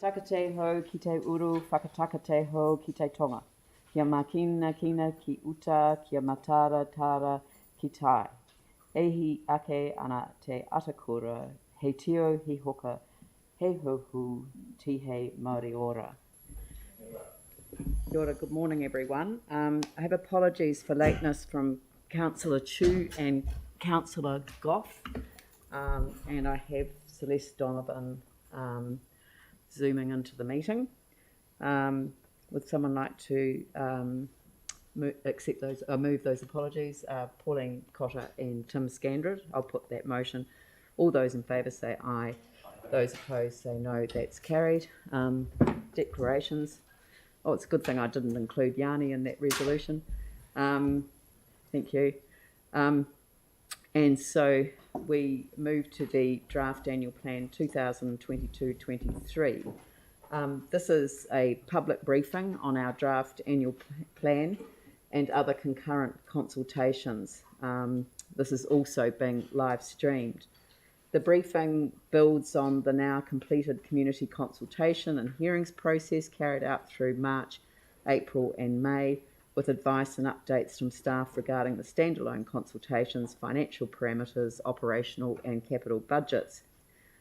Takateho ki te uru, whakatakateho ki te tonga. Kia makina kina ki uta, kia matara tara ki tai. Ehi ake ana te atakura, he tio he hoka, he hohu, ti he Māori ora. Kia ora, good morning everyone. I have apologies for lateness from Councillor Chu and Councillor Goff, and I have Celeste Donovan zooming into the meeting. Would someone like to move those apologies? Pauline Cotter and Tim Scandred. I'll put that motion. All those in favour say aye. Those opposed say no. That's carried. Declarations. Oh, it's a good thing I didn't include Yanni in that resolution. Thank you. And so we move to the draft annual plan 2022-23. This is a public briefing on our draft annual plan and other concurrent consultations. This is also being live streamed. The briefing builds on the now completed community consultation and hearings process carried out through March, April and May, with advice and updates from staff regarding the standalone consultations, financial parameters, operational and capital budgets.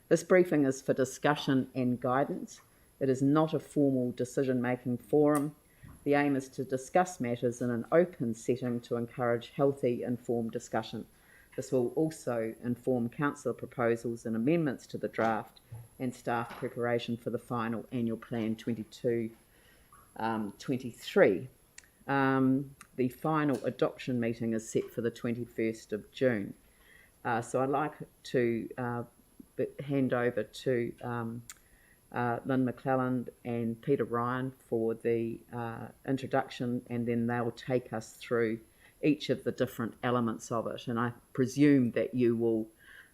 This briefing is for discussion and guidance. It is not a formal decision-making forum. The aim is to discuss matters in an open setting to encourage healthy, informed discussion. This will also inform councillor proposals and amendments to the draft and staff preparation for the final annual plan 22-23. The final adoption meeting is set for the 21st of June. So I'd like to hand over to Lynn McClelland and Peter Ryan for the introduction, and then they'll take us through each of the different elements of it. And I presume that you will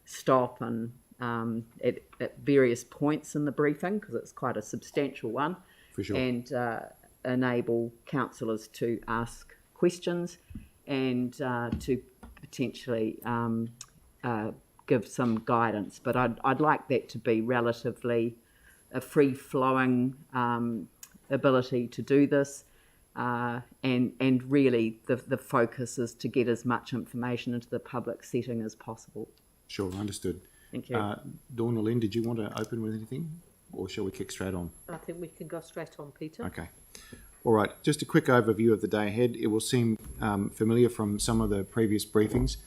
stop and at various points in the briefing, because it's quite a substantial one. For sure. And enable councillors to ask questions and to potentially give some guidance. But I'd like that to be relatively a free-flowing ability to do this, and really the focus is to get as much information into the public setting as possible. Sure, understood. Thank you. Dawn or Lynn, did you want to open with anything, or shall we kick straight on? I think we can go straight on, Peter. Okay. All right, just a quick overview of the day ahead. It will seem familiar from some of the previous briefings,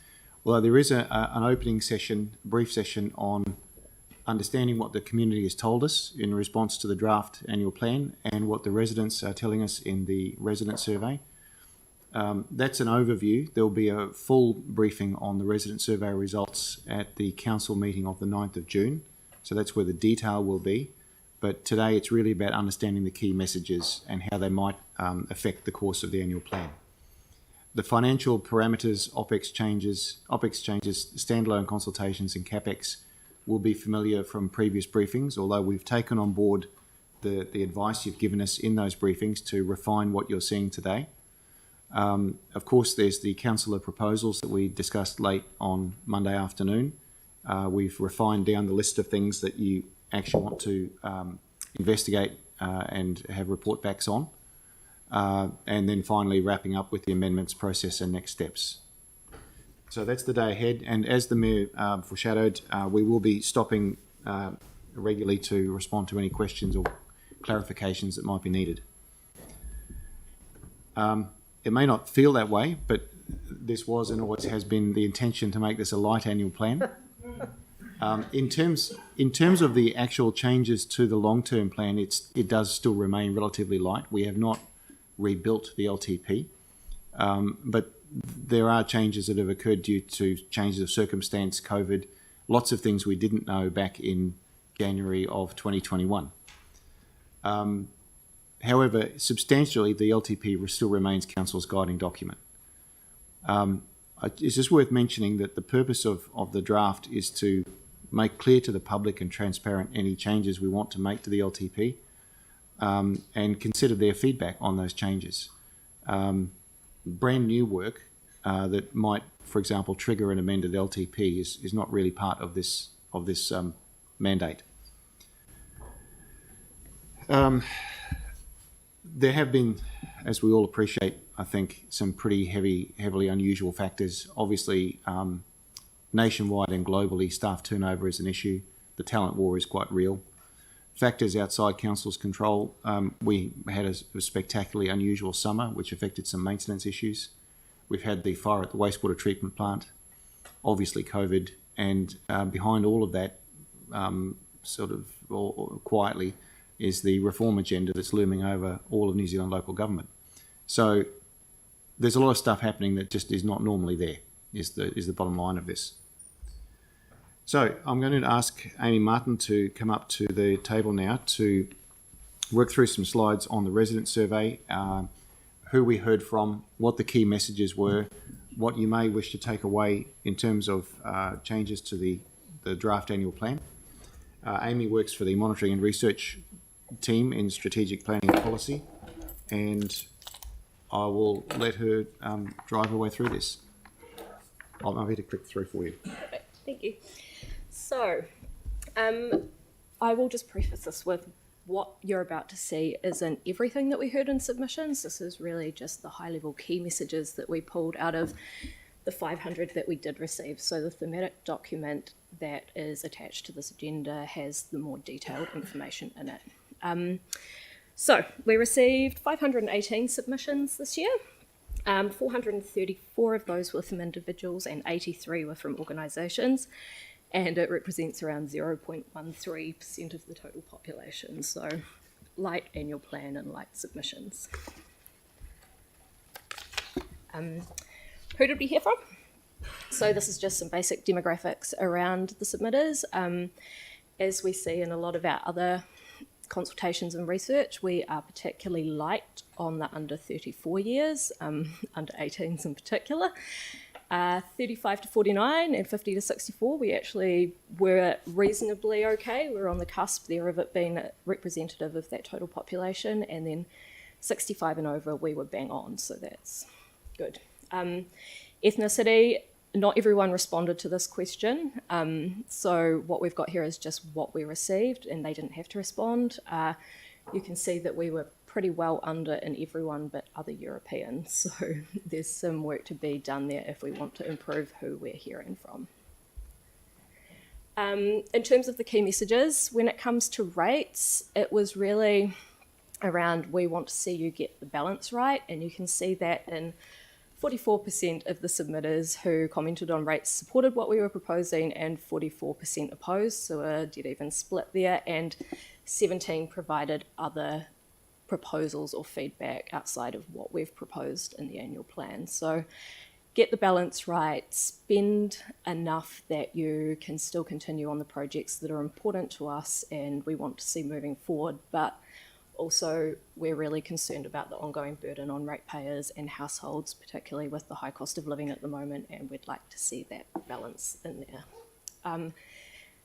although there is an opening session, brief session on understanding what the community has told us in response to the draft annual plan and what the residents are telling us in the resident survey. That's an overview. There'll be a full briefing on the resident survey results at the council meeting of the 9th of June. So that's where the detail will be. But today it's really about understanding the key messages and how they might affect the course of the annual plan. The financial parameters, OPEX changes, standalone consultations and CapEx will be familiar from previous briefings, although we've taken on board the advice you've given us in those briefings to refine what you're seeing today. Of course, there's the councillor proposals that we discussed late on Monday afternoon. We've refined down the list of things that you actually want to investigate and have report backs on. And then finally wrapping up with the amendments process and next steps. So that's the day ahead, and as the Mayor foreshadowed, we will be stopping regularly to respond to any questions or clarifications that might be needed. It may not feel that way, but this was and always has been the intention to make this a light annual plan. In terms of the actual changes to the long-term plan, it does still remain relatively light. We have not rebuilt the LTP, but there are changes that have occurred due to changes of circumstance, COVID, lots of things we didn't know back in January of 2021. However, substantially, the LTP still remains Council's guiding document. It's just worth mentioning that the purpose of the draft is to make clear to the public and transparent any changes we want to make to the LTP, and consider their feedback on those changes. Brand new work that might, for example, trigger an amended LTP is not really part of this mandate. There have been, as we all appreciate, I think, some pretty heavily unusual factors. Obviously, nationwide and globally, staff turnover is an issue. The talent war is quite real. Factors outside council's control. We had a spectacularly unusual summer, which affected some maintenance issues. We've had the fire at the wastewater treatment plant, obviously COVID, and behind all of that, or quietly, is the reform agenda that's looming over all of New Zealand local government. So there's a lot of stuff happening that just is not normally there, is the bottom line of this. So I'm going to ask Amy Martin to come up to the table now to work through some slides on the resident survey, who we heard from, what the key messages were, what you may wish to take away in terms of changes to the draft annual plan. Amy works for the Monitoring and Research team in Strategic Planning and Policy, and I will let her drive her way through this. I'm happy to click through for you. Perfect. Thank you. So, I will just preface this with what you're about to see isn't everything that we heard in submissions. This is really just the high-level key messages that we pulled out of the 500 that we did receive. So the thematic document that is attached to this agenda has the more detailed information in it. So we received 518 submissions this year. 434 of those were from individuals and 83 were from organisations, and it represents around 0.13% of the total population. So light annual plan and light submissions. Who did we hear from? So this is just some basic demographics around the submitters. As we see in a lot of our other consultations and research, we are particularly light on the under 34 years, under 18s in particular. 35 to 49 and 50 to 64, we actually were reasonably okay. We were on the cusp there of it being representative of that total population, and then 65 and over, we were bang on, so that's good. Ethnicity, not everyone responded to this question, so what we've got here is just what we received, and they didn't have to respond. You can see that we were pretty well under in everyone but other Europeans, so there's some work to be done there if we want to improve who we're hearing from. In terms of the key messages, when it comes to rates, it was really around we want to see you get the balance right, and you can see that in 44% of the submitters who commented on rates supported what we were proposing and 44% opposed, so a dead even split there, and 17 provided other proposals or feedback outside of what we've proposed in the annual plan. So get the balance right, spend enough that you can still continue on the projects that are important to us and we want to see moving forward, but also we're really concerned about the ongoing burden on ratepayers and households, particularly with the high cost of living at the moment, and we'd like to see that balance in there.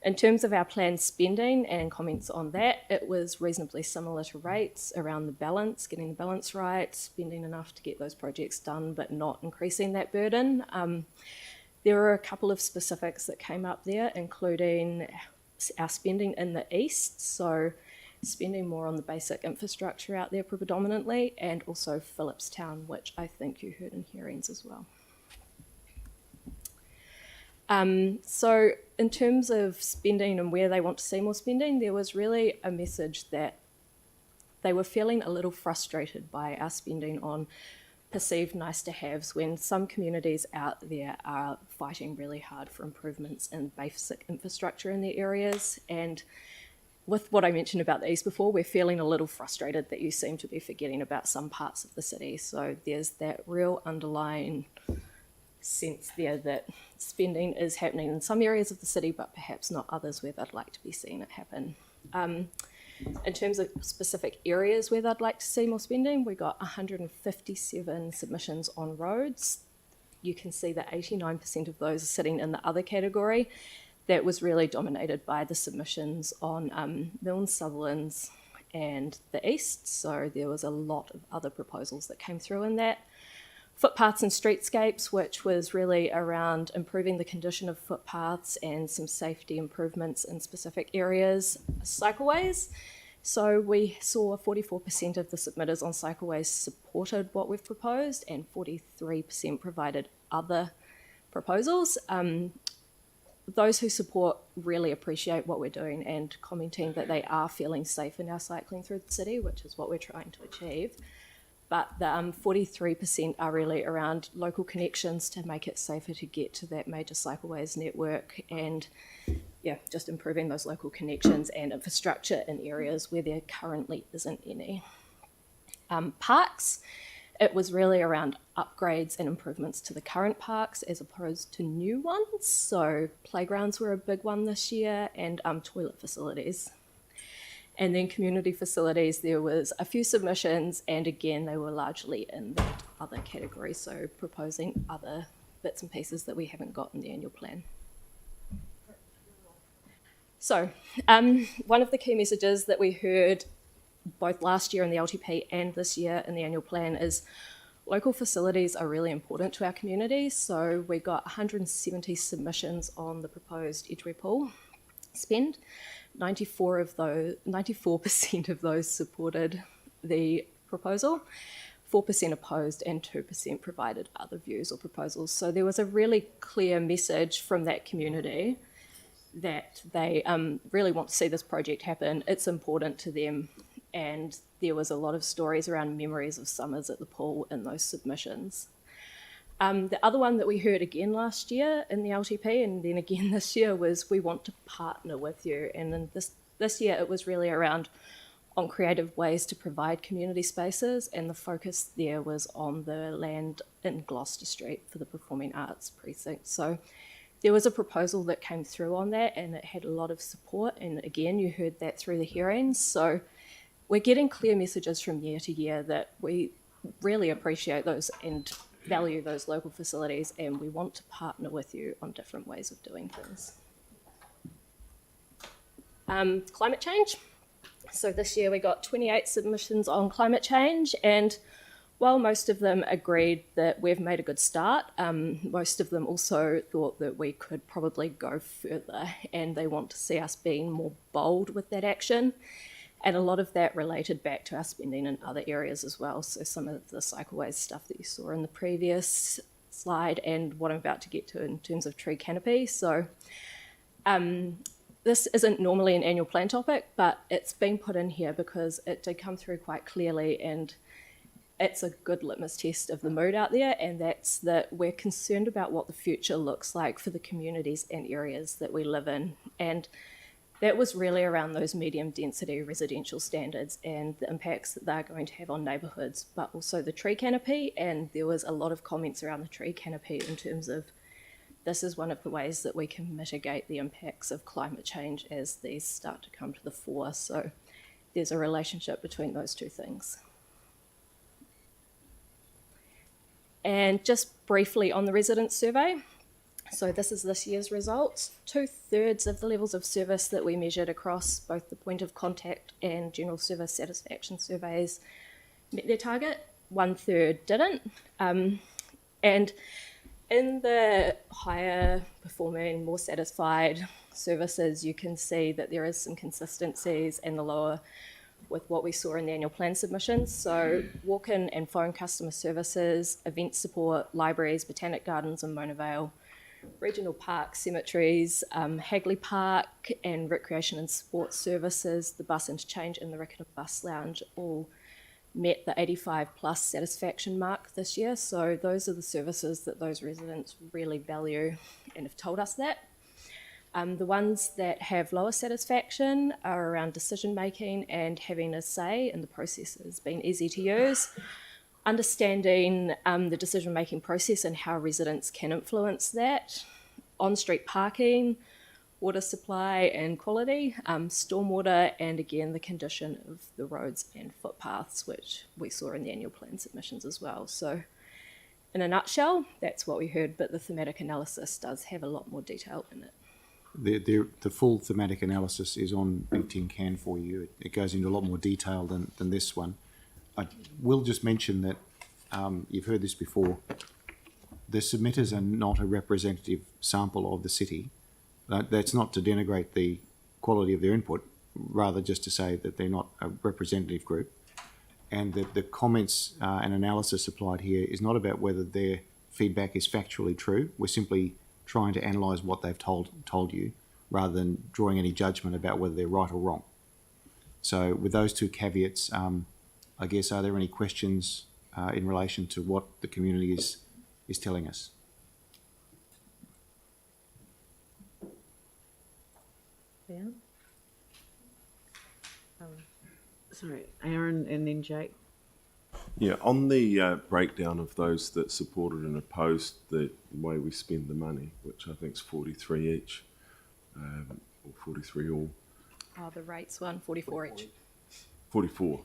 In terms of our planned spending and comments on that, it was reasonably similar to rates around the balance, getting the balance right, spending enough to get those projects done, but not increasing that burden. There are a couple of specifics that came up there, including our spending in the east, so spending more on the basic infrastructure out there predominantly, and also Phillipstown, which I think you heard in hearings as well. So in terms of spending and where they want to see more spending, there was really a message that they were feeling a little frustrated by our spending on perceived nice to haves when some communities out there are fighting really hard for improvements in basic infrastructure in their areas. And with what I mentioned about the east before, we're feeling a little frustrated that you seem to be forgetting about some parts of the city. So there's that real underlying sense there that spending is happening in some areas of the city, but perhaps not others where they'd like to be seeing it happen. In terms of specific areas where they'd like to see more spending, we got 157 submissions on roads. You can see that 89% of those are sitting in the other category. That was really dominated by the submissions on Milne, Sutherlands and the east, so there was a lot of other proposals that came through in that. Footpaths and streetscapes, which was really around improving the condition of footpaths and some safety improvements in specific areas. Cycleways, So we saw 44% of the submitters on Cycleways supported what we've proposed and 43% provided other proposals. Those who support really appreciate what we're doing and commenting that they are feeling safe in our cycling through the city, which is what we're trying to achieve. But the 43% are really around local connections to make it safer to get to that major cycleways network and just improving those local connections and infrastructure in areas where there currently isn't any. Parks, it was really around upgrades and improvements to the current parks as opposed to new ones. So playgrounds were a big one this year, and toilet facilities. And then community facilities, there was a few submissions, and again, they were largely in that other category, so proposing other bits and pieces that we haven't got in the annual plan. So one of the key messages that we heard both last year in the LTP and this year in the annual plan is local facilities are really important to our community. So we got 170 submissions on the proposed Edgware Pool spend. 94% of those supported the proposal, 4% opposed, and 2% provided other views or proposals. So there was a really clear message from that community that they really want to see this project happen. It's important to them, and there was a lot of stories around memories of summers at the pool in those submissions. The other one that we heard again last year in the LTP and then again this year was we want to partner with you. And then this year it was really around on creative ways to provide community spaces, and the focus there was on the land in Gloucester Street for the Performing Arts Precinct. So there was a proposal that came through on that and it had a lot of support, and again you heard that through the hearings. So we're getting clear messages from year to year that we really appreciate those and value those local facilities, and we want to partner with you on different ways of doing things. Climate change. So this year we got 28 submissions on climate change, and while most of them agreed that we've made a good start, most of them also thought that we could probably go further, and they want to see us being more bold with that action. And a lot of that related back to our spending in other areas as well. So some of the cycleways stuff that you saw in the previous slide and what I'm about to get to in terms of tree canopy. So this isn't normally an annual plan topic, but it's been put in here because it did come through quite clearly, and it's a good litmus test of the mood out there, and that's that we're concerned about what the future looks like for the communities and areas that we live in. And that was really around those medium density residential standards and the impacts that they're going to have on neighbourhoods, but also the tree canopy. And there was a lot of comments around the tree canopy in terms of this is one of the ways that we can mitigate the impacts of climate change as these start to come to the fore. So there's a relationship between those two things. And just briefly on the resident survey. So this is this year's results. 2/3 of the levels of service that we measured across both the point of contact and general service satisfaction surveys met their target. 1/3 didn't. And in the higher performing, more satisfied services, you can see that there is some consistencies, and the lower with what we saw in the annual plan submissions. So walk-in and phone customer services, event support, libraries, botanic gardens in Mona Vale, regional parks, cemeteries, Hagley Park, and recreation and sports services, the bus interchange and the Riccarton Bus Lounge all met the 85 plus satisfaction mark this year. So those are the services that those residents really value and have told us that. The ones that have lower satisfaction are around decision making and having a say in the processes, being easy to use, understanding the decision-making process and how residents can influence that, on-street parking, water supply and quality, stormwater, and again, the condition of the roads and footpaths, which we saw in the annual plan submissions as well. So in a nutshell, that's what we heard, but the thematic analysis does have a lot more detail in it. The full thematic analysis is on Big Tin Can for you. It goes into a lot more detail than this one. I will just mention that you've heard this before. The submitters are not a representative sample of the city. That's not to denigrate the quality of their input. rather just to say that they're not a representative group, and that the comments and analysis applied here is not about whether their feedback is factually true. We're simply trying to analyse what they've told you, rather than drawing any judgment about whether they're right or wrong. So with those two caveats, I guess, are there any questions in relation to what the community is telling us? Yeah. Sorry, Aaron and then Jake. Yeah, on the breakdown of those that supported and opposed the way we spend the money, which I think is 43 each, or 43 all. Oh, the rates one, 44 each. 44.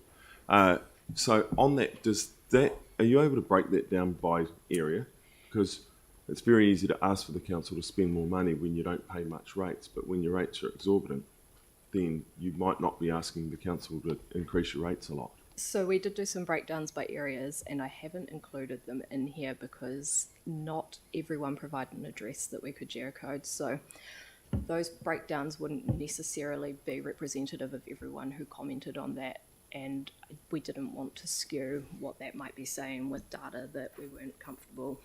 So on that, are you able to break that down by area? Because it's very easy to ask for the council to spend more money when you don't pay much rates, but when your rates are exorbitant, then you might not be asking the council to increase your rates a lot. So we did do some breakdowns by areas, and I haven't included them in here because not everyone provided an address that we could geocode. So those breakdowns wouldn't necessarily be representative of everyone who commented on that, and we didn't want to skew what that might be saying with data that we weren't comfortable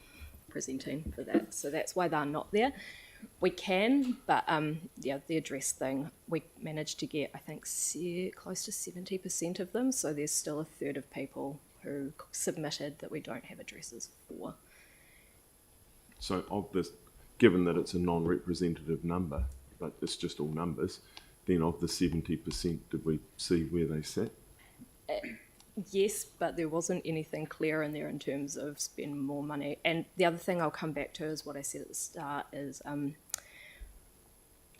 presenting for that. So that's why they're not there. We can, but the address thing, we managed to get, I think, close to 70% of them. So there's still a third of people who submitted that we don't have addresses for. So of this, given that it's a non-representative number, but it's just all numbers, then of the 70%, did we see where they sat? Yes, but there wasn't anything clear in there in terms of spend more money. And the other thing I'll come back to is what I said at the start is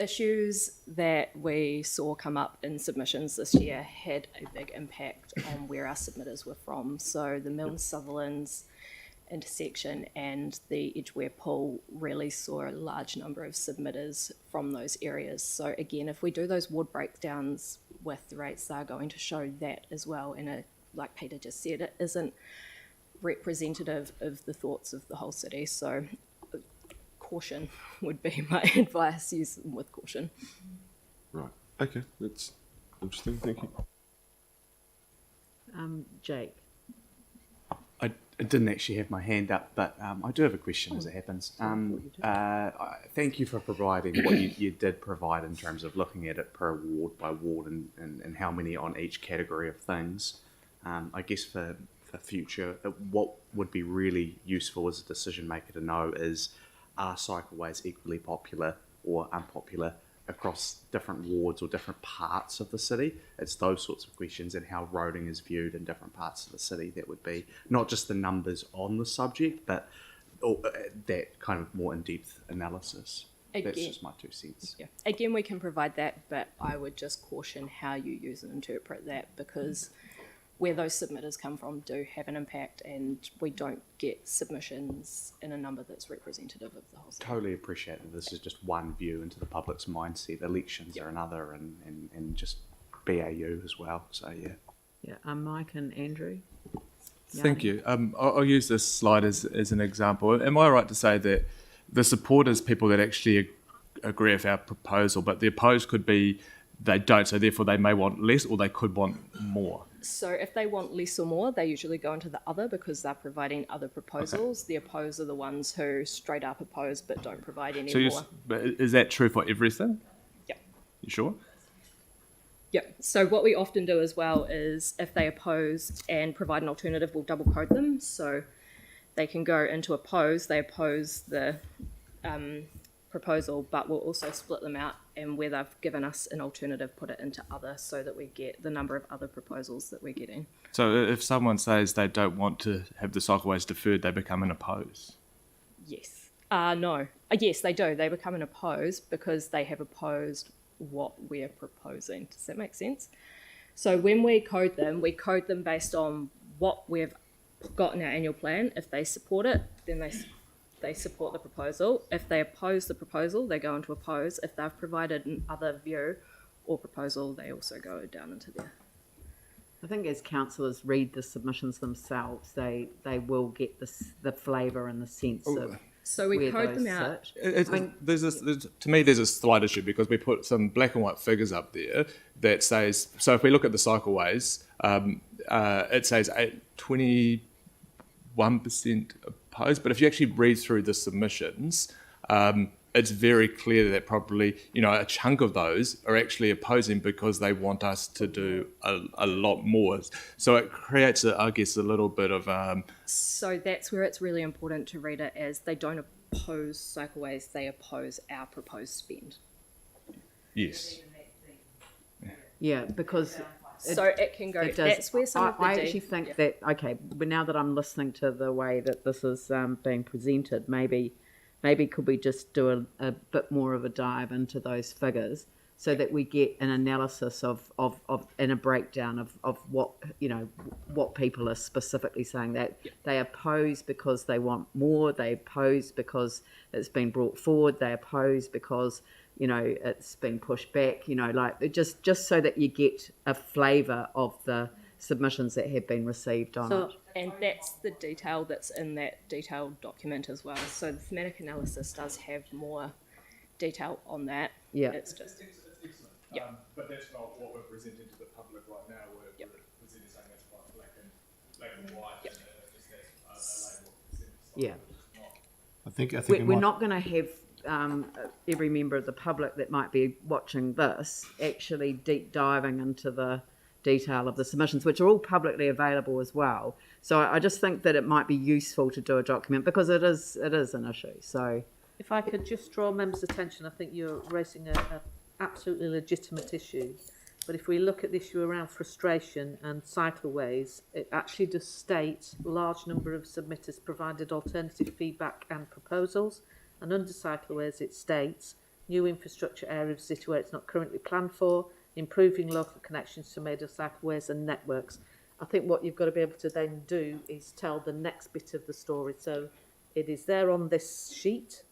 issues that we saw come up in submissions this year had a big impact on where our submitters were from. So the Milne Sutherland's intersection and the Edgware Pool really saw a large number of submitters from those areas. So again, if we do those ward breakdowns with the rates, they're going to show that as well. And like Peter just said, it isn't representative of the thoughts of the whole city. So caution would be my advice, use them with caution. Right. Okay, that's interesting. Thank you. Jake. I didn't actually have my hand up, but I do have a question as it happens. Thank you for providing what you did provide in terms of looking at it per ward by ward and how many on each category of things. I guess for future, what would be really useful as a decision maker to know is, are cycleways equally popular or unpopular across different wards or different parts of the city? It's those sorts of questions, and how roading is viewed in different parts of the city. That would be not just the numbers on the subject, but that kind of more in-depth analysis. That's just my 2 cents. Yeah. Again, we can provide that, but I would just caution how you use and interpret that, because where those submitters come from do have an impact, and we don't get submissions in a number that's representative of the whole city. Totally appreciate that this is just one view into the public's mindset. Elections are another, and just BAU as well. So yeah. Yeah, Mike and Andrew. Thank you. I'll use this slide as an example. Am I right to say that the supporters, people that actually agree with our proposal, but the opposed could be they don't, so therefore they may want less, or they could want more? So if they want less or more, they usually go into the other, because they're providing other proposals. Okay. The opposed are the ones who straight up oppose but don't provide any more. But is that true for everything? Yeah. You sure? Yeah. So what we often do as well is, if they oppose and provide an alternative, we'll double code them. So they can go into oppose, they oppose the proposal, but we'll also split them out, and where they've given us an alternative, put it into other, so that we get the number of other proposals that we're getting. So if someone says they don't want to have the cycleways deferred, they become an oppose? Yes. No. Yes, they do. They become an oppose because they have opposed what we're proposing. Does that make sense? So when we code them based on what we've got in our annual plan. If they support it, then they support the proposal. If they oppose the proposal, they go into oppose. If they've provided an other view or proposal, they also go down into there. I think as councillors read the submissions themselves, they will get the flavour and the sense of. So we where code those them out. sit. To me, there's a slight issue because we put some black and white figures up there that says, so if we look at the cycleways, it says 21% opposed, but if you actually read through the submissions, it's very clear that probably, a chunk of those are actually opposing because they want us to do a lot more. So it creates, I guess, a little bit of... So that's where it's really important to read it as they don't oppose cycleways, they oppose our proposed spend. yes. Yeah, because So it can go, it does. that's where some of the... I actually think that, okay, but now that I'm listening to the way that this is being presented, maybe could we just do a bit more of a dive into those figures so that we get an analysis of and a breakdown of what, what people are specifically saying, that they oppose because they want more, they oppose because it's been brought forward, they oppose because, it's been pushed back, just so that you get a flavour of the submissions that have been received on it. And that's the detail that's in that detailed document as well. So the thematic analysis does have more detail on that. Yeah. It's just... Yeah. But that's not what we're presenting to the public right now. We're presenting something that's quite black and white. Yep. And Yeah. I think We're not going to have every member of the public that might be watching this actually deep diving into the detail of the submissions, which are all publicly available as well. So I just think that it might be useful to do a document because it is an issue. So If I could just draw members' attention, I think you're raising a absolutely legitimate issue. But if we look at the issue around frustration and cycleways, it actually does state large number of submitters provided alternative feedback and proposals. And under cycleways, it states new infrastructure areas situated where it's not currently planned for, improving local connections to made of cycleways and networks. I think what you've got to be able to then do is tell the next bit of the story. So it is there on this sheet,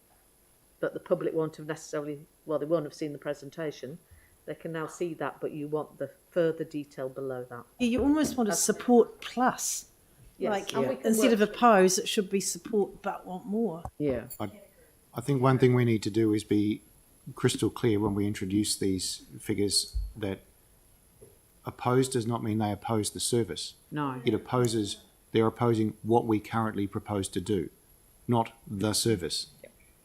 but the public won't have necessarily, well, they won't have seen the presentation. They can now see that, but you want the further detail below that. You almost want a support plus. Yes, Like, and we can instead of work- oppose, it should be support but want more. yeah, I think one thing we need to do is be crystal clear when we introduce these figures that oppose does not mean they oppose the service. no. They're opposing what we currently propose to do, not the service.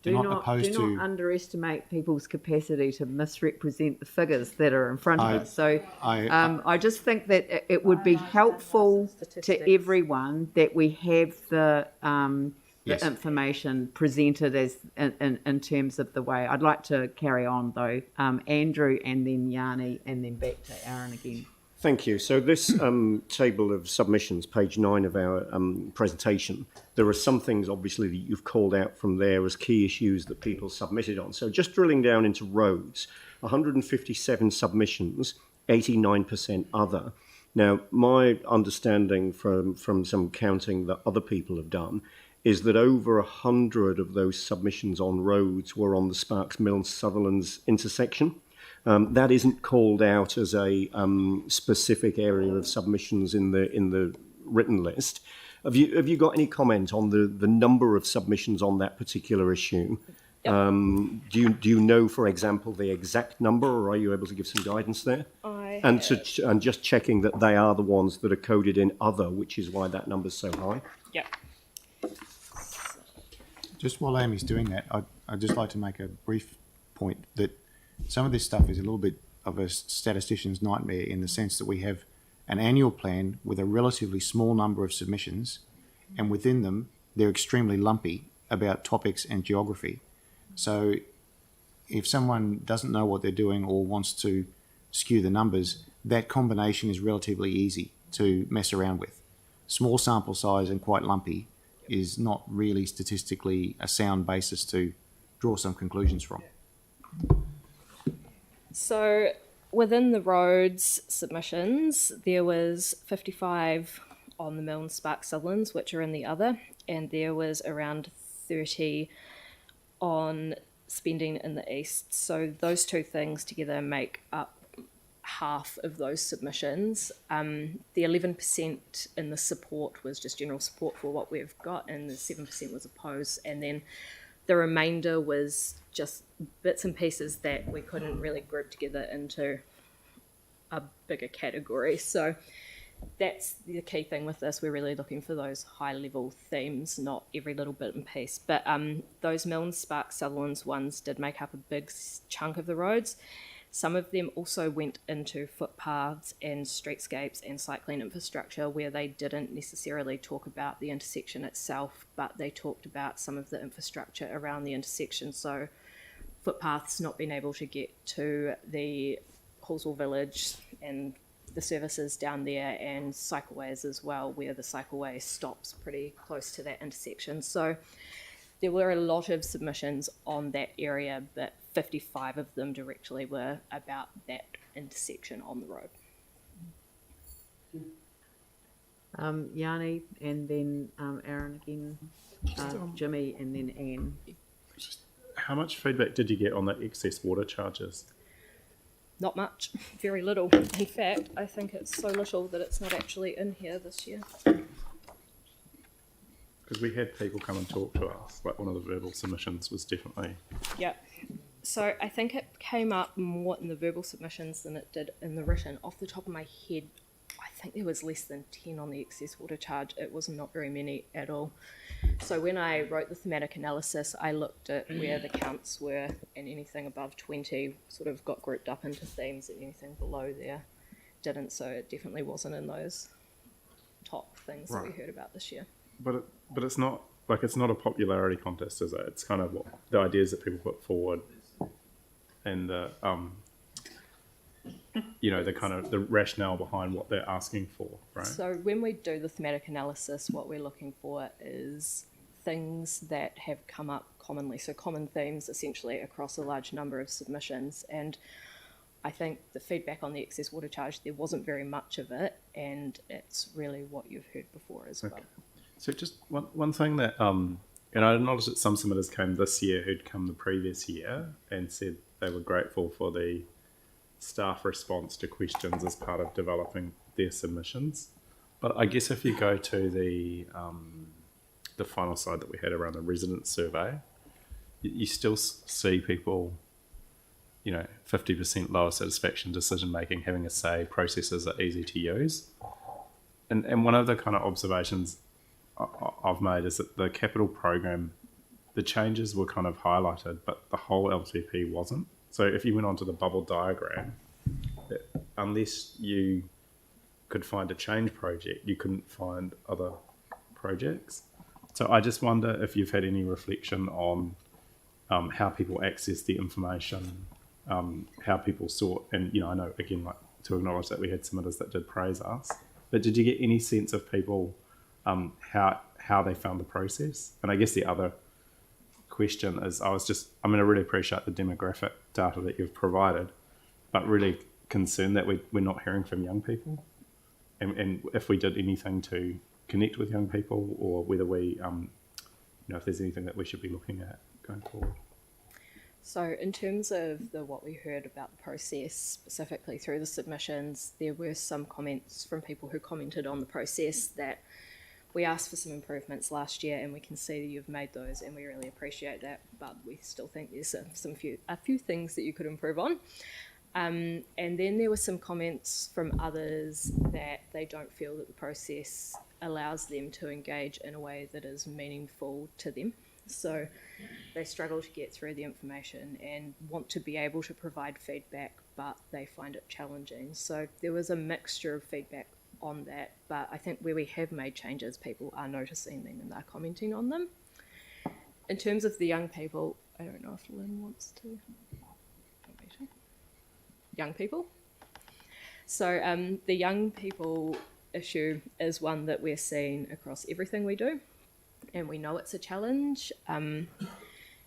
Do not underestimate people's capacity to misrepresent the figures that are in front of us. So I just think that it would be helpful to everyone that we have the Yes. information presented as in terms of the way. I'd like to carry on though. Andrew and then Yanni and then back to Aaron again. Thank you. So this table of submissions, page 9 of our presentation, there are some things obviously that you've called out from there as key issues that people submitted on. So just drilling down into roads, 157 submissions, 89% other. Now, my understanding from some counting that other people have done is that over 100 of those submissions on roads were on the Sparks Milne Sutherland's intersection. That isn't called out as a specific area of submissions in the written list. Have you got any comment on the number of submissions on that particular issue? Yep. Do you know, for example, the exact number, or are you able to give some guidance there? And just checking that they are the ones that are coded in other, which is why that number's so high. Yep. Just while Amy's doing that, I'd just like to make a brief point that some of this stuff is a little bit of a statistician's nightmare in the sense that we have an annual plan with a relatively small number of submissions, and within them, they're extremely lumpy about topics and geography. So if someone doesn't know what they're doing or wants to skew the numbers, that combination is relatively easy to mess around with. Small sample size and quite lumpy is not really statistically a sound basis to draw some conclusions from. So within the roads submissions, there was 55 on the Milne Sparks Sutherlands, which are in the other, and there was around 30 on spending in the east. So those two things together make up half of those submissions. The 11% in the support was just general support for what we've got, and the 7% was opposed, and then The remainder was just bits and pieces that we couldn't really group together into a bigger category. So that's the key thing with this. We're really looking for those high-level themes, not every little bit and piece. But those Milne, Sparks, Sutherland's ones did make up a big chunk of the roads. Some of them also went into footpaths and streetscapes and cycling infrastructure where they didn't necessarily talk about the intersection itself, but they talked about some of the infrastructure around the intersection. So footpaths not being able to get to the Hallswell Village and the services down there, and cycleways as well, where the cycleway stops pretty close to that intersection. So there were a lot of submissions on that area, but 55 of them directly were about that intersection on the road. Yanni, and then Aaron again, Jimmy, and then Anne. How much feedback did you get on the excess water charges? Not much, very little. In fact, I think it's so little that it's not actually in here this year. Because we had people come and talk to us, like one of the verbal submissions was definitely... Yeah. So I think it came up more in the verbal submissions than it did in the written. Off the top of my head, I think there was less than 10 on the excess water charge. It was not very many at all. So when I wrote the thematic analysis, I looked at where the counts were, and anything above 20 sort of got grouped up into themes, and anything below there didn't. So it definitely wasn't in those top things that we heard about this year. But it's not like, it's not a popularity contest, is it? It's kind of what the ideas that people put forward, and the the kind of the rationale behind what they're asking for, right? So when we do the thematic analysis, what we're looking for is things that have come up commonly, so common themes essentially across a large number of submissions. And I think the feedback on the excess water charge, there wasn't very much of it, and it's really what you've heard before as well. So just one thing that, and I noticed that some submitters came this year who'd come the previous year and said they were grateful for the staff response to questions as part of developing their submissions. But I guess if you go to the final slide that we had around the resident survey, you still see people, 50% lower satisfaction decision making, having a say, processes are easy to use. And one of the kind of observations I've made is that the capital program, the changes were kind of highlighted, but the whole LTP wasn't. So if you went onto the bubble diagram, unless you could find a change project, you couldn't find other projects. So I just wonder if you've had any reflection on how people access the information, how people sort, and I know again, like to acknowledge that we had submitters that did praise us, but did you get any sense of people how they found the process? And I guess the other question is, I really appreciate the demographic data that you've provided, but really concerned that we're not hearing from young people, and if we did anything to connect with young people, or whether we, if there's anything that we should be looking at going forward. So in terms of what we heard about the process, specifically through the submissions, there were some comments from people who commented on the process that we asked for some improvements last year, and we can see that you've made those, and we really appreciate that, but we still think there's a few things that you could improve on. And then there were some comments from others that they don't feel that the process allows them to engage in a way that is meaningful to them. So they struggle to get through the information and want to be able to provide feedback, but they find it challenging. So there was a mixture of feedback on that, but I think where we have made changes, people are noticing them and they're commenting on them. In terms of the young people, I don't know if Lynn wants to. Young people. So the young people issue is one that we're seeing across everything we do, and we know it's a challenge, and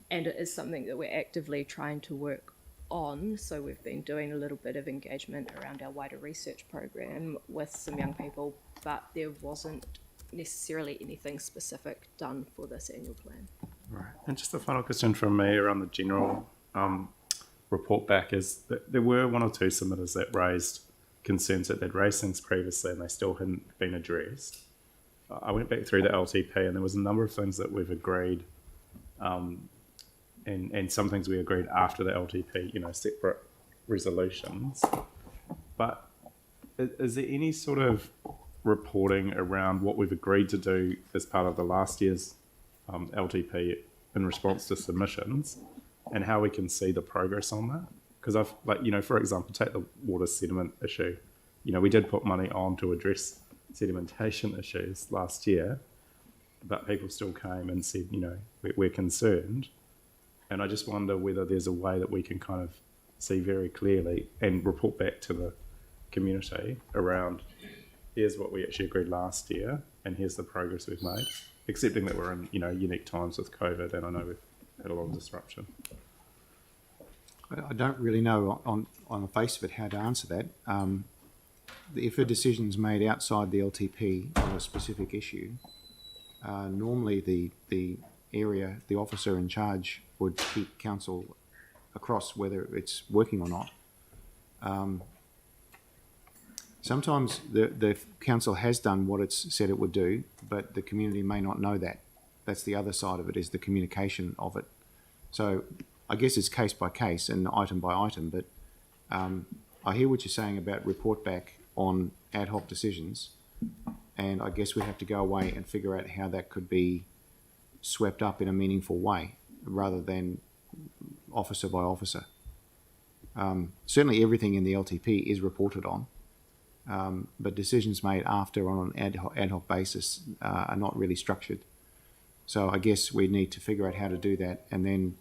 it is something that we're actively trying to work on. So we've been doing a little bit of engagement around our wider research program with some young people, but there wasn't necessarily anything specific done for this annual plan. Right. And just a final question from me around the general report back is that there were one or two submitters that raised concerns that they'd raised things previously and they still hadn't been addressed. I went back through the LTP and there was a number of things that we've agreed and some things we agreed after the LTP, you know, separate resolutions. But is there any sort of reporting around what we've agreed to do as part of the last year's LTP in response to submissions, and how we can see the progress on that? Because I've, like, you know, for example, take the water sediment issue. You know, we did put money on to address sedimentation issues last year, but people still came and said, you know, we're concerned. And I just wonder whether there's a way that we can kind of see very clearly and report back to the community around, here's what we actually agreed last year and here's the progress we've made, accepting that we're in, you know, unique times with COVID, and I know we've had a lot of disruption. I don't really know on the face of it how to answer that. If a decision's made outside the LTP on a specific issue, normally the officer in charge would keep council across whether it's working or not. Sometimes the council has done what it's said it would do, but the community may not know that. That's the other side of it, is the communication of it. So I guess it's case by case and item by item, but I hear what you're saying about report back on ad hoc decisions, and I guess we have to go away and figure out how that could be swept up in a meaningful way rather than officer by officer. Certainly everything in the LTP is reported on, but decisions made after on an ad hoc basis are not really structured. So I guess we need to figure out how to do that, and then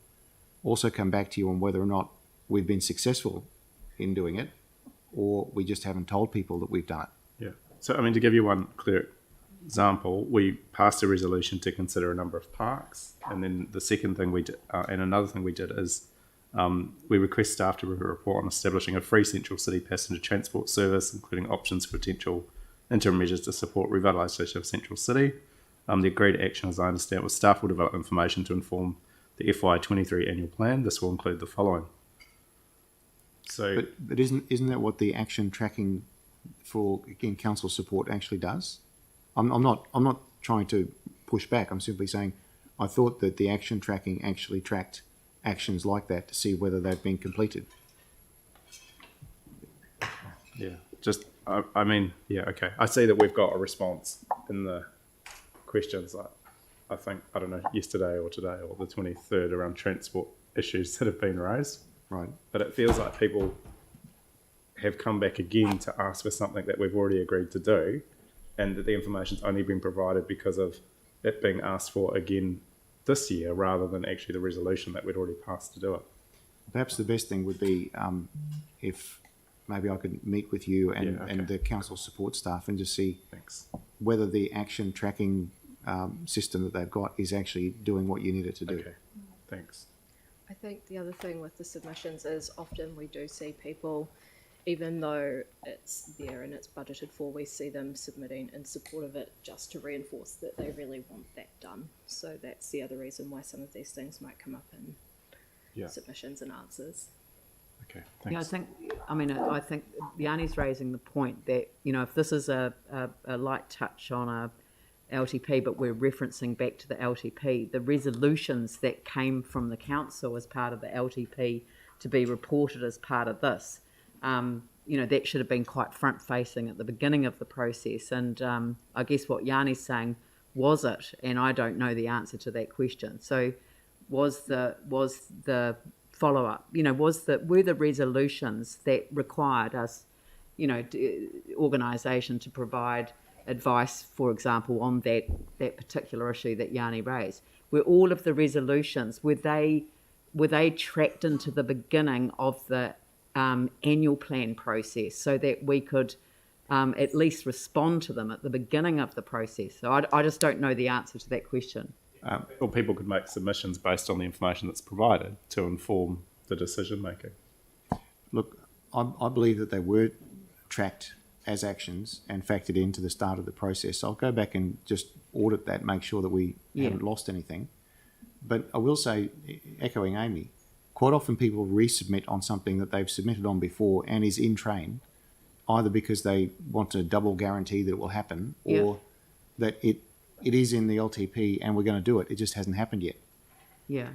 also come back to you on whether or not we've been successful in doing it, or we just haven't told people that we've done it. Yeah. So, I mean, to give you one clear example, we passed a resolution to consider a number of parks, and then the second thing we did, and another thing we did is we request staff to report on establishing a free central city passenger transport service, including options for potential interim measures to support revitalisation of central city. The agreed action, as I understand, was staff will develop information to inform the FY23 annual plan. This will include the following. So, but isn't that what the action tracking for, again, council support actually does? I'm not trying to push back. I'm simply saying I thought that the action tracking actually tracked actions like that to see whether they've been completed. yeah, just I mean, yeah, okay. I see that we've got a response in the questions. I think, I don't know, yesterday or today or the 23rd around transport issues that have been raised. Right. But it feels like people have come back again to ask for something that we've already agreed to do, and that the information's only been provided because of it being asked for again this year rather than actually the resolution that we'd already passed to do it. Perhaps the best thing would be if maybe I could meet with you and, and the council support staff and just see whether the action tracking system that they've got is actually doing what you need it to do. Okay, thanks. I think the other thing with the submissions is often we do see people, even though it's there and it's budgeted for, we see them submitting in support of it just to reinforce that they really want that done. So that's the other reason why some of these things might come up in submissions and answers. Okay, thanks. Yeah, I think Yanni's raising the point that, you know, if this is a light touch on a LTP, but we're referencing back to the LTP, the resolutions that came from the council as part of the LTP to be reported as part of this, you know, that should have been quite front-facing at the beginning of the process. And I guess what Yanni's saying, was it? And I don't know the answer to that question. So was the follow-up, you know, were the resolutions that required us, you know, organisation to provide advice, for example, on that particular issue that Yanni raised, were all of the resolutions, were they tracked into the beginning of the annual plan process so that we could at least respond to them at the beginning of the process? So I just don't know the answer to that question. Or people could make submissions based on the information that's provided to inform the decision making. Look, I believe that they were tracked as actions and factored into the start of the process. So I'll go back and just audit that, make sure that we haven't lost anything. But I will say, echoing Amy, quite often people resubmit on something that they've submitted on before and is in train, either because they want to double guarantee that it will happen or that it is in the LTP and we're going to do it. It just hasn't happened yet. Yeah.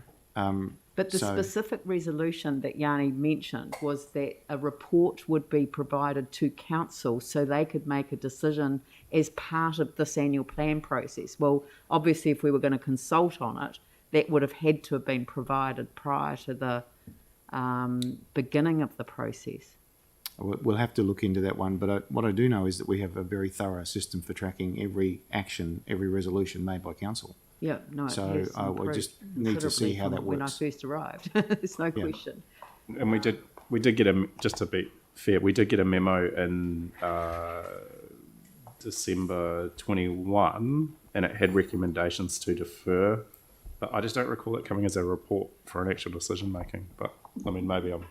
But the So- specific resolution that Yanni mentioned was that a report would be provided to council so they could make a decision as part of this annual plan process. Well, obviously, if we were going to consult on it, that would have had to have been provided prior to the beginning of the process. We'll have to look into that one, but what I do know is that we have a very thorough system for tracking every action, every resolution made by council. Yeah, no, it So has I will improved just need to see considerably how from that when I works. first arrived. There's no question. And we did get just to be fair, we did get a memo in December 21, and it had recommendations to defer. But I just don't recall it coming as a report for an actual decision making. But I mean, maybe I'm.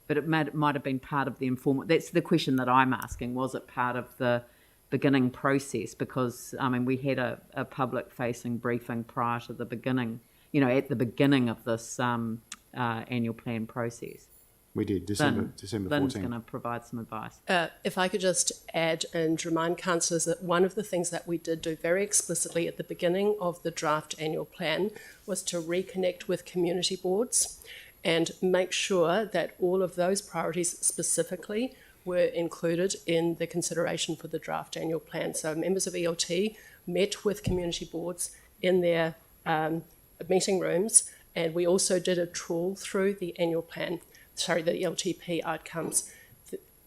But it might have been part of the informal. That's the question that I'm asking. Was it part of the beginning process? Because, I mean, we had a public-facing briefing prior to the beginning, at the beginning of this annual plan process. We did, December Lynn's 14. going to provide some advice. If I could just add and remind councillors that one of the things that we did do very explicitly at the beginning of the draft annual plan was to reconnect with community boards and make sure that all of those priorities specifically were included in the consideration for the draft annual plan. So members of ELT met with community boards in their meeting rooms, and we also did a trawl through the annual plan, the LTP outcomes.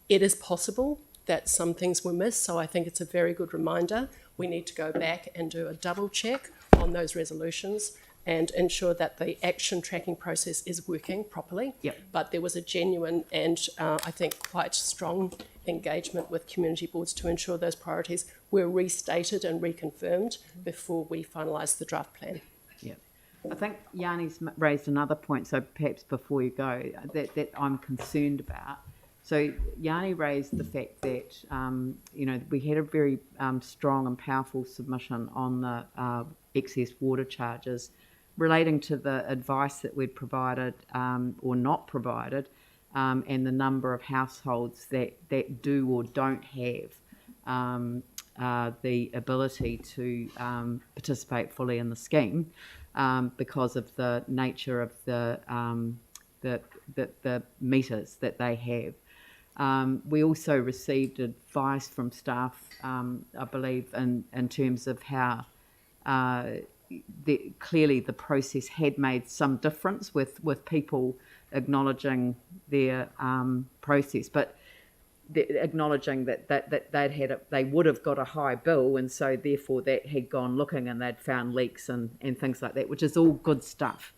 It is possible that some things were missed, so I think it's a very good reminder. We need to go back and do a double check on those resolutions and ensure that the action tracking process is working properly. Yep. But there was a genuine and I think quite strong engagement with community boards to ensure those priorities were restated and reconfirmed before we finalised the draft plan. Yeah. I think Yanni's raised another point, so perhaps before you go, that I'm concerned about. So Yanni raised the fact that, we had a very strong and powerful submission on the excess water charges relating to the advice that we'd provided or not provided and the number of households that do or don't have the ability to participate fully in the scheme because of the nature of the meters that they have. We also received advice from staff, I believe, in terms of how clearly the process had made some difference with people acknowledging their process, but acknowledging that they would have got a high bill, and so therefore that had gone looking and they'd found leaks and things like that, which is all good stuff.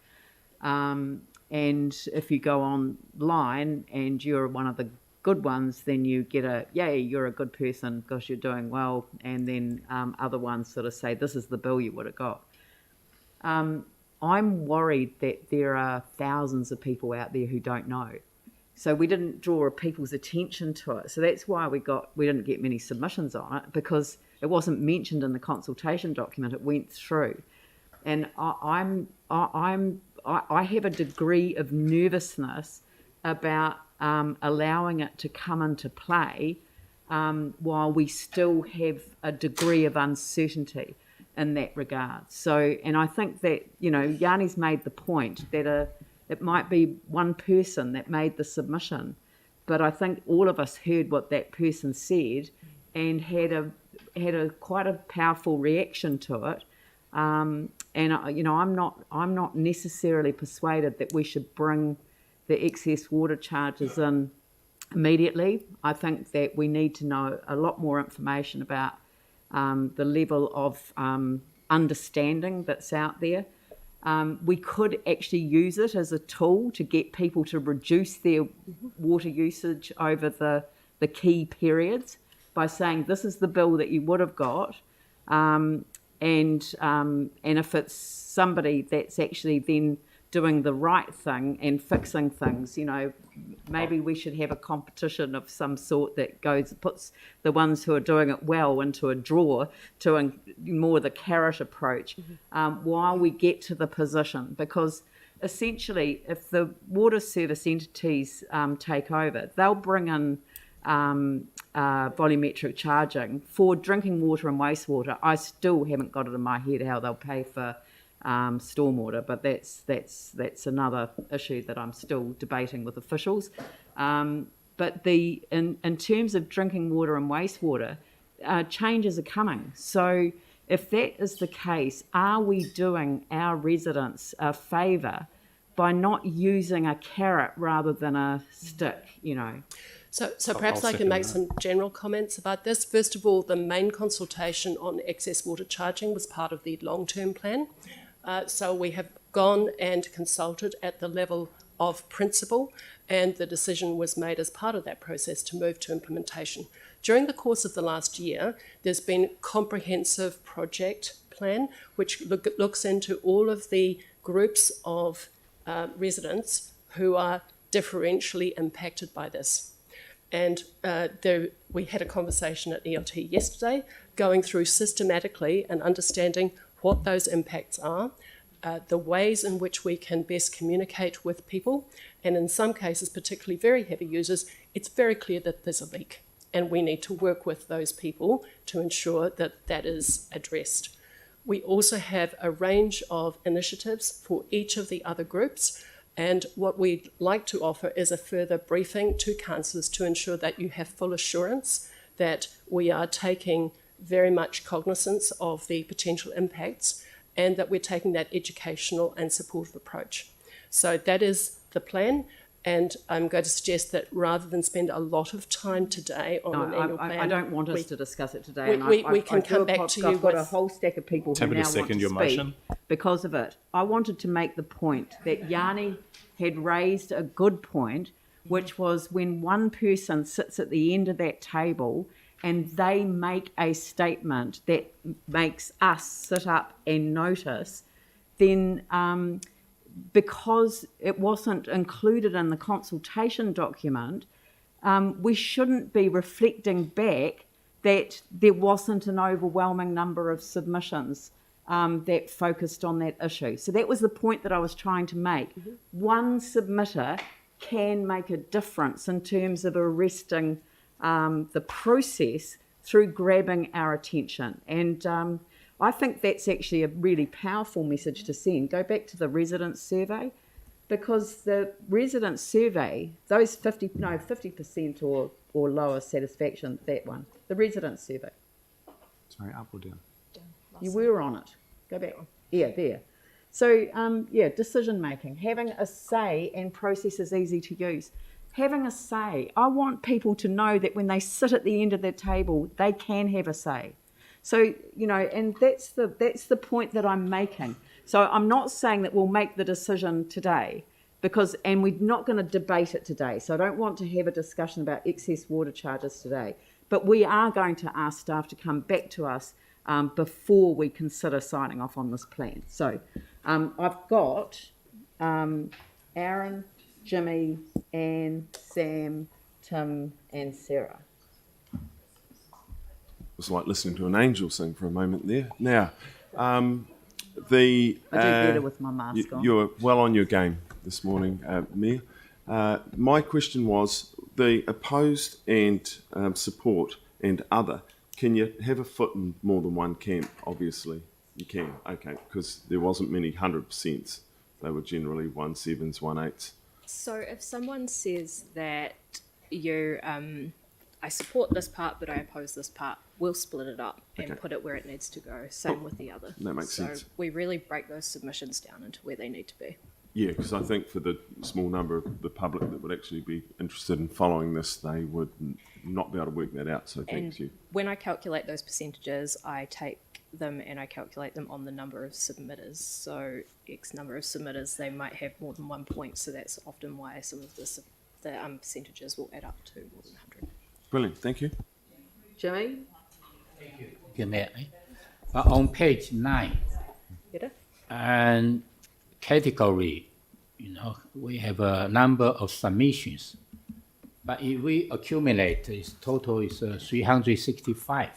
And if you go online and you're one of the good ones, then you get yay, you're a good person because you're doing well, and then other ones sort of say, this is the bill you would have got. I'm worried that there are thousands of people out there who don't know. So we didn't draw people's attention to it. So that's why we didn't get many submissions on it, because it wasn't mentioned in the consultation document. It went through, and I have a degree of nervousness about allowing it to come into play while we still have a degree of uncertainty in that regard. So, and I think that, Yanni's made the point that it might be one person that made the submission, but I think all of us heard what that person said and had a quite a powerful reaction to it. And I'm not necessarily persuaded that we should bring the excess water charges in immediately. I think that we need to know a lot more information about the level of understanding that's out there. We could actually use it as a tool to get people to reduce their water usage over the key periods by saying, this is the bill that you would have got. And if it's somebody that's actually then doing the right thing and fixing things, maybe we should have a competition of some sort that puts the ones who are doing it well into a drawer to more the carrot approach while we get to the position. Because essentially, if the water service entities take over, they'll bring in volumetric charging for drinking water and wastewater. I still haven't got it in my head how they'll pay for stormwater, but that's another issue that I'm still debating with officials. But in terms of drinking water and wastewater, changes are coming. So if that is the case, are we doing our residents a favour by not using a carrot rather than a stick, you know? So perhaps I can make some general comments about this. First of all, the main consultation on excess water charging was part of the long-term plan. So we have gone and consulted at the level of principle, and the decision was made as part of that process to move to implementation. During the course of the last year, there's been a comprehensive project plan which looks into all of the groups of residents who are differentially impacted by this. And we had a conversation at ELT yesterday, going through systematically and understanding what those impacts are, the ways in which we can best communicate with people, and in some cases, particularly very heavy users, it's very clear that there's a leak, and we need to work with those people to ensure that that is addressed. We also have a range of initiatives for each of the other groups, and what we'd like to offer is a further briefing to councillors to ensure that you have full assurance that we are taking very much cognizance of the potential impacts and that we're taking that educational and supportive approach. So that is the plan, and I'm going to suggest that rather than spend a lot of time today on an annual plan... I don't want us to discuss it today. We can come back to you I've got a whole stack of people who now want to speak motion. because of it. I wanted to make the point that Yanni had raised a good point, which was when one person sits at the end of that table and they make a statement that makes us sit up and notice, then because it wasn't included in the consultation document, we shouldn't be reflecting back that there wasn't an overwhelming number of submissions that focused on that issue. So that was the point that I was trying to make. Mm-hmm. One submitter can make a difference in terms of arresting the process through grabbing our attention. And I think that's actually a really powerful message to send. Go back to the residents' survey, because the residents' survey, those 50% or lower satisfaction, that one, the residents' survey. Sorry, up or down? You were on it. Go back. Yeah, there. So, decision making, having a say, and process is easy to use. Having a say. I want people to know that when they sit at the end of the table, they can have a say. So, and that's the point that I'm making. So I'm not saying that we'll make the decision today, and we're not going to debate it today. So I don't want to have a discussion about excess water charges today. But we are going to ask staff to come back to us before we consider signing off on this plan. So I've got Aaron, Jimmy, Anne, Sam, Tim, and Sarah. It was like listening to an angel sing for a moment there. Now, I do better with my mask on. You're well on your game this morning, Mayor. My question was the opposed and support and other. Can you have a foot in more than one camp? Obviously, you can. Okay, because there wasn't many 100%. They were generally 1/7s, 1/8s. So if someone says that I support this part, but I oppose this part, we'll split it up and put it where it needs to go. Same with the other. That makes sense. So we really break those submissions down into where they need to be. Yeah, because I think for the small number of the public that would actually be interested in following this, they would not be able to work that out. So thank you. When I calculate those percentages, I take them and I calculate them on the number of submitters. So X number of submitters, they might have more than 1 point. So that's often why some of the percentages will add up to more than 100. Brilliant, thank you. Jimmy? Thank you. On page 9, and category, we have a number of submissions, but if we accumulate, its total is 365.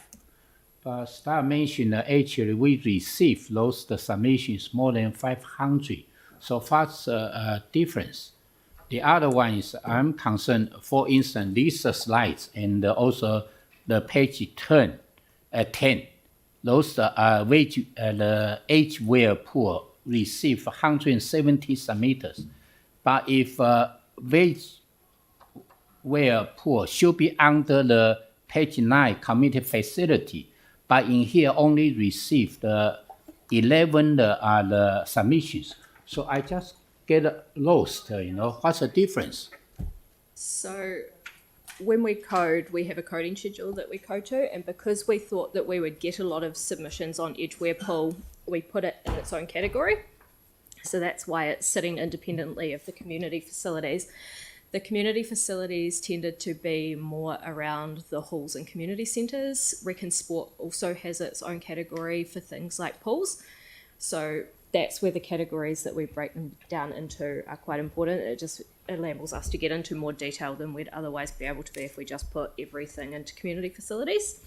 But staff mentioned actually we receive those submissions more than 500. So what's the difference? The other one is I'm concerned, for instance, these slides and also the page 10, those the age where poor received 170 submitters. But if wage were poor, should be under the page 9 community facility. But in here only received 11 the submissions. So I just get lost, what's the difference? So when we code, we have a coding schedule that we code to, and because we thought that we would get a lot of submissions on Edgeware Pool, we put it in its own category. So that's why it's sitting independently of the community facilities. The community facilities tended to be more around the halls and community centres. Rec and Sport also has its own category for things like pools. So that's where the categories that we break them down into are quite important. It just enables us to get into more detail than we'd otherwise be able to be if we just put everything into community facilities.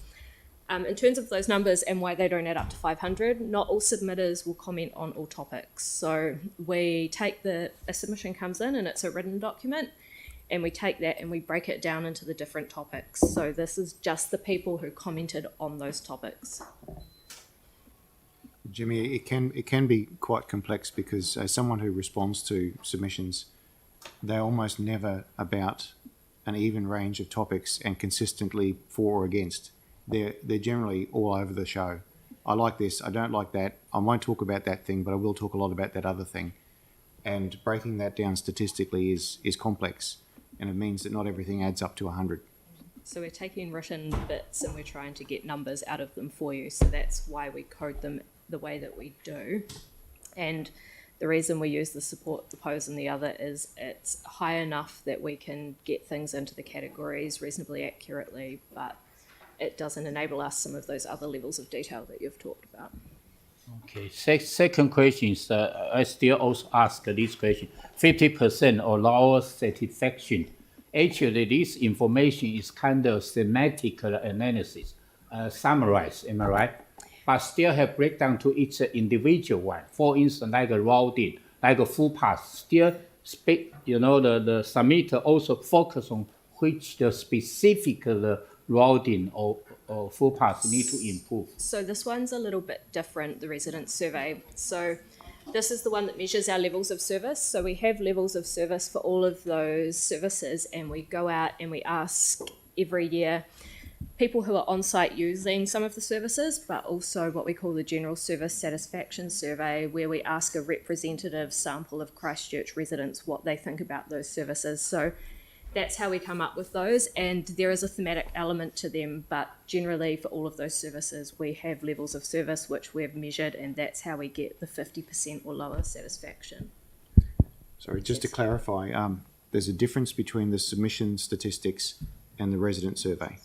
In terms of those numbers and why they don't add up to 500, not all submitters will comment on all topics. So we take a submission comes in and it's a written document, and we take that and we break it down into the different topics. So this is just the people who commented on those topics. Jimmy, it can be quite complex because as someone who responds to submissions, they're almost never about an even range of topics and consistently for or against. They're generally all over the show. I like this, I don't like that, I won't talk about that thing, but I will talk a lot about that other thing. And breaking that down statistically is complex, and it means that not everything adds up to 100. So we're taking written bits and we're trying to get numbers out of them for you. So that's why we code them the way that we do. And the reason we use the support, the pose and the other is it's high enough that we can get things into the categories reasonably accurately, but it doesn't enable us some of those other levels of detail that you've talked about. Okay, second question is, I still also ask this question, 50% or lower satisfaction. Actually, this information is kind of thematic analysis, summarized, am I right? But still have breakdown to each individual one. For instance, like a routing, like a full pass, still speak, the submitter also focus on which the specific routing or full pass need to improve. So this one's a little bit different, the resident survey. So this is the one that measures our levels of service. So we have levels of service for all of those services, and we go out and we ask every year people who are on site using some of the services, but also what we call the General Service Satisfaction Survey, where we ask a representative sample of Christchurch residents what they think about those services. So that's how we come up with those, and there is a thematic element to them, but generally for all of those services we have levels of service which we've measured, and that's how we get the 50% or lower satisfaction. Sorry, just to clarify, there's a difference between the submission statistics and the resident survey.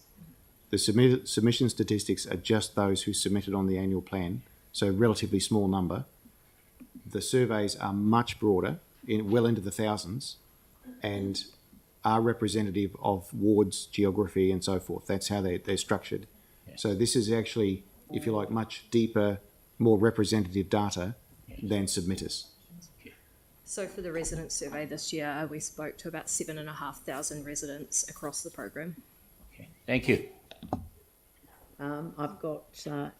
The submission statistics are just those who submitted on the annual plan, so a relatively small number. The surveys are much broader, well into the thousands, and are representative of wards, geography, and so forth. That's how they're structured. Yeah. So this is actually, if you like, much deeper, more representative data than submitters. So for the resident survey this year, we spoke to about 7,500 residents across the program. Okay, thank you. I've got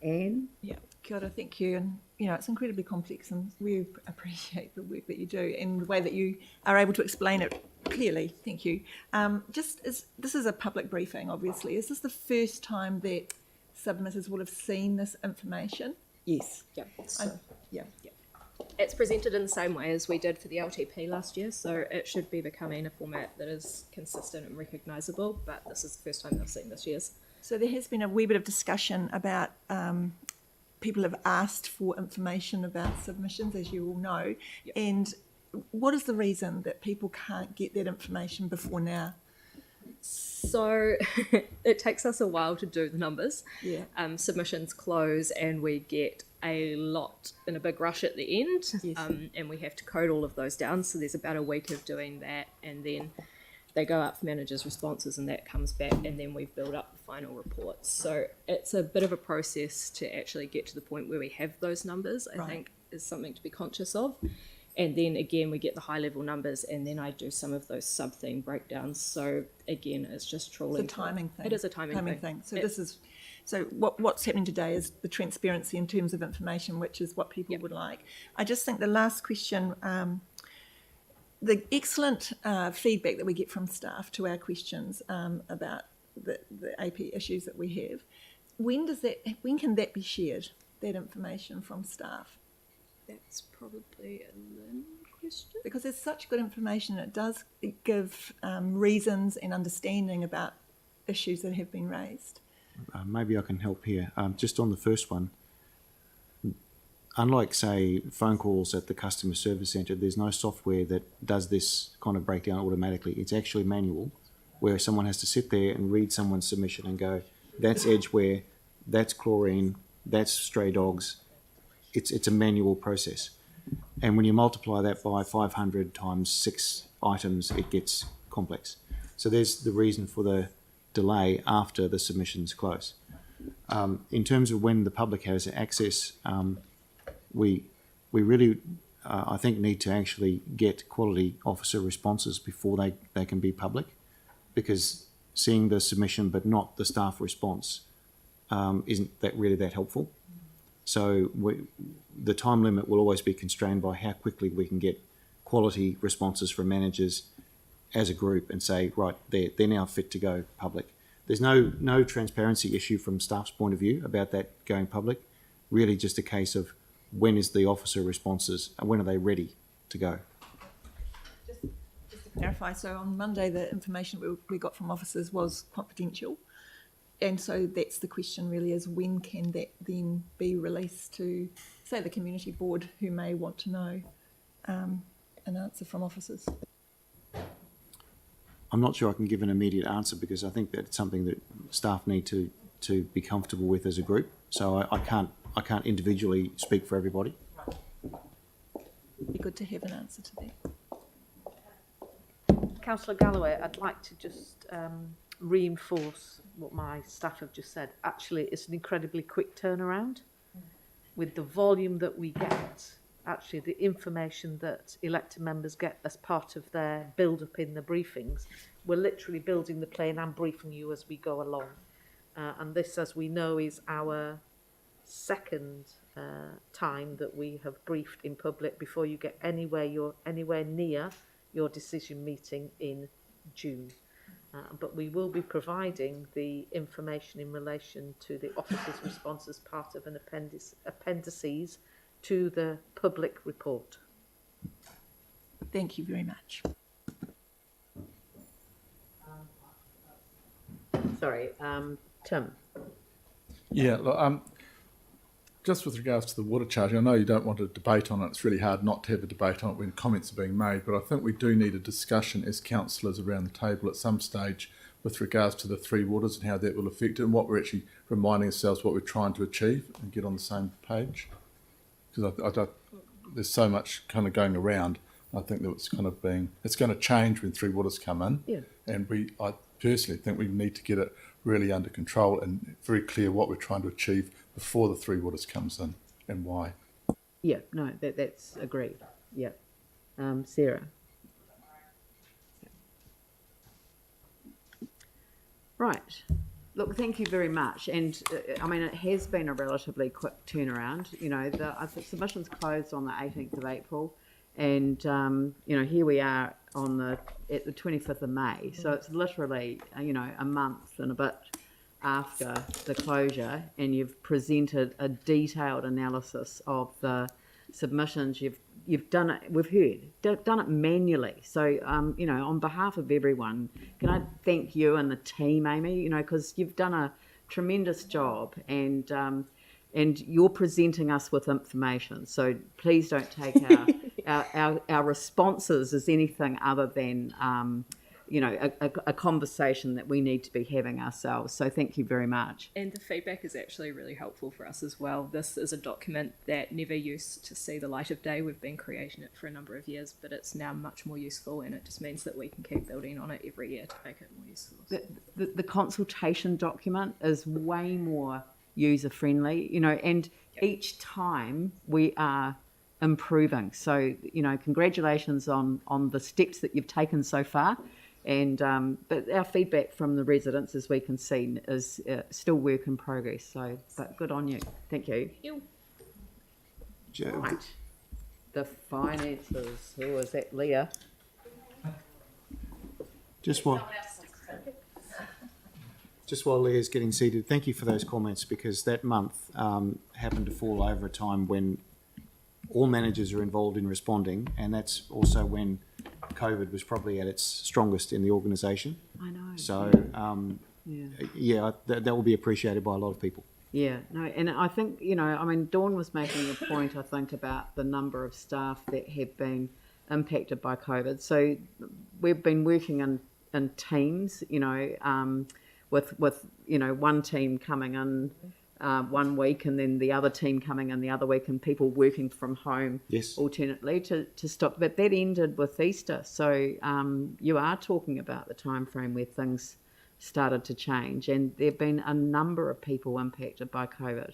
Anne. Yeah, kia ora, thank you. And, it's incredibly complex, and we appreciate the work that you do and the way that you are able to explain it clearly. Thank you. This is a public briefing, obviously. Is this the first time that submitters will have seen this information? Yes. Yeah. Yeah. It's presented in the same way as we did for the LTP last year, so it should be becoming a format that is consistent and recognisable, but this is the first time they've seen this year's. So there has been a wee bit of discussion about people have asked for information about submissions, as you all know, yep. And what is the reason that people can't get that information before now? So it takes us a while to do the numbers. Yeah. Submissions close and we get a lot in a big rush at the end. Yes. And we have to code all of those down. So there's about a week of doing that, and then they go up for managers' responses and that comes back, and then we build up the final reports. So it's a bit of a process to actually get to the point where we have those numbers, I think is something to be conscious of. And then again, we get the high level numbers, and then I do some of those sub theme breakdowns. So again, it's just trawling. It's a timing thing. It is a timing thing. So what's happening today is the transparency in terms of information, which is what people would like. I just think the last question, the excellent feedback that we get from staff to our questions about the AP issues that we have, when can that be shared, that information from staff? That's probably a Lynn question. Because there's such good information, it does give reasons and understanding about issues that have been raised. Maybe I can help here. Just on the first one, unlike, say, phone calls at the customer service centre, there's no software that does this kind of breakdown automatically. It's actually manual, where someone has to sit there and read someone's submission and go, that's edgeware, that's chlorine, that's stray dogs. It's a manual process. And when you multiply that by 500 times 6 items, it gets complex. So there's the reason for the delay after the submissions close. In terms of when the public has access, we really, I think, need to actually get quality officer responses before they can be public, because seeing the submission but not the staff response isn't that really that helpful. So the time limit will always be constrained by how quickly we can get quality responses from managers as a group and say, right, they're now fit to go public. There's no transparency issue from staff's point of view about that going public. Really just a case of when is the officer responses and when are they ready to go. Just to clarify, so on Monday the information we got from officers was confidential. And so that's the question really, is when can that then be released to, say, the community board who may want to know an answer from officers? I'm not sure I can give an immediate answer, because I think that it's something that staff need to be comfortable with as a group. So I can't individually speak for everybody. It'd be good to have an answer to that. Councillor Galloway, I'd like to just reinforce what my staff have just said. Actually, it's an incredibly quick turnaround. With the volume that we get, actually the information that elected members get as part of their build-up in the briefings, we're literally building the plane and briefing you as we go along. And this, as we know, is our second time that we have briefed in public before you get anywhere near your decision meeting in June. But we will be providing the information in relation to the officer's response as part of an appendices to the public report. Thank you very much. Sorry, Tim. Yeah, look, just with regards to the water charge, I know you don't want a debate on it. It's really hard not to have a debate on it when comments are being made, but I think we do need a discussion as councillors around the table at some stage with regards to the three waters and how that will affect it, and what we're actually reminding ourselves what we're trying to achieve, and get on the same page. Because there's so much kind of going around. I think that it's going to change when three waters come in. Yeah. And I personally think we need to get it really under control and very clear what we're trying to achieve before the three waters comes in and why. Yeah, no, that's agreed. Yeah. Sarah. Right. Look, thank you very much. And I mean, it has been a relatively quick turnaround. You know, I think submissions closed on the 18th of April, and you know, here we are at the 25th of May. So it's literally, you know, a month and a bit after the closure, and you've presented a detailed analysis of the submissions. You've done it, we've heard, done it manually. So, you know, on behalf of everyone, can I thank you and the team, Amy, you know, because you've done a tremendous job, and you're presenting us with information. So please don't take our responses as anything other than, you know, a conversation that we need to be having ourselves. So thank you very much. And the feedback is actually really helpful for us as well. This is a document that never used to see the light of day. We've been creating it for a number of years, but it's now much more useful, and it just means that we can keep building on it every year to make it more useful. The consultation document is way more user-friendly, you know, and each time we are improving. So, you know, congratulations on the steps that you've taken so far. And but our feedback from the residents, as we can see, is still work in progress. So, but good on you. Thank you. Right. The finances. Who is that, Leah? Just while Leah's getting seated, thank you for those comments, because that month happened to fall over a time when all managers are involved in responding, and that's also when COVID was probably at its strongest in the organisation. I know. So, that will be appreciated by a lot of people. Yeah, no, and I think, you know, I mean, Dawn was making a point, I think, about the number of staff that have been impacted by COVID. So we've been working in teams, you know, with you know, one team coming in 1 week and then the other team coming in the other week, and people working from home alternately to stop. But that ended with Easter. So you are talking about the time frame where things started to change, and there have been a number of people impacted by COVID.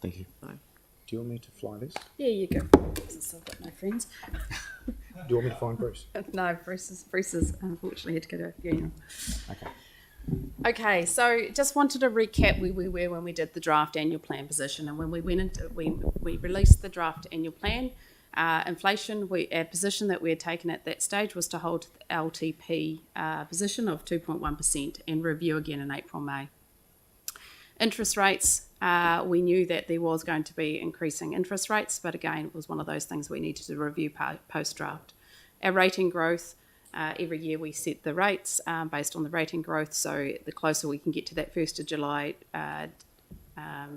Thank you. So. Do you want me to fly this? Yeah, you go. Since I've got no friends. Do you want me to find Bruce? No, Bruce is unfortunately had to go to a funeral. Okay. Okay, so just wanted to recap where we were when we did the draft annual plan position, and when we went into we released the draft annual plan. Inflation, our position that we had taken at that stage was to hold the LTP position of 2.1% and review again in April, May. Interest rates, we knew that there was going to be increasing interest rates, but again, it was one of those things we needed to review post-draft. Our rating growth, every year we set the rates based on the rating growth, so the closer we can get to that 1st of July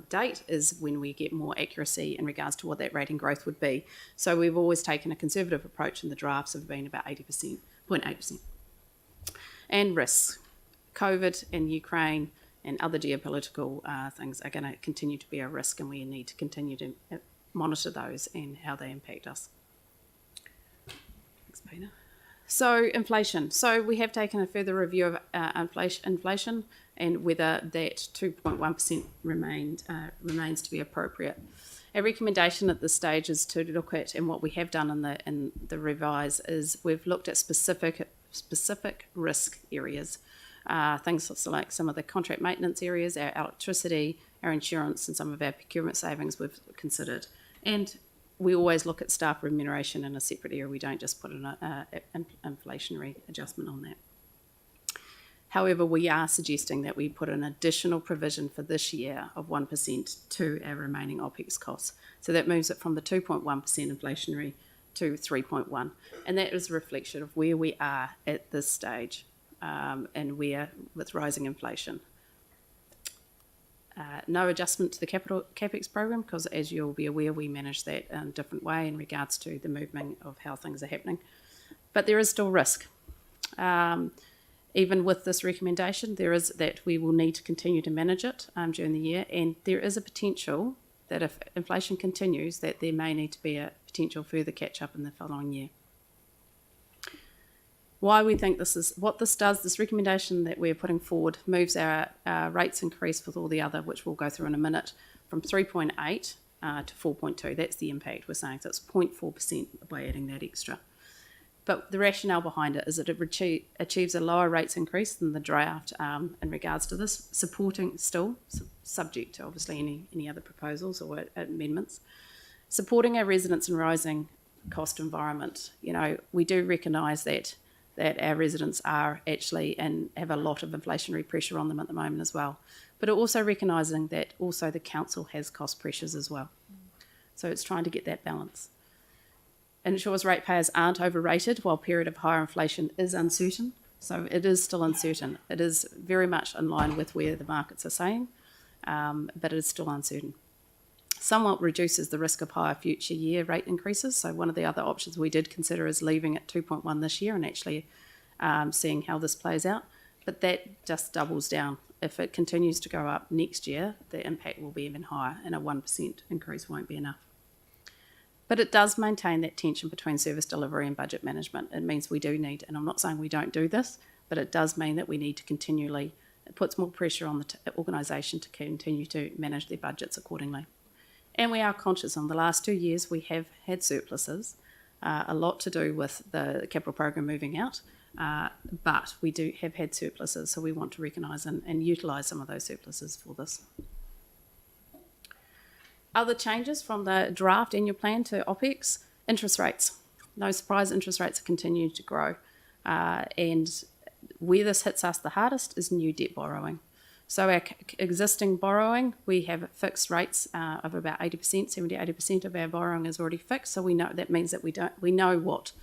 date is when we get more accuracy in regards to what that rating growth would be. So we've always taken a conservative approach, and the drafts have been about 0.8%. And risks. COVID and Ukraine and other geopolitical things are going to continue to be a risk, and we need to continue to monitor those and how they impact us. Thanks, Peter. So inflation. So we have taken a further review of inflation and whether that 2.1% remains to be appropriate. Our recommendation at this stage is to look at, and what we have done in the revise is we've looked at specific risk areas, things like some of the contract maintenance areas, our electricity, our insurance, and some of our procurement savings we've considered. And we always look at staff remuneration in a separate area. We don't just put an inflationary adjustment on that. However, we are suggesting that we put an additional provision for this year of 1% to our remaining OPEX costs. So that moves it from the 2.1% inflationary to 3.1%. And that is a reflection of where we are at this stage and where with rising inflation. No adjustment to the CapEx program, because as you'll be aware, we manage that in a different way in regards to the movement of how things are happening. But there is still risk. Even with this recommendation, there is that we will need to continue to manage it during the year, and there is a potential that if inflation continues, that there may need to be a potential further catch-up in the following year. Why we think this is, what this does, this recommendation that we're putting forward moves our rates increase with all the other, which we'll go through in a minute, from 3.8 to 4.2. That's the impact we're saying, so it's 0.4% by adding that extra. But the rationale behind it is that it achieves a lower rates increase than the draft in regards to this, supporting still, subject to obviously any other proposals or amendments, supporting our residents in rising cost environment. You know, we do recognise that our residents are actually and have a lot of inflationary pressure on them at the moment as well. But also recognising that also the council has cost pressures as well. So it's trying to get that balance. Ensures ratepayers aren't overrated while period of higher inflation is uncertain. So it is still uncertain. It is very much in line with where the markets are saying, but it is still uncertain. Somewhat reduces the risk of higher future year rate increases. So one of the other options we did consider is leaving at 2.1 this year and actually seeing how this plays out. But that just doubles down. If it continues to go up next year, the impact will be even higher, and a 1% increase won't be enough. But it does maintain that tension between service delivery and budget management. It means we do need, and I'm not saying we don't do this, but it does mean that we need to continually, it puts more pressure on the organisation to continue to manage their budgets accordingly. And we are conscious on the last 2 years we have had surpluses, a lot to do with the capital program moving out, but we do have had surpluses, so we want to recognise and utilise some of those surpluses for this. Other changes from the draft annual plan to OPEX, interest rates. No surprise, interest rates have continued to grow. And where this hits us the hardest is new debt borrowing. So our existing borrowing, we have fixed rates of about 80%, 70-80% of our borrowing is already fixed. So we know that means that we know what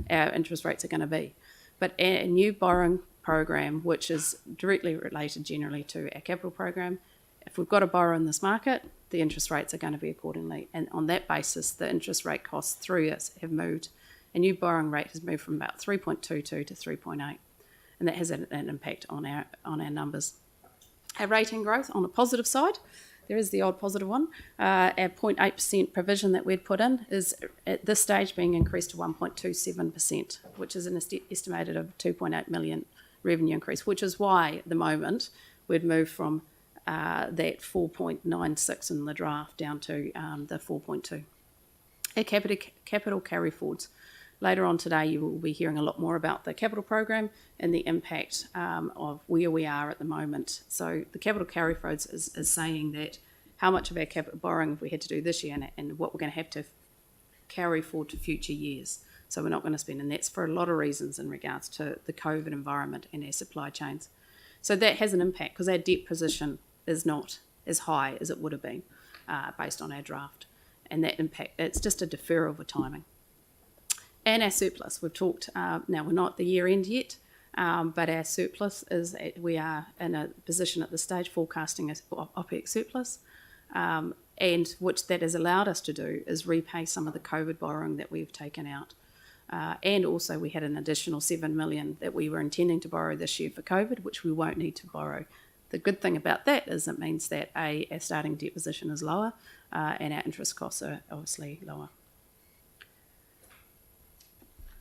our interest rates are going to be. But a new borrowing program, which is directly related generally to our capital program, if we've got to borrow in this market, the interest rates are going to be accordingly. And on that basis, the interest rate costs through us have moved. A new borrowing rate has moved from about 3.22 to 3.8. And that has an impact on our numbers. Our rating growth on the positive side, there is the odd positive one. Our 0.8% provision that we'd put in is at this stage being increased to 1.27%, which is an estimated of 2.8 million revenue increase, which is why at the moment we'd move from that 4.96 in the draft down to the 4.2. Our capital carry forwards. Later on today, you will be hearing a lot more about the capital program and the impact of where we are at the moment. So the capital carry forwards is saying that how much of our capital borrowing have we had to do this year and what we're going to have to carry forward to future years. So we're not going to spend, and that's for a lot of reasons in regards to the COVID environment and our supply chains. So that has an impact because our debt position is not as high as it would have been based on our draft. And that impact, it's just a deferral of a timing. And our surplus, we've talked, now we're not at the year end yet, but our surplus is, we are in a position at this stage forecasting a OPEX surplus, and which that has allowed us to do is repay some of the COVID borrowing that we've taken out. And also we had an additional 7 million that we were intending to borrow this year for COVID, which we won't need to borrow. The good thing about that is it means that our starting debt position is lower and our interest costs are obviously lower.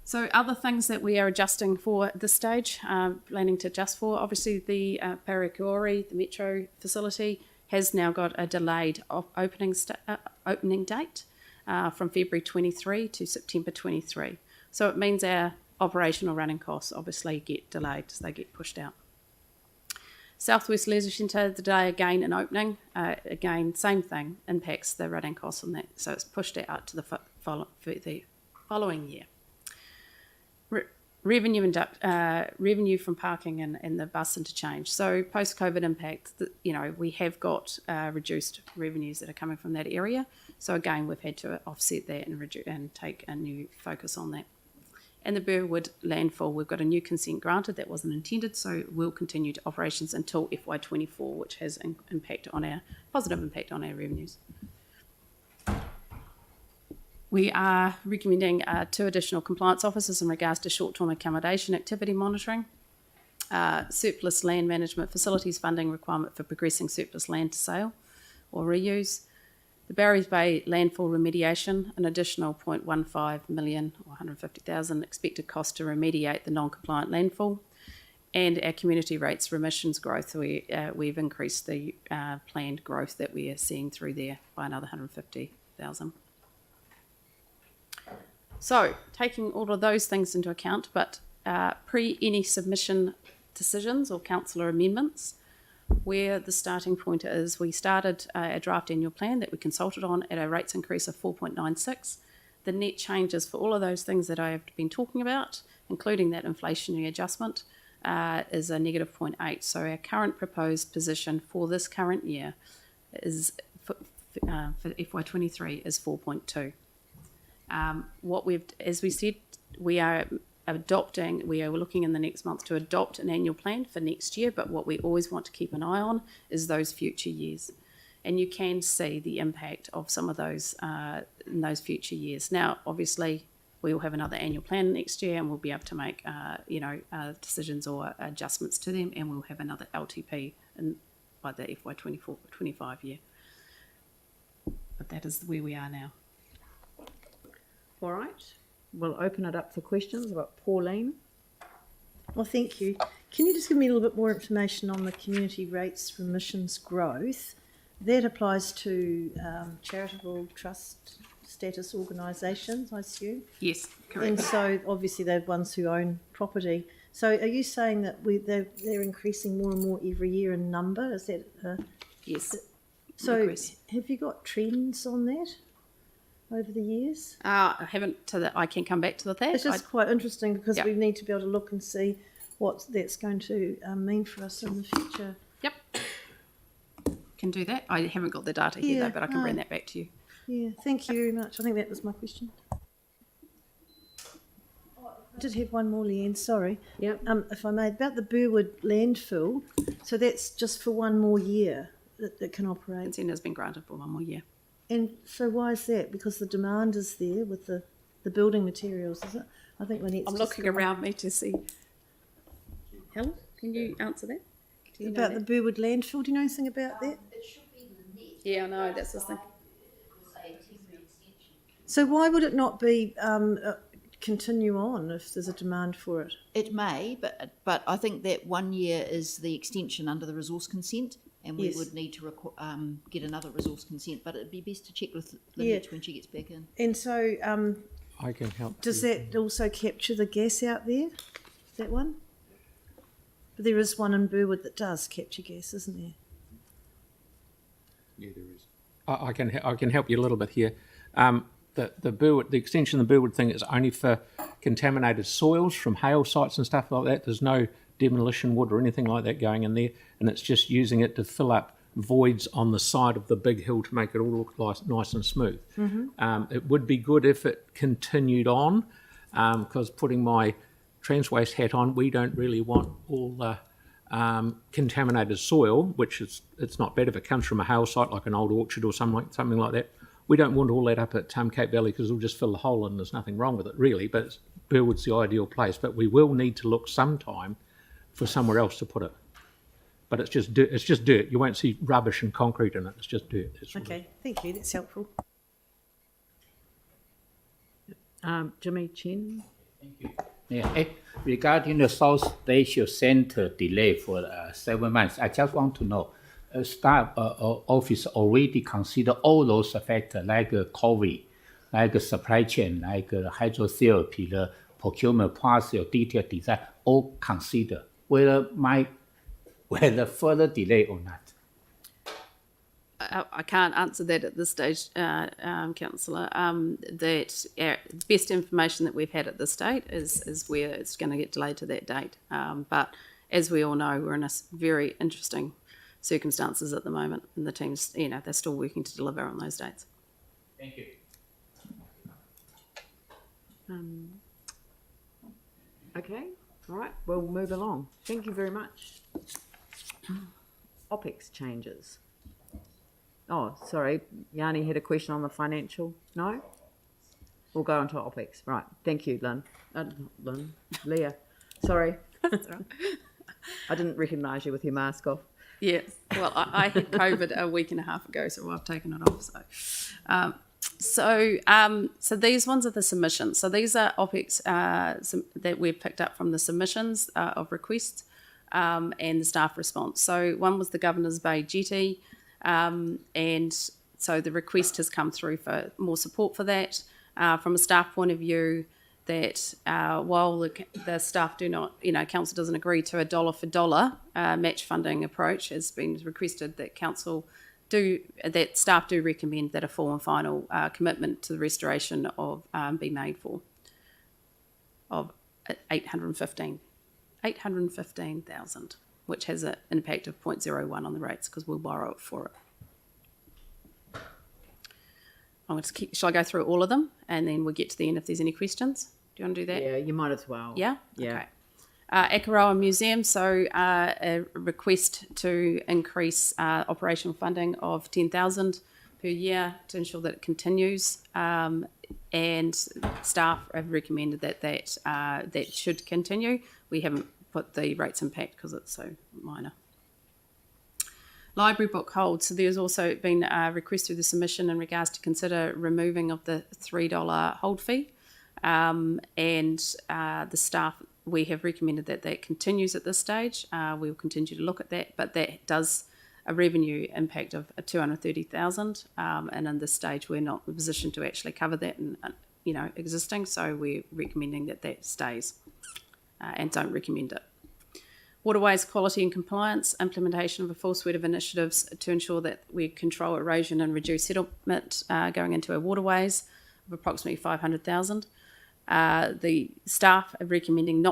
So other things that we are adjusting for at this stage, planning to adjust for, obviously the Parakiori, the metro facility, has now got a delayed opening date from February 23 to September 23. So it means our operational running costs obviously get delayed, so they get pushed out. Southwest Leisure Centre, the day again in opening, again, same thing, impacts the running costs on that. So it's pushed out to the following year. Revenue from parking and the bus interchange. So post-COVID impact, we have got reduced revenues that are coming from that area. So again, we've had to offset that and take a new focus on that. And the Burwood Landfill, we've got a new consent granted that wasn't intended, so we'll continue to operations until FY24, which has positive impact on our revenues. We are recommending 2 additional compliance officers in regards to short-term accommodation activity monitoring, surplus land management facilities funding requirement for progressing surplus land to sale or reuse, the Barry's Bay landfill remediation, an additional 0.15 million or 150,000 expected cost to remediate the non-compliant landfill, and our community rates remissions growth. We've increased the planned growth that we are seeing through there by another 150,000. So, taking all of those things into account, but pre any submission decisions or councillor amendments, where the starting point is, we started a draft annual plan that we consulted on at a rates increase of 4.96. The net changes for all of those things that I have been talking about, including that inflationary adjustment, is a negative 0.8. So our current proposed position for this current year is for FY23 is 4.2. As we said, we are looking in the next month to adopt an annual plan for next year, but what we always want to keep an eye on is those future years. And you can see the impact of some of those in those future years. Now, obviously, we will have another annual plan next year and we'll be able to make decisions or adjustments to them, and we'll have another LTP by the FY24-25 year. But that is where we are now. All right, we'll open it up for questions about Pauline. Well, thank you. Can you just give me a little bit more information on the community rates remissions growth? that applies to charitable trust status organisations, I assume. Yes, correct. And so obviously they're ones who own property. So are you saying that they're increasing more and more every year in number? Is that Yes. so? Request. Have you got trends on that over the years? I haven't I can come back to that. It's just quite interesting because Yep. we need to be able to look and see what that's going to mean for us in the future. Yep. Can do that. I haven't got the data here Yeah, though, but I can bring that back to you. Yeah, thank you very much. I think that was my question. I did have one more, Leanne, sorry. Yep. If I may, about the Burwood Landfill. So that's just for one more year that can operate. Consent has been granted for 1 more year. And so why is that? Because the demand is there with the building materials, is it? I think we need I'm looking around me to see. Helen, can you answer that? Do you know about the Burwood Landfill. Do you know anything about that? Yeah, I know, that's the thing. So why would it not be continue on if there's a demand for it? It may, but I think that 1 year is the extension under the resource consent, and we Yes. would need to get another resource consent. But it'd be best to check with Lynette when she gets back in. And so I can help. does that also capture the gas out there? That one? But there is one in Burwood that does capture gas, isn't there? Yeah, there is. I can help you a little bit here. The extension of the Burwood thing is only for contaminated soils from hail sites and stuff like that. There's no demolition wood or anything like that going in there, and it's just using it to fill up voids on the side of the big hill to make it all look nice and smooth. It would be good if it continued on, because putting my Transwaste hat on, we don't really want all the contaminated soil, which it's not bad if it comes from a hail site like an old orchard or something like that. We don't want all that up at Cape Valley because it'll just fill the hole and there's nothing wrong with it really, but Burwood's the ideal place. But we will need to look sometime for somewhere else to put it. But it's just dirt. It's just dirt. You won't see rubbish and concrete in it. It's just dirt. Okay, thank you. That's helpful. Jimmy Chen. Thank you. Yeah, regarding the South Spatial Center delay for 7 months, I just want to know, staff office already consider all those factors like COVID, like supply chain, like hydrotherapy, the procurement process, detailed design, all consider whether further delay or not. I can't answer that at this stage, Councillor. That best information that we've had at this date is where it's going to get delayed to that date. But as we all know, we're in a very interesting circumstances at the moment, and the teams, they're still working to deliver on those dates. Thank you. Okay, all right, we'll move along. Thank you very much. OPEX changes. Oh, sorry, Yanni had a question on the financial. No? We'll go on to OPEX. Right, thank you, Lynn. Leah. Sorry. I didn't recognise you with your mask off. Yes, well, I had COVID a week and a half ago, so I've taken it off. So these ones are the submissions. So these are OPEX that we've picked up from the submissions of requests and the staff response. So one was the Governor's Bay jetty, and so the request has come through for more support for that. From a staff point of view, that while the staff do not, council doesn't agree to a dollar for dollar match funding approach, has been requested that staff do recommend that a full and final commitment to the restoration of be made for of 815,000, which has an impact of 0.01 on the rates because we'll borrow it for it. Shall I go through all of them and then we'll get to the end if there's any questions? Do you want to do that? Yeah, you might as well. Yeah? Yeah. Okay. Echelon Museum, so a request to increase operational funding of 10,000 per year to ensure that it continues, and staff have recommended that should continue. We haven't put the rates impact because it's so minor. Library book hold. So there's also been a request through the submission in regards to consider removing of the $3 hold fee, and the staff, we have recommended that continues at this stage. We will continue to look at that, but that does a revenue impact of 230,000, and in this stage we're not in a position to actually cover that in existing, so we're recommending that stays and don't recommend it. Waterways quality and compliance, implementation of a full suite of initiatives to ensure that we control erosion and reduce settlement going into our waterways of approximately 500,000. The staff are recommending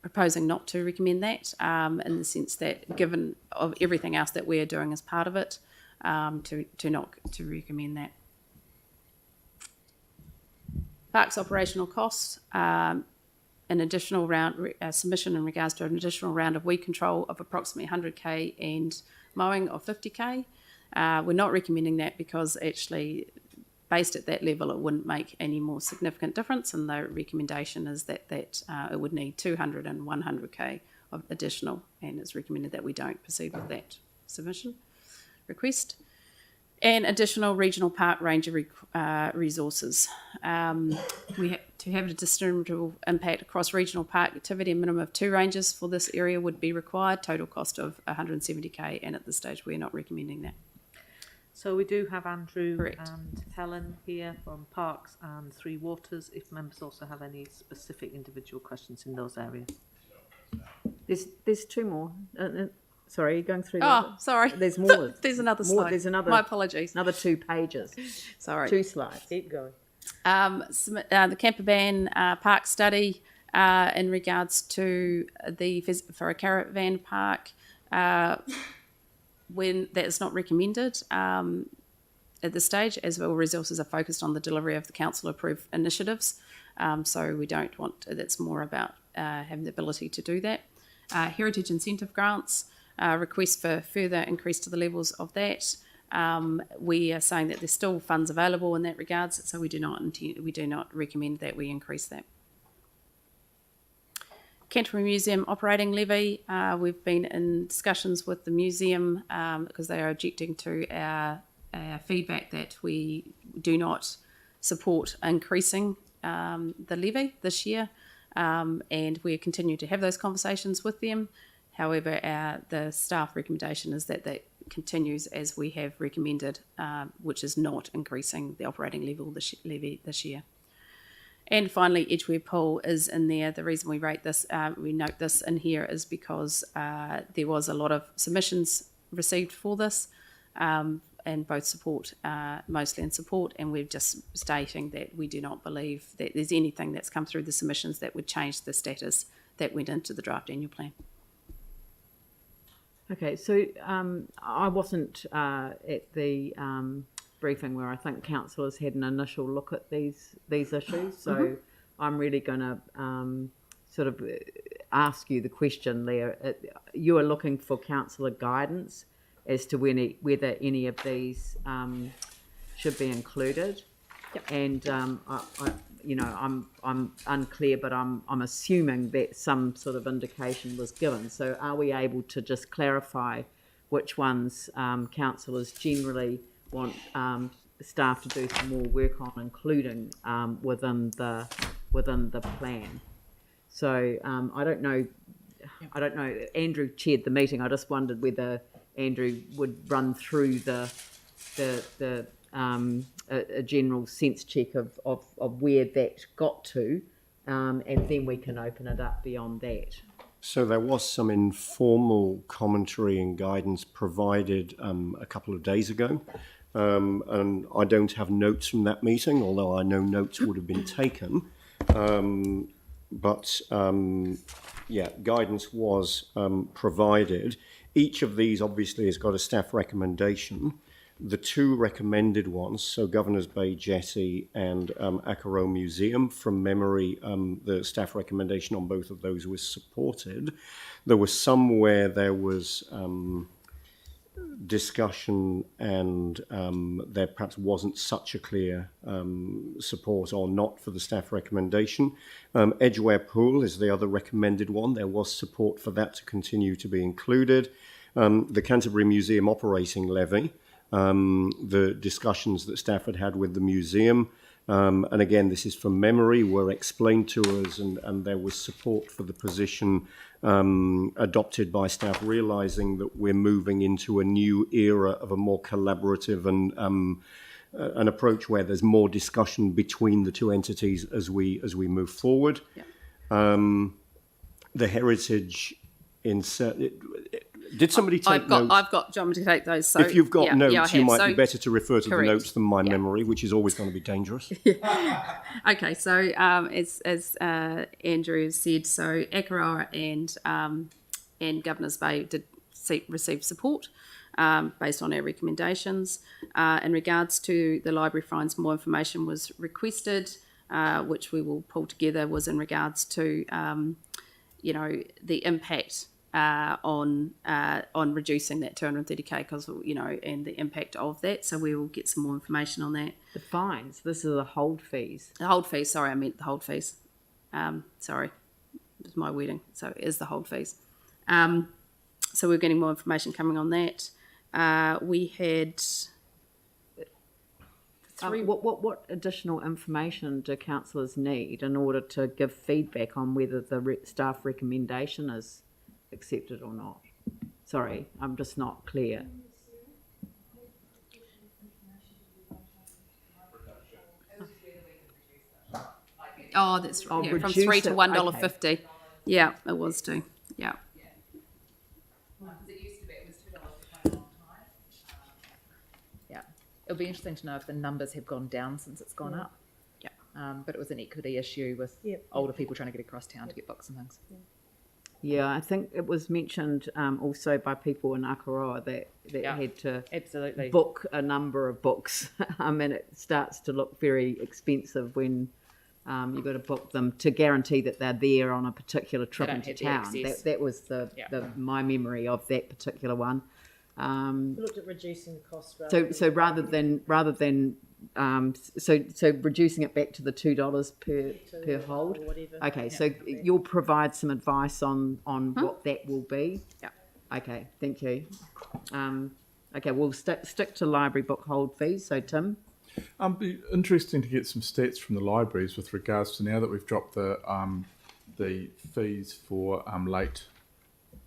proposing not to recommend that, in the sense that, given of everything else that we are doing as part of it, to recommend that. Parks operational costs, an additional round submission in regards to an additional round of weed control of approximately 100k and mowing of 50k. We're not recommending that because actually, based at that level, it wouldn't make any more significant difference, and the recommendation is that it would need 200 and 100k of additional, and it's recommended that we don't proceed with that submission request. And additional regional park ranger resources. To have a distributable impact across regional park activity, a minimum of 2 rangers for this area would be required, total cost of 170k, and at this stage we're not recommending that. So we do have Andrew Correct. and Helen here from Parks and Three Waters, if members also have any specific individual questions in those areas. There's 2 more. Sorry, you're going through. Oh, sorry. There's more. There's another slide. There's another. My apologies. Another 2 pages. Sorry. 2 slides. Keep going. The campervan park study in regards to for a caravan park, when that is not recommended at this stage, as all resources are focused on the delivery of the council approved initiatives. So we don't want. That's more about having the ability to do that. Heritage incentive grants. Request for further increase to the levels of that. We are saying that there's still funds available in that regards, so we do not recommend that we increase that. Canterbury Museum operating levy. We've been in discussions with the museum because they are objecting to our feedback that we do not support increasing the levy this year, and we continue to have those conversations with them. However, the staff recommendation is that continues as we have recommended, which is not increasing the operating levy this year. And finally, Edgware Pool is in there. The reason we note this in here is because there was a lot of submissions received for this, and both support, mostly in support, and we're just stating that we do not believe that there's anything that's come through the submissions that would change the status that went into the draft annual plan. Okay, so I wasn't at the briefing where I think councillors had an initial look at these issues, so I'm really going to sort of ask you the question there. You are looking for councillor guidance as to whether any of these should be included. Yep. And I'm unclear, but I'm assuming that some sort of indication was given. So are we able to just clarify which ones councillors generally want staff to do some more work on, including within the plan? So I don't know. Andrew chaired the meeting. I just wondered whether Andrew would run through a general sense check of where that got to, and then we can open it up beyond that. So there was some informal commentary and guidance provided a couple of days ago, and I don't have notes from that meeting, although I know notes would have been taken. But guidance was provided. Each of these obviously has got a staff recommendation. The 2 recommended ones, so Governor's Bay Jetty and Echelon Museum, from memory, the staff recommendation on both of those was supported. There was some where there was discussion and there perhaps wasn't such a clear support or not for the staff recommendation. Edgware Pool is the other recommended one. There was support for that to continue to be included. The Canterbury Museum operating levy, the discussions that staff had with the museum, And again, this is from memory, were explained to us, and there was support for the position adopted by staff, realising that we're moving into a new era of a more collaborative and an approach where there's more discussion between the two entities as we move forward. Yeah. The heritage did somebody take notes? I've got. Do you want me to take those? So, if you've got notes, you might so, be better to refer to correct. the notes than my memory, which is always going to be dangerous. Okay, so as Andrew said, so Akaroa and Governor's Bay did receive support based on our recommendations. In regards to the library fines, more information was requested, which we will pull together. Was in regards to the impact on reducing that 230k, because and the impact of that. So we will get some more information on that. The fines. This is the hold fees. The hold fees. Sorry, I meant the hold fees. Sorry, it was my wording. So it is the hold fees. So we're getting more information coming on that. We had three. What additional information do councillors need in order to give feedback on whether the staff recommendation is accepted or not? Sorry, I'm just not clear. Oh, that's right. Yeah, from $3 to $1.50. Okay. Yeah, it was too. Yeah. Yeah, it'll be interesting to know if the numbers have gone down since it's gone up. Yeah. But it was an equity issue with older people trying to get across town to get books and things. Yeah, I think it was mentioned also by people in Akaroa that had to absolutely book a number of books, and it starts to look very expensive when you've got to book them to guarantee that they're there on a particular trip into town. That was my memory of that particular one. We looked at reducing the cost. So rather than reducing it back to the $2 per hold. Okay, so you'll provide some advice on what that will be. Yeah. Okay, thank you. Okay, we'll stick to library book hold fees. So Tim. It'd be interesting to get some stats from the libraries with regards to now that we've dropped the fees for late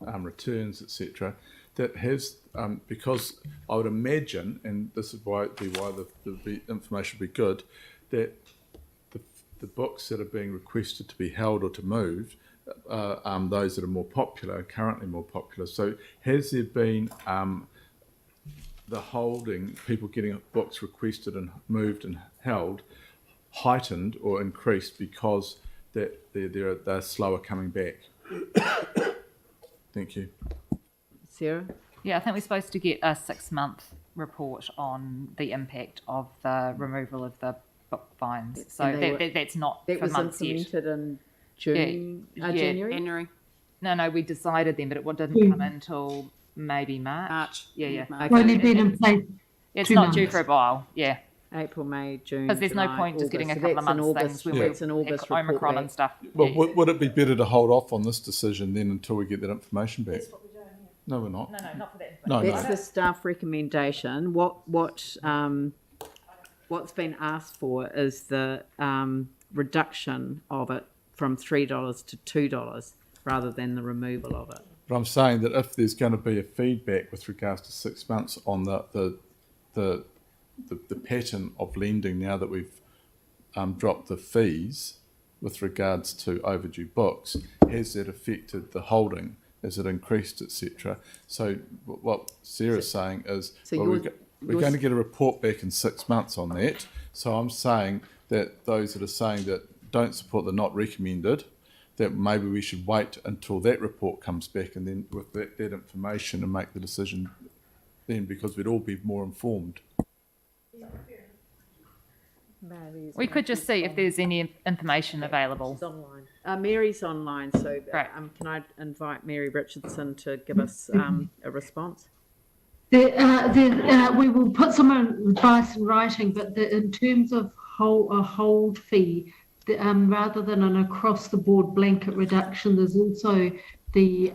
returns, etc. That has because I would imagine, and this is why the information would be good, that the books that are being requested to be held or to move are those that are more popular, currently more popular. So has there been the holding, people getting books requested and moved and held, heightened or increased because that they're slower coming back? Thank you. Sarah? Yeah, I think we're supposed to get a 6-month report on the impact of the removal of the book fines. So that's not that for was months implemented in June, January? No, we decided then, but it didn't come in until maybe March. Yeah. Okay. Well, they've been in place. It's not due for a while. Yeah. April, May, June. Because there's no point just getting a couple of months things when it's an August have Omicron and stuff. Well, would it be better to hold off on this decision then until we get that information back? No, we're not. No, not for that. No, that's the staff recommendation. What's been asked for is the reduction of it from $3 to $2 rather than the removal of it. But I'm saying that if there's going to be a feedback with regards to 6 months on the pattern of lending now that we've dropped the fees with regards to overdue books, has that affected the holding? Has it increased, etc.? So what Sarah's saying is, we're going to get a report back in 6 months on that. So I'm saying that those that are saying that don't support the not recommended, that maybe we should wait until that report comes back and then with that information and make the decision then, because we'd all be more informed. We could just see if there's any information available. It's online. Mary's online, so can I invite Mary Richardson to give us a response? We will put some advice in writing, but in terms of a hold fee, rather than an across-the-board blanket reduction, there's also the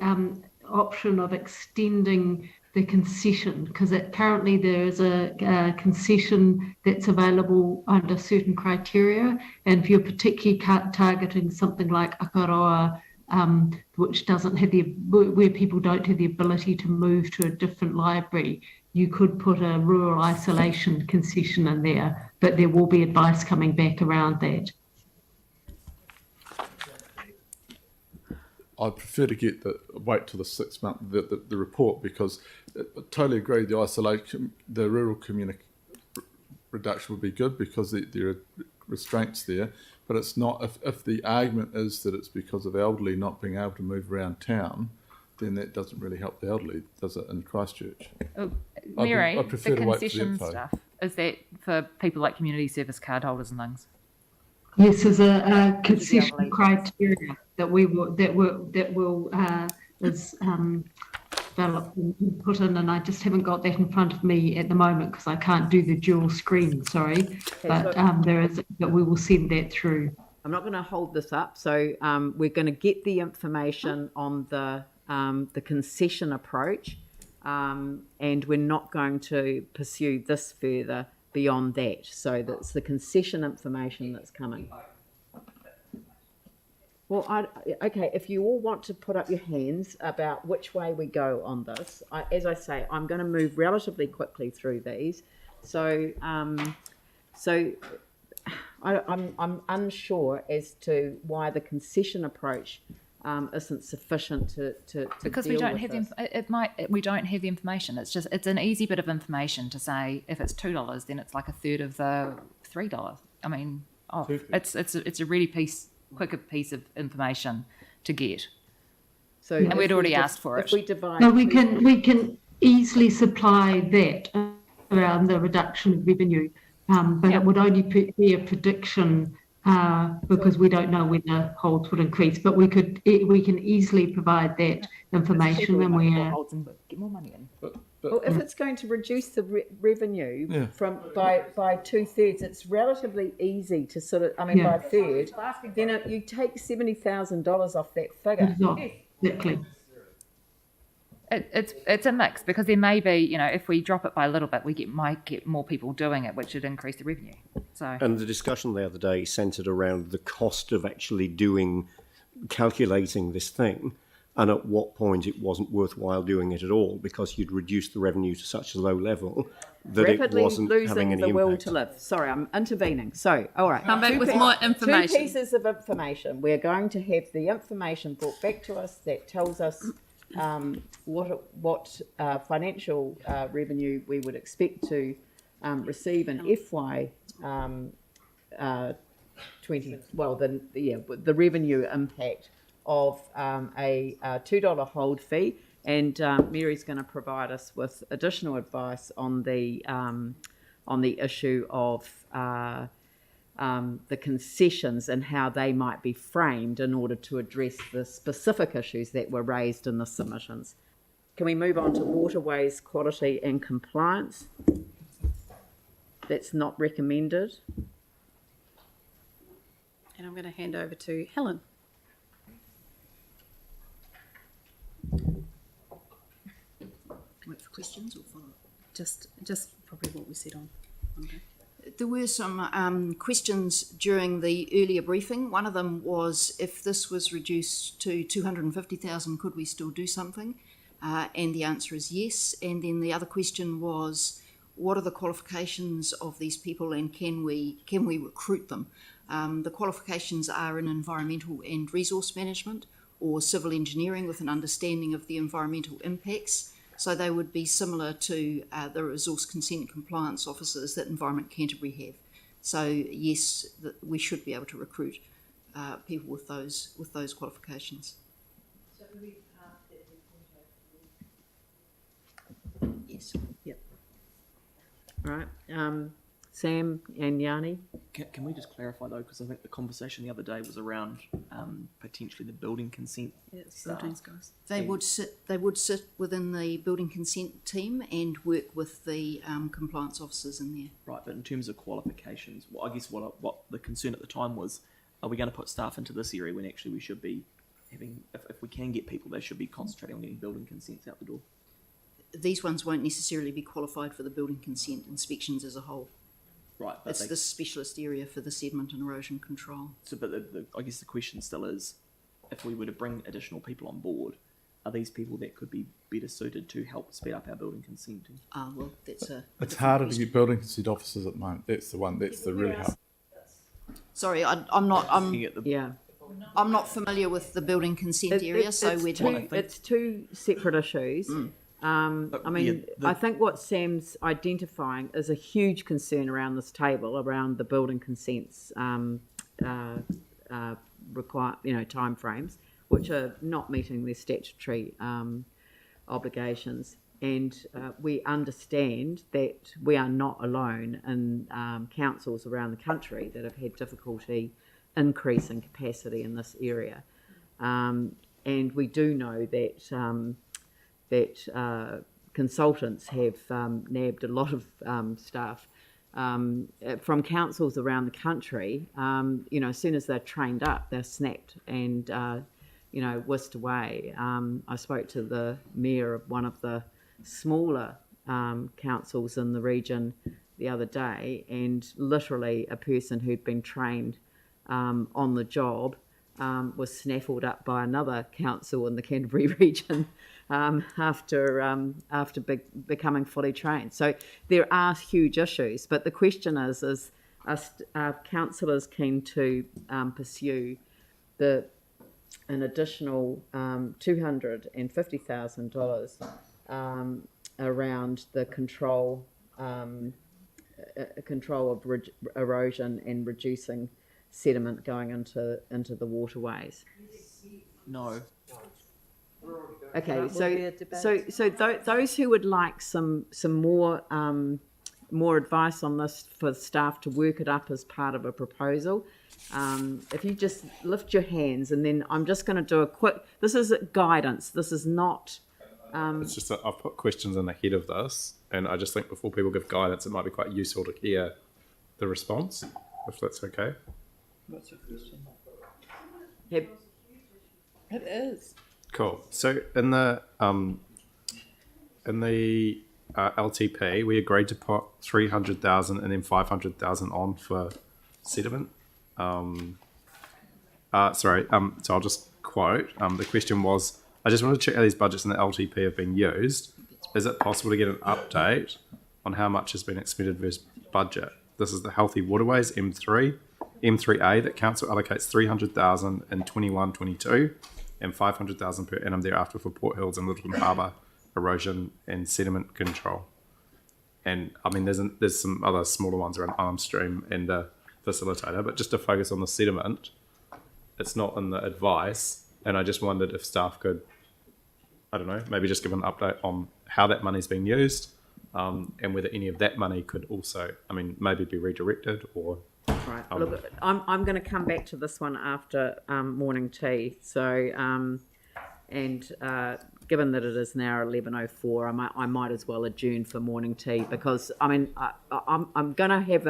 option of extending the concession, because currently there is a concession that's available under certain criteria, and if you're particularly targeting something like Akaroa, which doesn't have where people don't have the ability to move to a different library, you could put a rural isolation concession in there, but there will be advice coming back around that. I prefer to wait till the 6 month the report, because I totally agree the isolation, the rural community reduction would be good because there are restraints there, but it's not, if the argument is that it's because of elderly not being able to move around town, then that doesn't really help the elderly, does it, in Christchurch? Mary, I prefer the to wait for the concession info. stuff, is that for people like community service card holders and things? Yes, there's a concession criteria that will is developed and put in, and I just haven't got that in front of me at the moment because I can't do the dual screen. Sorry, but there is. But we will send that through. I'm not going to hold this up, so we're going to get the information on the concession approach, and we're not going to pursue this further beyond that. So that's the concession information that's coming. Well, okay, if you all want to put up your hands about which way we go on this, as I say, I'm going to move relatively quickly through these. So, I'm unsure as to why the concession approach isn't sufficient to because deal we don't with have this. we don't have the information. It's an easy bit of information to say if it's $2, then it's like a third of the $3. I mean, it's a really quicker piece of information to get. So, and we'd already asked for it. If we divide, no, we can easily supply that around the reduction of revenue, but it would only be a prediction because we don't know when the holds would increase. But we can easily provide that information, and we get more money in. Well, if it's going to reduce the revenue from by 2/3, it's relatively easy to sort of, by a third, then you take $70,000 off that figure. Exactly. It's a mix, because there may be, if we drop it by a little bit, might get more people doing it, which would increase the revenue. So. And the discussion the other day centred around the cost of actually calculating this thing, and at what point it wasn't worthwhile doing it at all because you'd reduced the revenue to such a low level that rapidly it wasn't having any the will impact. to live. Sorry, I'm intervening. So, all right. Come back with more information. 2 pieces of information. We're going to have the information brought back to us that tells us what financial revenue we would expect to receive in FY 20. Well, the revenue impact of a $2 hold fee, and Mary's going to provide us with additional advice on the issue of the concessions and how they might be framed in order to address the specific issues that were raised in the submissions. Can we move on to Waterways quality and compliance? That's not recommended. And I'm going to hand over to Helen. Wait for questions or follow? Just probably what we said on Monday. There were some questions during the earlier briefing. One of them was, if this was reduced to 250,000, could we still do something? And the answer is yes. And then the other question was, what are the qualifications of these people, and can we recruit them? The qualifications are in environmental and resource management or civil engineering with an understanding of the environmental impacts. So they would be similar to the resource consent compliance officers that Environment Canterbury have. So yes, we should be able to recruit people with those qualifications. Yes. Yep. All right. Sam and Yanni. Can we just clarify though, because I think the conversation the other day was around potentially the building consent. Buildings guys. They would sit within the building consent team and work with the compliance officers in there. Right, but in terms of qualifications, I guess what the concern at the time was, are we going to put staff into this area when actually we should be having, if we can get people, they should be concentrating on getting building consents out the door? these ones won't necessarily be qualified for the building consent inspections as a whole. Right. But It's the specialist area for the sediment and erosion control. So, but I guess the question still is, if we were to bring additional people on board, are these people that could be better suited to help speed up our building consent? Well, that's a. It's harder to get building consent officers at the moment. That's the one. That's the really hard. Sorry, I'm not. I'm not familiar with the building consent area, so it's two separate issues. I mean, I think what Sam's identifying is a huge concern around this table around the building consents timeframes, which are not meeting their statutory obligations. And we understand that we are not alone in councils around the country that have had difficulty increasing capacity in this area. And we do know that consultants have nabbed a lot of staff from councils around the country. As soon as they're trained up, they're snapped and whisked away. I spoke to the mayor of one of the smaller councils in the region the other day, and literally a person who'd been trained on the job was snaffled up by another council in the Canterbury region after becoming fully trained. So there are huge issues, but the question is are councillors keen to pursue an additional $250,000 around the control of erosion and reducing sediment going into the waterways? No. Okay, so those who would like some more advice on this for staff to work it up as part of a proposal, if you just lift your hands, and then I'm just going to do a quick. This is guidance. This is not. It's just that I've put questions in ahead of this, and I just think before people give guidance, it might be quite useful to hear the response, if that's okay. What's your question? It is. Cool. So in the LTP, we agreed to put 300,000 and then 500,000 on for sediment. So I'll just quote. The question was, I just want to check how these budgets in the LTP have been used. Is it possible to get an update on how much has been expended versus budget? This is the Healthy Waterways M3A that council allocates 300,000 in 21-22 and 500,000 per annum thereafter for Port Hills and Littleton Harbour erosion and sediment control. And I mean, there's some other smaller ones around arm stream and the facilitator, but just to focus on the sediment, it's not in the advice. And I just wondered if staff could, I don't know, maybe just give an update on how that money's been used, and whether any of that money could also, I mean, maybe be redirected or. Right. Look, I'm going to come back to this one after morning tea. So, given that it is now 11:04, I might as well adjourn for morning tea, because I mean I'm going to have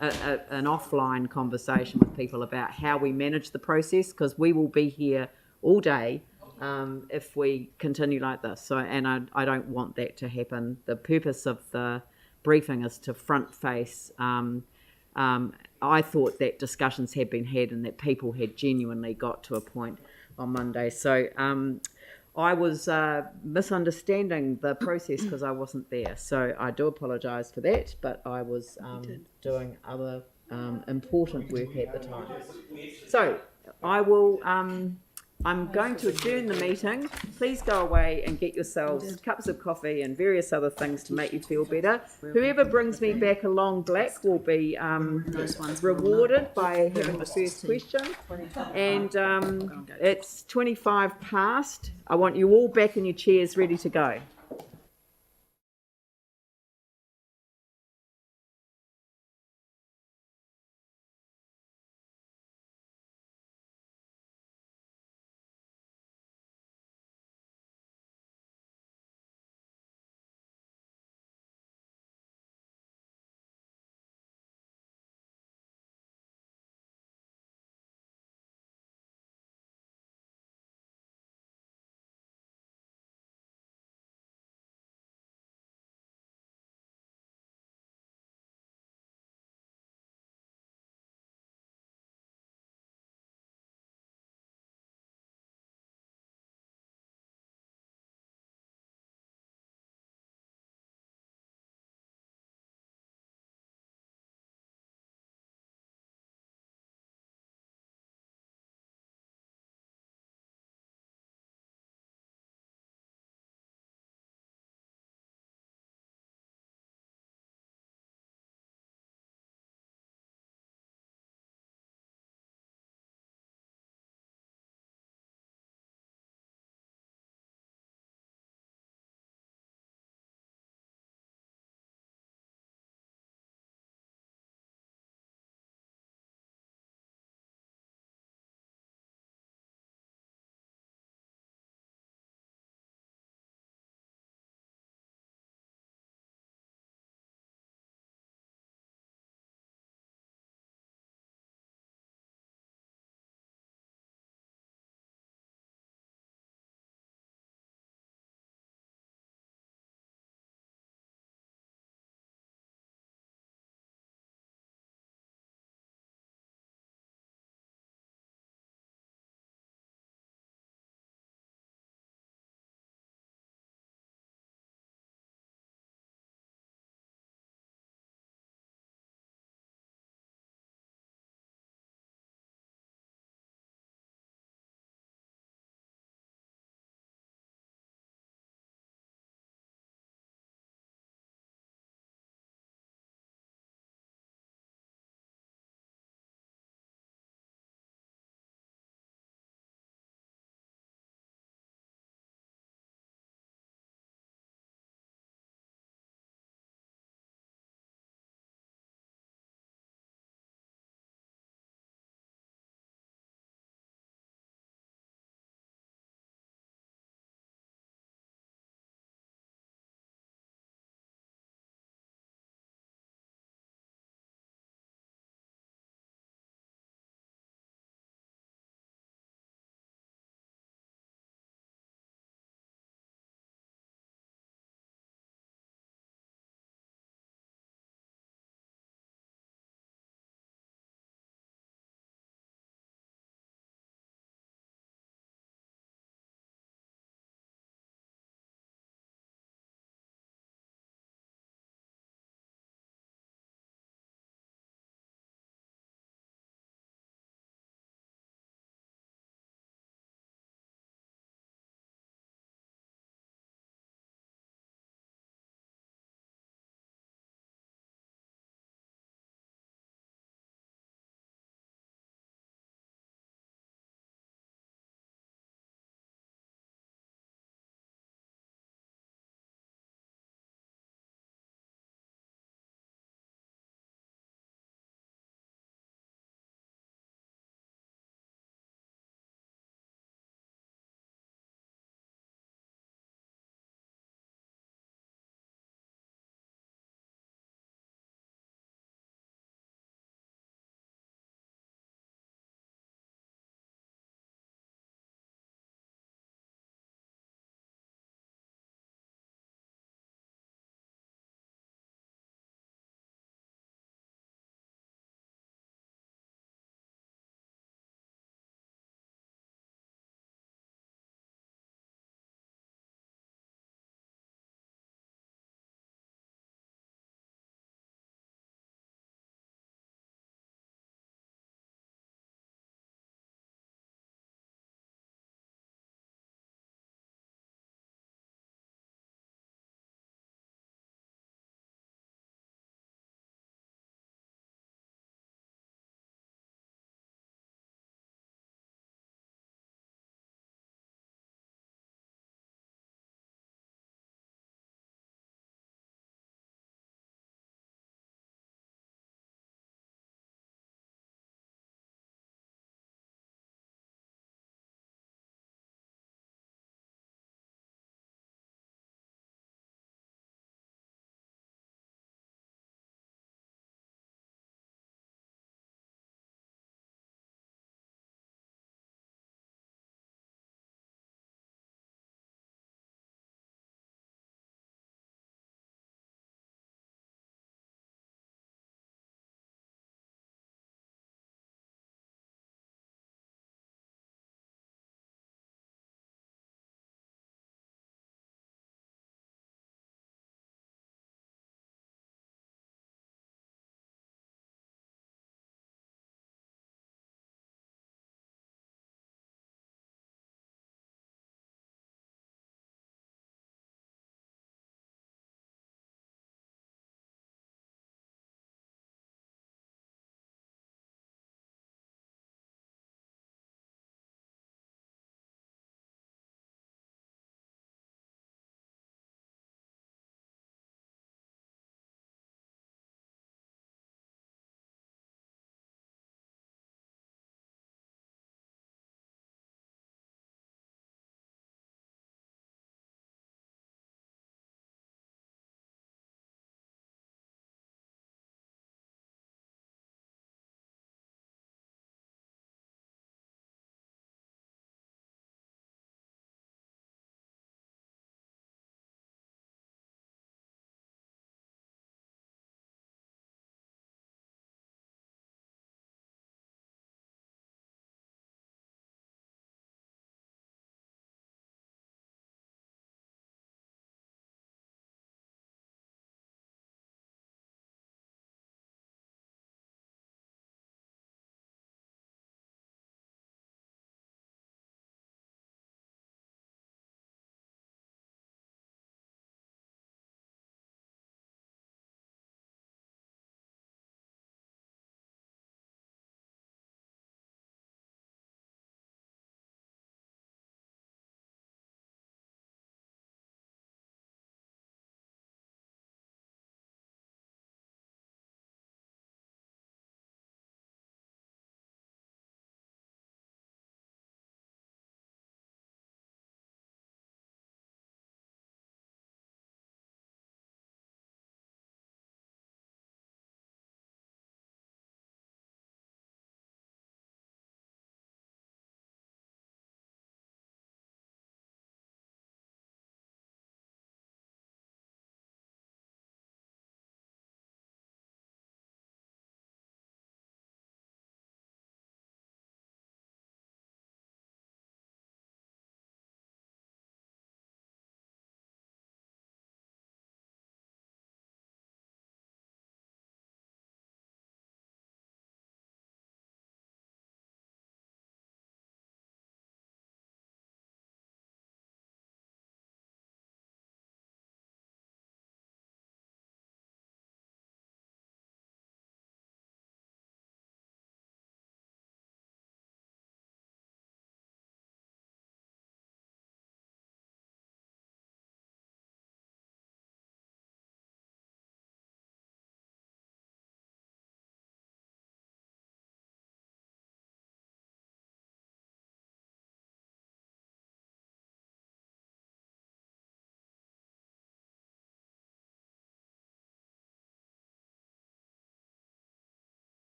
an offline conversation with people about how we manage the process, because we will be here all day if we continue like this. So, and I don't want that to happen. The purpose of the briefing is to front face. I thought that discussions had been had and that people had genuinely got to a point on Monday. So I was misunderstanding the process because I wasn't there. So I do apologise for that, but I was doing other important work at the time. So I will. I'm going to adjourn the meeting. Please go away and get yourselves cups of coffee and various other things to make you feel better. Whoever brings me back a long black will be rewarded by having the first question. And it's 25 past. I want you all back in your chairs ready to go.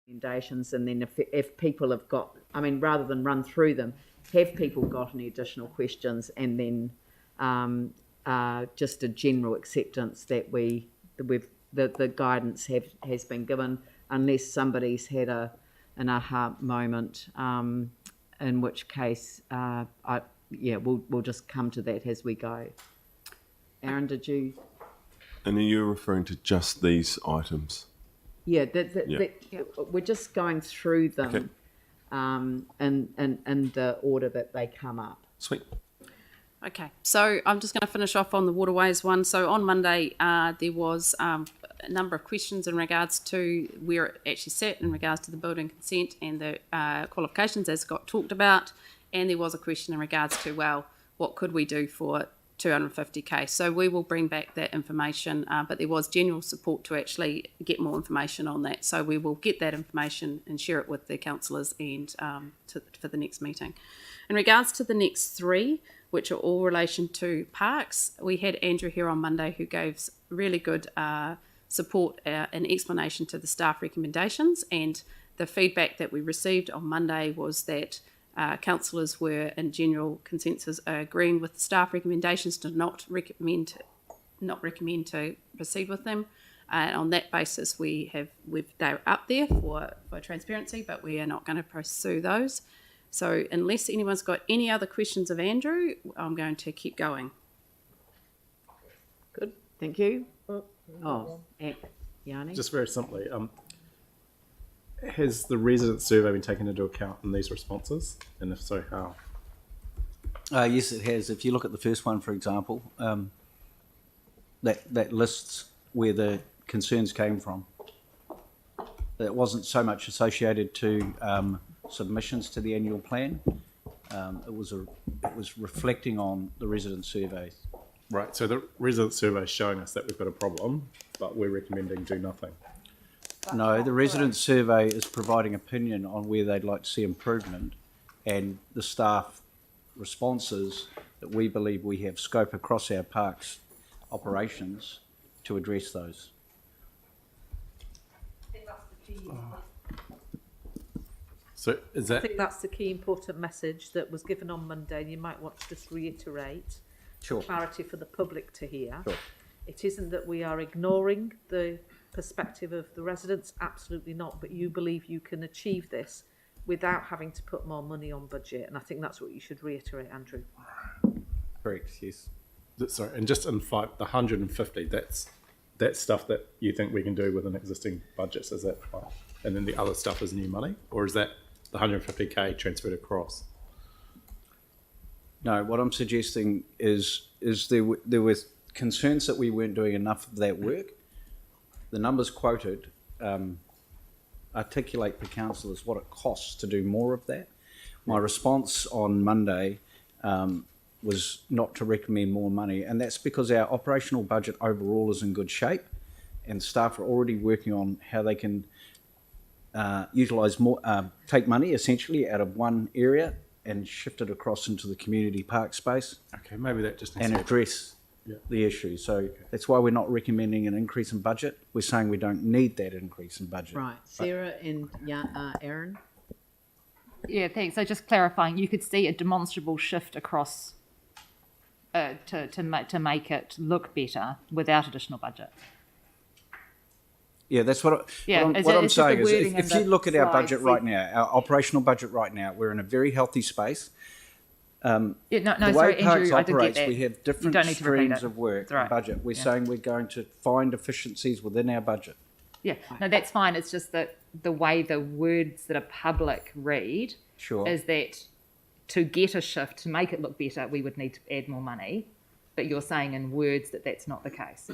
recommendations, and then if people have got, I mean, rather than run through them, have people got any additional questions, and then just a general acceptance that the guidance has been given, unless somebody's had an aha moment, in which case, we'll just come to that as we go. Aaron, did you? And are you referring to just these items? Yeah, we're just going through them, in the order that they come up. Sweet. Okay, so I'm just going to finish off on the Waterways one. So on Monday, there was a number of questions in regards to where it actually sat in regards to the building consent and the qualifications, as got talked about. And there was a question in regards to, well, what could we do for 250k? So we will bring back that information, but there was general support to actually get more information on that. So we will get that information and share it with the councillors and for the next meeting. In regards to the next three, which are all relation to parks, we had Andrew here on Monday who gave really good support and explanation to the staff recommendations, and the feedback that we received on Monday was that councillors were in general consensus agreeing with the staff recommendations to not recommend to proceed with them. And on that basis, they're up there for transparency, but we are not going to pursue those. So unless anyone's got any other questions of Andrew, I'm going to keep going. Good, thank you. Yanni? Just very simply, has the resident survey been taken into account in these responses? And if so, how? Yes, it has. If you look at the first one, for example, that lists where the concerns came from. It wasn't so much associated to submissions to the annual plan. It was reflecting on the resident surveys. Right. So the resident survey is showing us that we've got a problem, but we're recommending do nothing. No, the resident survey is providing opinion on where they'd like to see improvement, and the staff responses that we believe we have scope across our parks operations to address those. So is that? I think that's the key important message that was given on Monday, and you might want to just reiterate clarity for the public to hear. Sure. It isn't that we are ignoring the perspective of the residents, absolutely not, but you believe you can achieve this without having to put more money on budget, and I think that's what you should reiterate, Andrew. Correct, yes. Sorry, and just in the 150, that's stuff that you think we can do within existing budgets, is that right? And then the other stuff is new money, or is that the 150k transferred across? No, what I'm suggesting is there were concerns that we weren't doing enough of that work. The numbers quoted articulate to councillors what it costs to do more of that. My response on Monday was not to recommend more money, and that's because our operational budget overall is in good shape, and staff are already working on how they can utilise more, take money essentially out of one area and shift it across into the community park space. Okay, maybe that just and address the issue. So that's why we're not recommending an increase in budget. We're saying we don't need that increase in budget. Right, Sarah and Aaron. Yeah, thanks. So just clarifying, you could see a demonstrable shift across to make it look better without additional budget. Yeah, that's what I'm saying is if you look at our budget right now, our operational budget right now, we're in a very healthy space. The way Parks operates, we have different streams of work and budget. We're saying we're going to find efficiencies within our budget. Yeah, no, that's fine. It's just that the way the words that are public read is that to get a shift, to make it look better, we would need to add more money. But you're saying in words that that's not the case.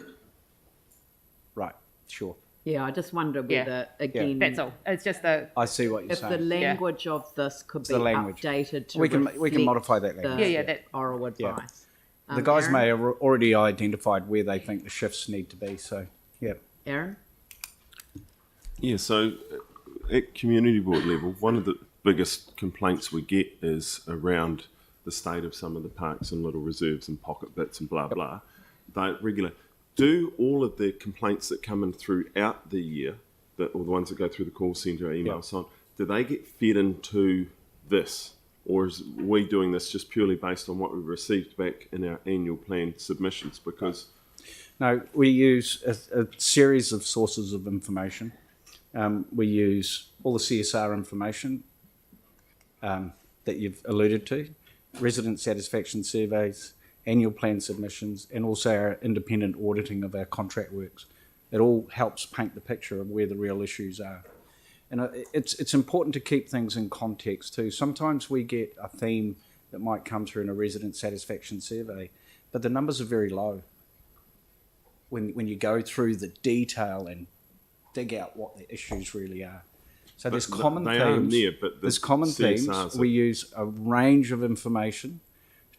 Right, sure. Yeah, I just wonder whether, again... That's all. It's just the... I see what you're saying. If the language of this could be updated to we can modify that language. That oral advice. The guys may have already identified where they think the shifts need to be, so, yeah. Aaron? Yeah, so at community board level, one of the biggest complaints we get is around the state of some of the parks and little reserves and pocket bits and blah, blah. They're regular. Do all of the complaints that come in throughout the year or the ones that go through the call centre, email, so on, do they get fed into this? Or is we doing this just purely based on what we've received back in our annual plan submissions? Because no, we use a series of sources of information. We use all the CSR information that you've alluded to, resident satisfaction surveys, annual plan submissions, and also our independent auditing of our contract works. It all helps paint the picture of where the real issues are. And it's important to keep things in context too. Sometimes we get a theme that might come through in a resident satisfaction survey, but the numbers are very low. When you go through the detail and dig out what the issues really are. So there's common themes. There's common themes. We use a range of information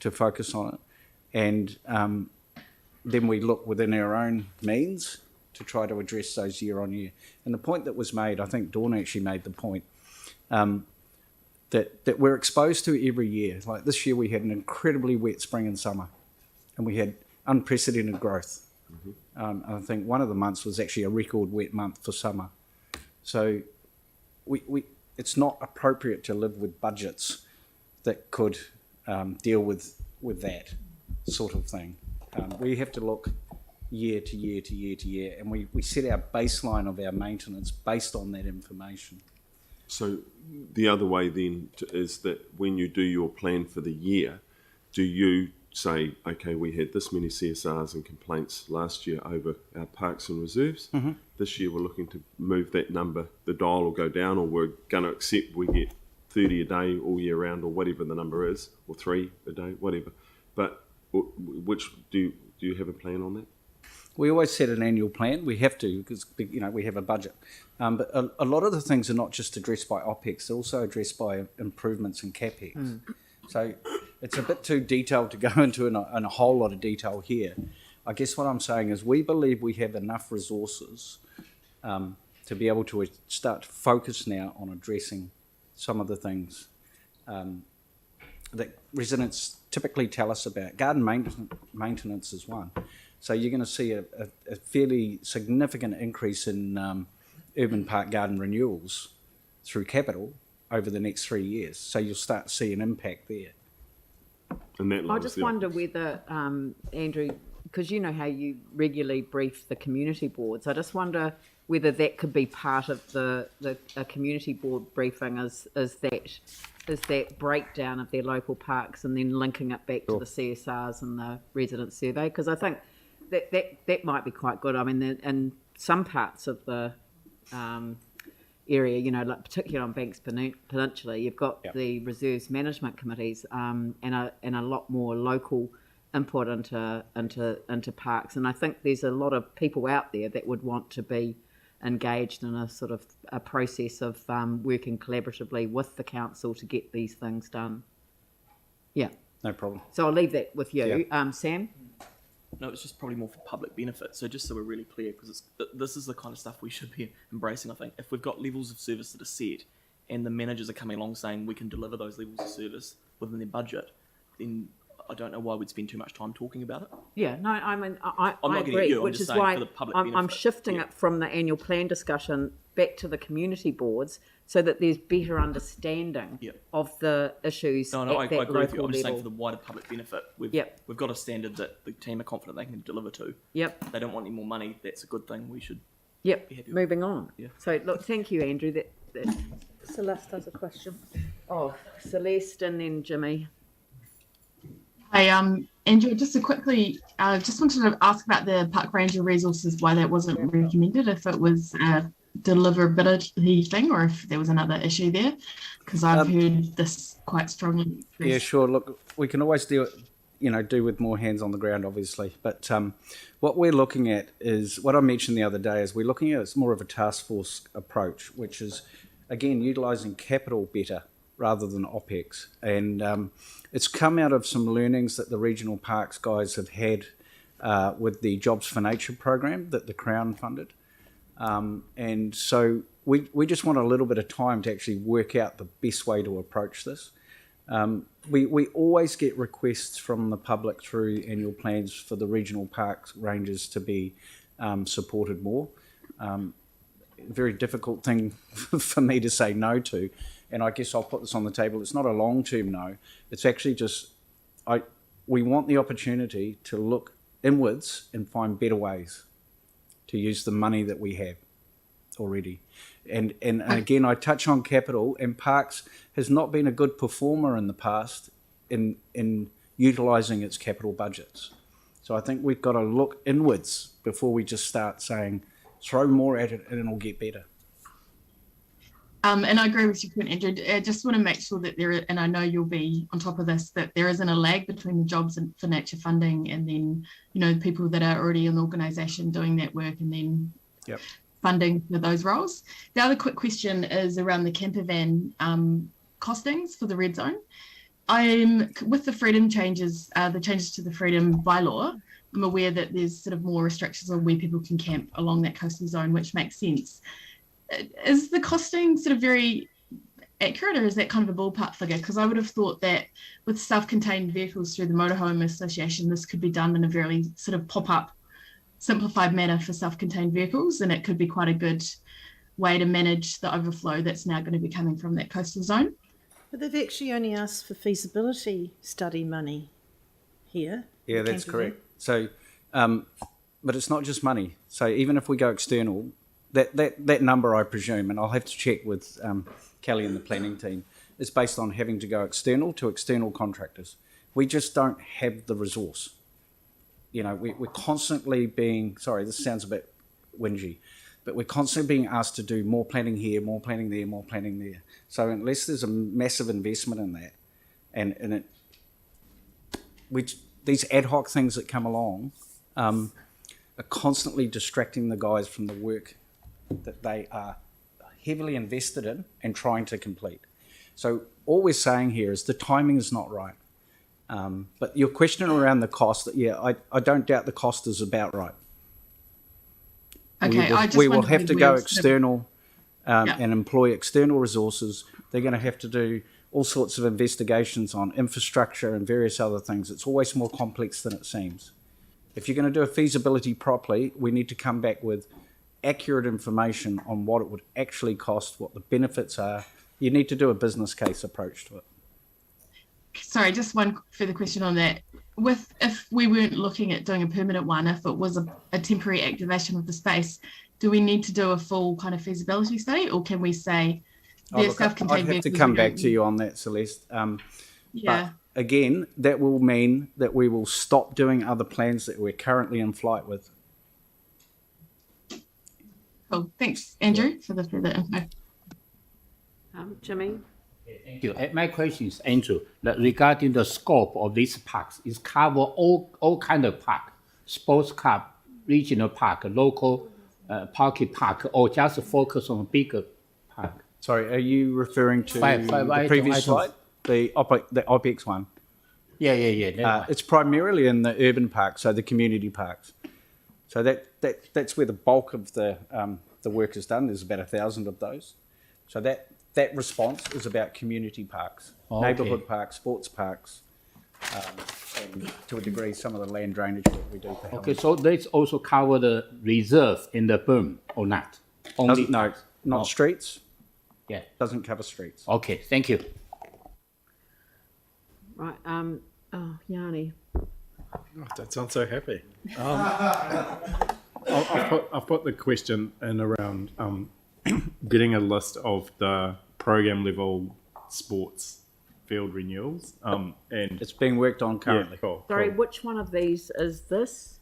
to focus on it, and then we look within our own means to try to address those year on year. And the point that was made, I think Dawn actually made the point, that we're exposed to every year. Like this year we had an incredibly wet spring and summer, and we had unprecedented growth. I think one of the months was actually a record wet month for summer. So it's not appropriate to live with budgets that could deal with that sort of thing. We have to look year to year to year to year, and we set our baseline of our maintenance based on that information. So the other way then is that when you do your plan for the year, do you say, okay, we had this many CSRs and complaints last year over our parks and reserves. This year we're looking to move that number, the dial will go down, or we're going to accept we get 30 a day all year round, or whatever the number is, or 3 a day, whatever. But which do you have a plan on that? We always set an annual plan. We have to, because we have a budget. But a lot of the things are not just addressed by OPEX, they're also addressed by improvements in CAPEX. So it's a bit too detailed to go into in a whole lot of detail here. I guess what I'm saying is we believe we have enough resources to be able to start to focus now on addressing some of the things that residents typically tell us about. Garden maintenance is one. So you're going to see a fairly significant increase in urban park garden renewals through capital over the next 3 years. So you'll start to see an impact there. And that I just wonder whether, Andrew, because you know how you regularly brief the community boards, I just wonder whether that could be part of the community board briefing is that breakdown of their local parks and then linking it back to the CSRs and the resident survey, because I think that might be quite good. I mean, in some parts of the area, like particularly on Banks Peninsula, you've got the reserves management committees and a lot more local input into parks. And I think there's a lot of people out there that would want to be engaged in a sort of a process of working collaboratively with the council to get these things done. Yeah. No problem. So I'll leave that with you. Sam? No, it's just probably more for public benefit. So just so we're really clear, because this is the kind of stuff we should be embracing, I think. If we've got levels of service that are set and the managers are coming along saying we can deliver those levels of service within their budget, then I don't know why we'd spend too much time talking about it. Yeah, no, I mean, I I'm not agree, getting at you, I'm which just is saying why for the public I'm benefit. shifting it from the annual plan discussion back to the community boards so that there's better understanding of the issues No, at I that agree with you. local I'm just saying level. for the wider public benefit, we've got a standard that the team are confident they can deliver to. Yep. They don't want any more money. That's a good thing. We should be happy with. Moving on. Yeah. So, look, thank you, Andrew. That Celeste has a question. Oh, Celeste and then Jimmy. Hey, Andrew, just to quickly, just wanted to ask about the park ranger resources, why that wasn't recommended, if it was a deliverability thing or if there was another issue there, because I've heard this quite strongly. Yeah, sure. Look, we can always do with more hands on the ground, obviously. But what we're looking at is, what I mentioned the other day, is we're looking at it's more of a task force approach, which is, again, utilising capital better rather than OPEX. And it's come out of some learnings that the regional parks guys have had with the Jobs for Nature program that the Crown funded. And so we just want a little bit of time to actually work out the best way to approach this. We always get requests from the public through annual plans for the regional parks rangers to be supported more. very difficult thing for me to say no to. And I guess I'll put this on the table. It's not a long-term no. It's actually just, we want the opportunity to look inwards and find better ways to use the money that we have already. And again, I touch on capital, and Parks has not been a good performer in the past in utilising its capital budgets. So I think we've got to look inwards before we just start saying, throw more at it and it'll get better. And I agree with your point, Andrew. I just want to make sure that and I know you'll be on top of this, that there isn't a lag between the jobs for nature funding and then, people that are already in the organisation doing that work and then funding for those roles. The other quick question is around the camper van costings for the red zone. With the freedom changes, the changes to the freedom bylaw, I'm aware that there's sort of more restrictions on where people can camp along that coastal zone, which makes sense. Is the costing sort of very accurate, or is that kind of a ballpark figure? Because I would have thought that with self-contained vehicles through the Motorhome Association, this could be done in a very sort of pop-up, simplified manner for self-contained vehicles, and it could be quite a good way to manage the overflow that's now going to be coming from that coastal zone. But they've actually only asked for feasibility study money here. Yeah, that's correct. So, but it's not just money. So even if we go external, that number, I presume, and I'll have to check with Kelly and the planning team, is based on having to go external to external contractors. We just don't have the resource. We're constantly being, sorry, this sounds a bit whingy, but we're constantly being asked to do more planning here, more planning there, more planning there. So unless there's a massive investment in that, and these ad hoc things that come along are constantly distracting the guys from the work that they are heavily invested in and trying to complete. So all we're saying here is the timing is not right. But your question around the cost, I don't doubt the cost is about right. Okay, we will have to go external and employ external resources. They're going to have to do all sorts of investigations on infrastructure and various other things. It's always more complex than it seems. If you're going to do a feasibility properly, we need to come back with accurate information on what it would actually cost, what the benefits are. You need to do a business case approach to it. Sorry, just one further question on that. If we weren't looking at doing a permanent one, if it was a temporary activation of the space, do we need to do a full kind of feasibility study, or can we say self-contained I'd have to come back to you on that, Celeste. But again, that will mean that we will stop doing other plans that we're currently in flight with. Cool. Thanks, Andrew, for the further info. Jimmy? Thank you. My question is, Andrew, regarding the scope of these parks, is cover all kind of park, sports club, regional park, local pocket park, or just focus on bigger park? Sorry, are you referring to the previous slide, the OPEX one? Yeah. It's primarily in the urban parks, so the community parks. So that's where the bulk of the work is done. There's about 1,000 of those. So that response is about community parks, neighbourhood parks, sports parks, and to a degree some of the land drainage work we do. Okay, so let's also cover the reserve in the berm or not? Only not streets. Yeah, doesn't cover streets. Okay, thank you. Right, Yanni. Oh, don't sound so happy. I've put the question in around getting a list of the program level sports field renewals. And it's being worked on currently. Yeah, Sorry, which one of these is this?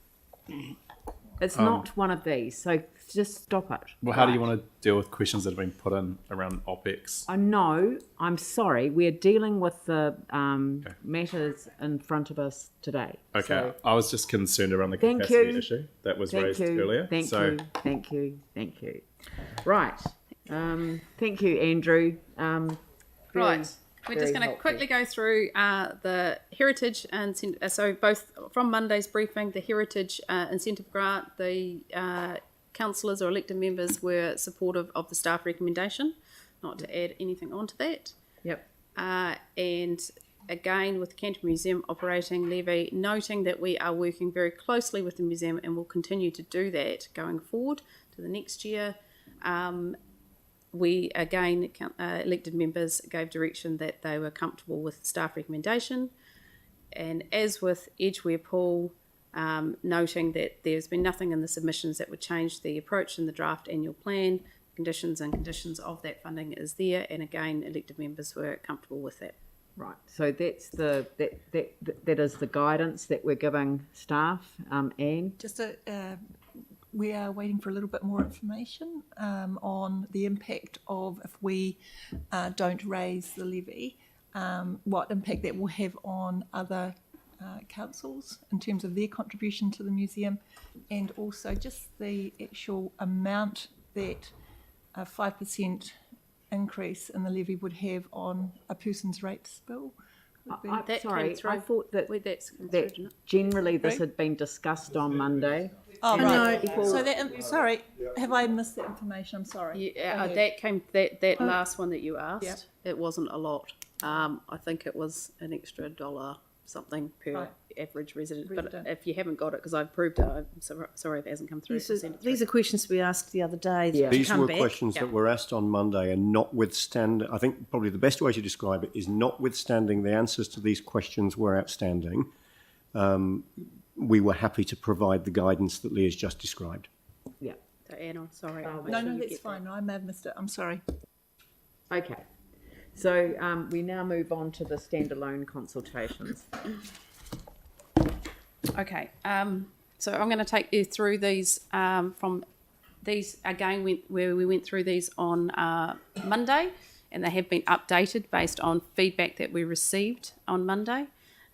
It's not one of these, so just stop it. Well, how do you want to deal with questions that have been put in around OPEX? I know, I'm sorry, we're dealing with the matters in front of us today. Okay, so, I was just concerned around the capacity issue that was raised earlier. Thank you. Right, thank you, Andrew. Right. We're just going to quickly go through the heritage and so both from Monday's briefing, the heritage incentive grant, the councillors or elected members were supportive of the staff recommendation, not to add anything onto that. Yep. And again with the Canterbury Museum operating levy, noting that we are working very closely with the museum and will continue to do that going forward to the next year. We, again, elected members gave direction that they were comfortable with staff recommendation. And as with Edgware Pool, noting that there's been nothing in the submissions that would change the approach in the draft annual plan, conditions of that funding is there, and again, elected members were comfortable with that. Right, so that's that is the guidance that we're giving staff, Anne? We are waiting for a little bit more information on the impact of if we don't raise the levy, what impact that will have on other councils in terms of their contribution to the museum, and also just the actual amount that a 5% increase in the levy would have on a person's rates bill. Sorry, I thought that generally this had been discussed on Monday. Oh, and right. people- So sorry, have I missed that information? I'm sorry. Yeah, that last one that you asked, it wasn't a lot. I think it was an extra $1 something per average resident. But if you haven't got it, because I've approved it, I'm sorry if it hasn't come through. These are questions we asked the other day. These were questions that were asked on Monday, and notwithstanding, I think probably the best way to describe it is notwithstanding the answers to these questions were outstanding, we were happy to provide the guidance that Leah's just described. Yeah. So, Anne, sorry. No, that's fine. I may have missed it. I'm sorry. Okay. So we now move on to the standalone consultations. Okay, so I'm going to take you through these from these again where we went through these on Monday, and they have been updated based on feedback that we received on Monday.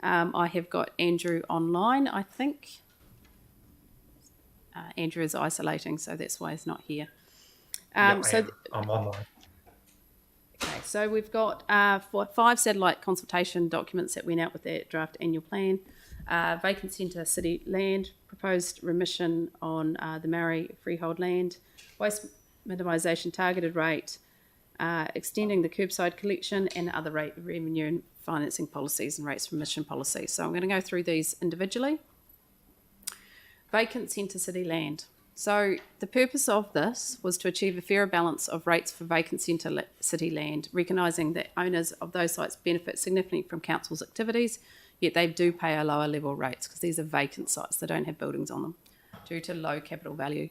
I have got Andrew online, I think. Andrew is isolating, so that's why he's not here. I'm online. Okay, so we've got 5 satellite consultation documents that went out with that draft annual plan. Vacant centre city land, proposed remission on the Maori freehold land, waste minimisation targeted rate, extending the curbside collection, and other rate revenue and financing policies and rates remission policies. So I'm going to go through these individually. Vacant centre city land. So the purpose of this was to achieve a fairer balance of rates for vacant centre city land, recognising that owners of those sites benefit significantly from council's activities, yet they do pay a lower level rates because these are vacant sites, they don't have buildings on them, due to low capital value,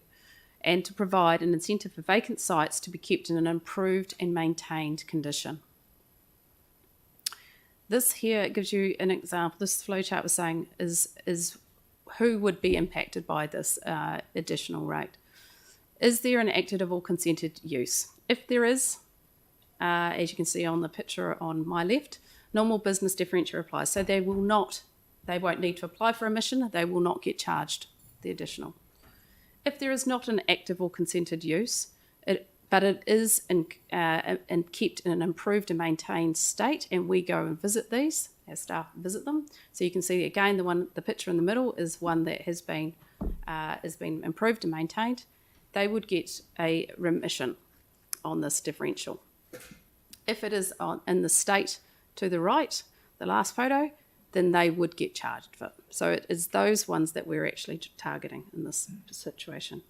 and to provide an incentive for vacant sites to be kept in an improved and maintained condition. This here gives you an example. This flowchart was saying is who would be impacted by this additional rate. Is there an active or consented use? If there is, as you can see on the picture on my left, normal business differential applies. So they won't need to apply for emission, they will not get charged the additional. If there is not an active or consented use, but it is kept in an improved and maintained state, and we go and visit these, our staff visit them. So you can see again the picture in the middle is one that has been improved and maintained. They would get a remission on this differential. If it is in the state to the right, the last photo, then they would get charged for it. So it is those ones that we're actually targeting in this situation.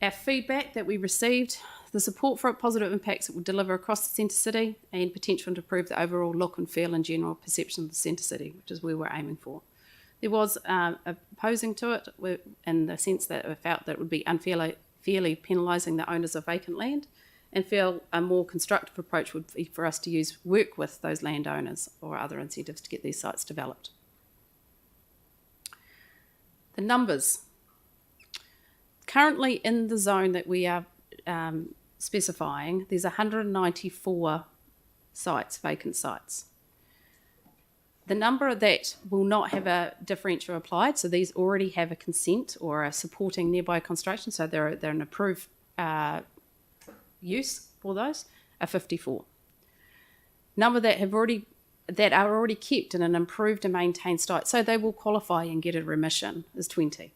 Our feedback that we received, the support for positive impacts it will deliver across the centre city and potential to improve the overall look and feel and general perception of the centre city, which is where we're aiming for. There was opposing to it in the sense that we felt that it would be fairly penalising the owners of vacant land, and feel a more constructive approach would be for us to work with those landowners or other incentives to get these sites developed. The numbers. Currently in the zone that we are specifying, there's 194 sites, vacant sites. The number that will not have a differential applied, so these already have a consent or are supporting nearby construction, so they're an approved use for those, are 54. Number that are already kept in an improved and maintained state, so they will qualify and get a remission, is 20.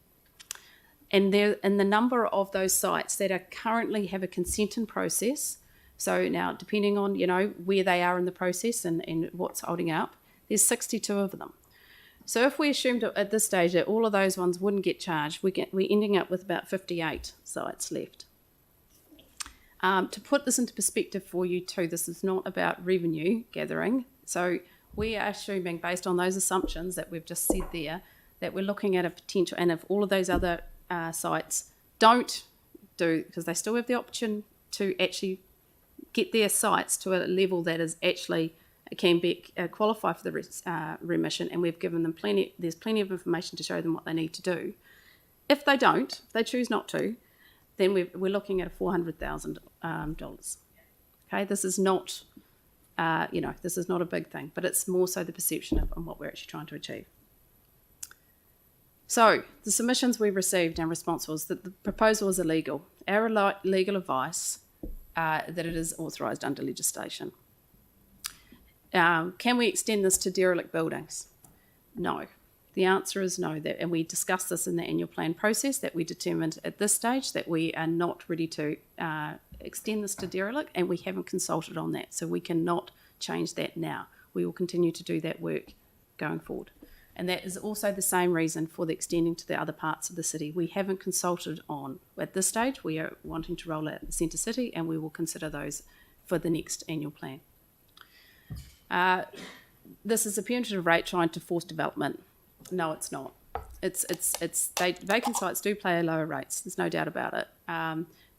And the number of those sites that are currently have a consent in process, so now depending on where they are in the process and what's holding up, there's 62 of them. So if we assumed at this stage that all of those ones wouldn't get charged, we're ending up with about 58 sites left. To put this into perspective for you too, this is not about revenue gathering. So we are assuming, based on those assumptions that we've just said there, that we're looking at a potential, and if all of those other sites don't do, because they still have the option to actually get their sites to a level that is actually can be qualify for the remission, and we've given them there's plenty of information to show them what they need to do. If they don't, if they choose not to, then we're looking at $400,000. Okay, this is not, this is not a big thing, but it's more so the perception of what we're actually trying to achieve. So the submissions we received in response was that the proposal is illegal. Our legal advice that it is authorised under legislation. Can we extend this to derelict buildings? No. The answer is no. And we discussed this in the annual plan process, that we determined at this stage that we are not ready to extend this to derelict, and we haven't consulted on that. So we cannot change that now. We will continue to do that work going forward. And that is also the same reason for the extending to the other parts of the city. We haven't consulted on, at this stage, we are wanting to roll out the Centre City, and we will consider those for the next annual plan. This is a punitive rate trying to force development. No, it's not. Vacant sites do play lower rates. There's no doubt about it.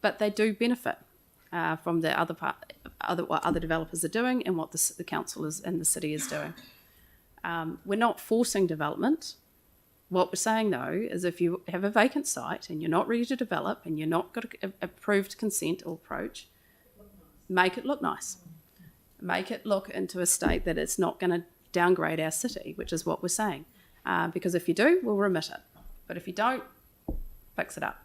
But they do benefit from the what other developers are doing and what the council is and the city is doing. We're not forcing development. What we're saying though is, if you have a vacant site and you're not ready to develop and you're not got a approved consent or approach, make it look nice. Make it look into a state that it's not going to downgrade our city, which is what we're saying. Because if you do, we'll remit it. But if you don't, fix it up.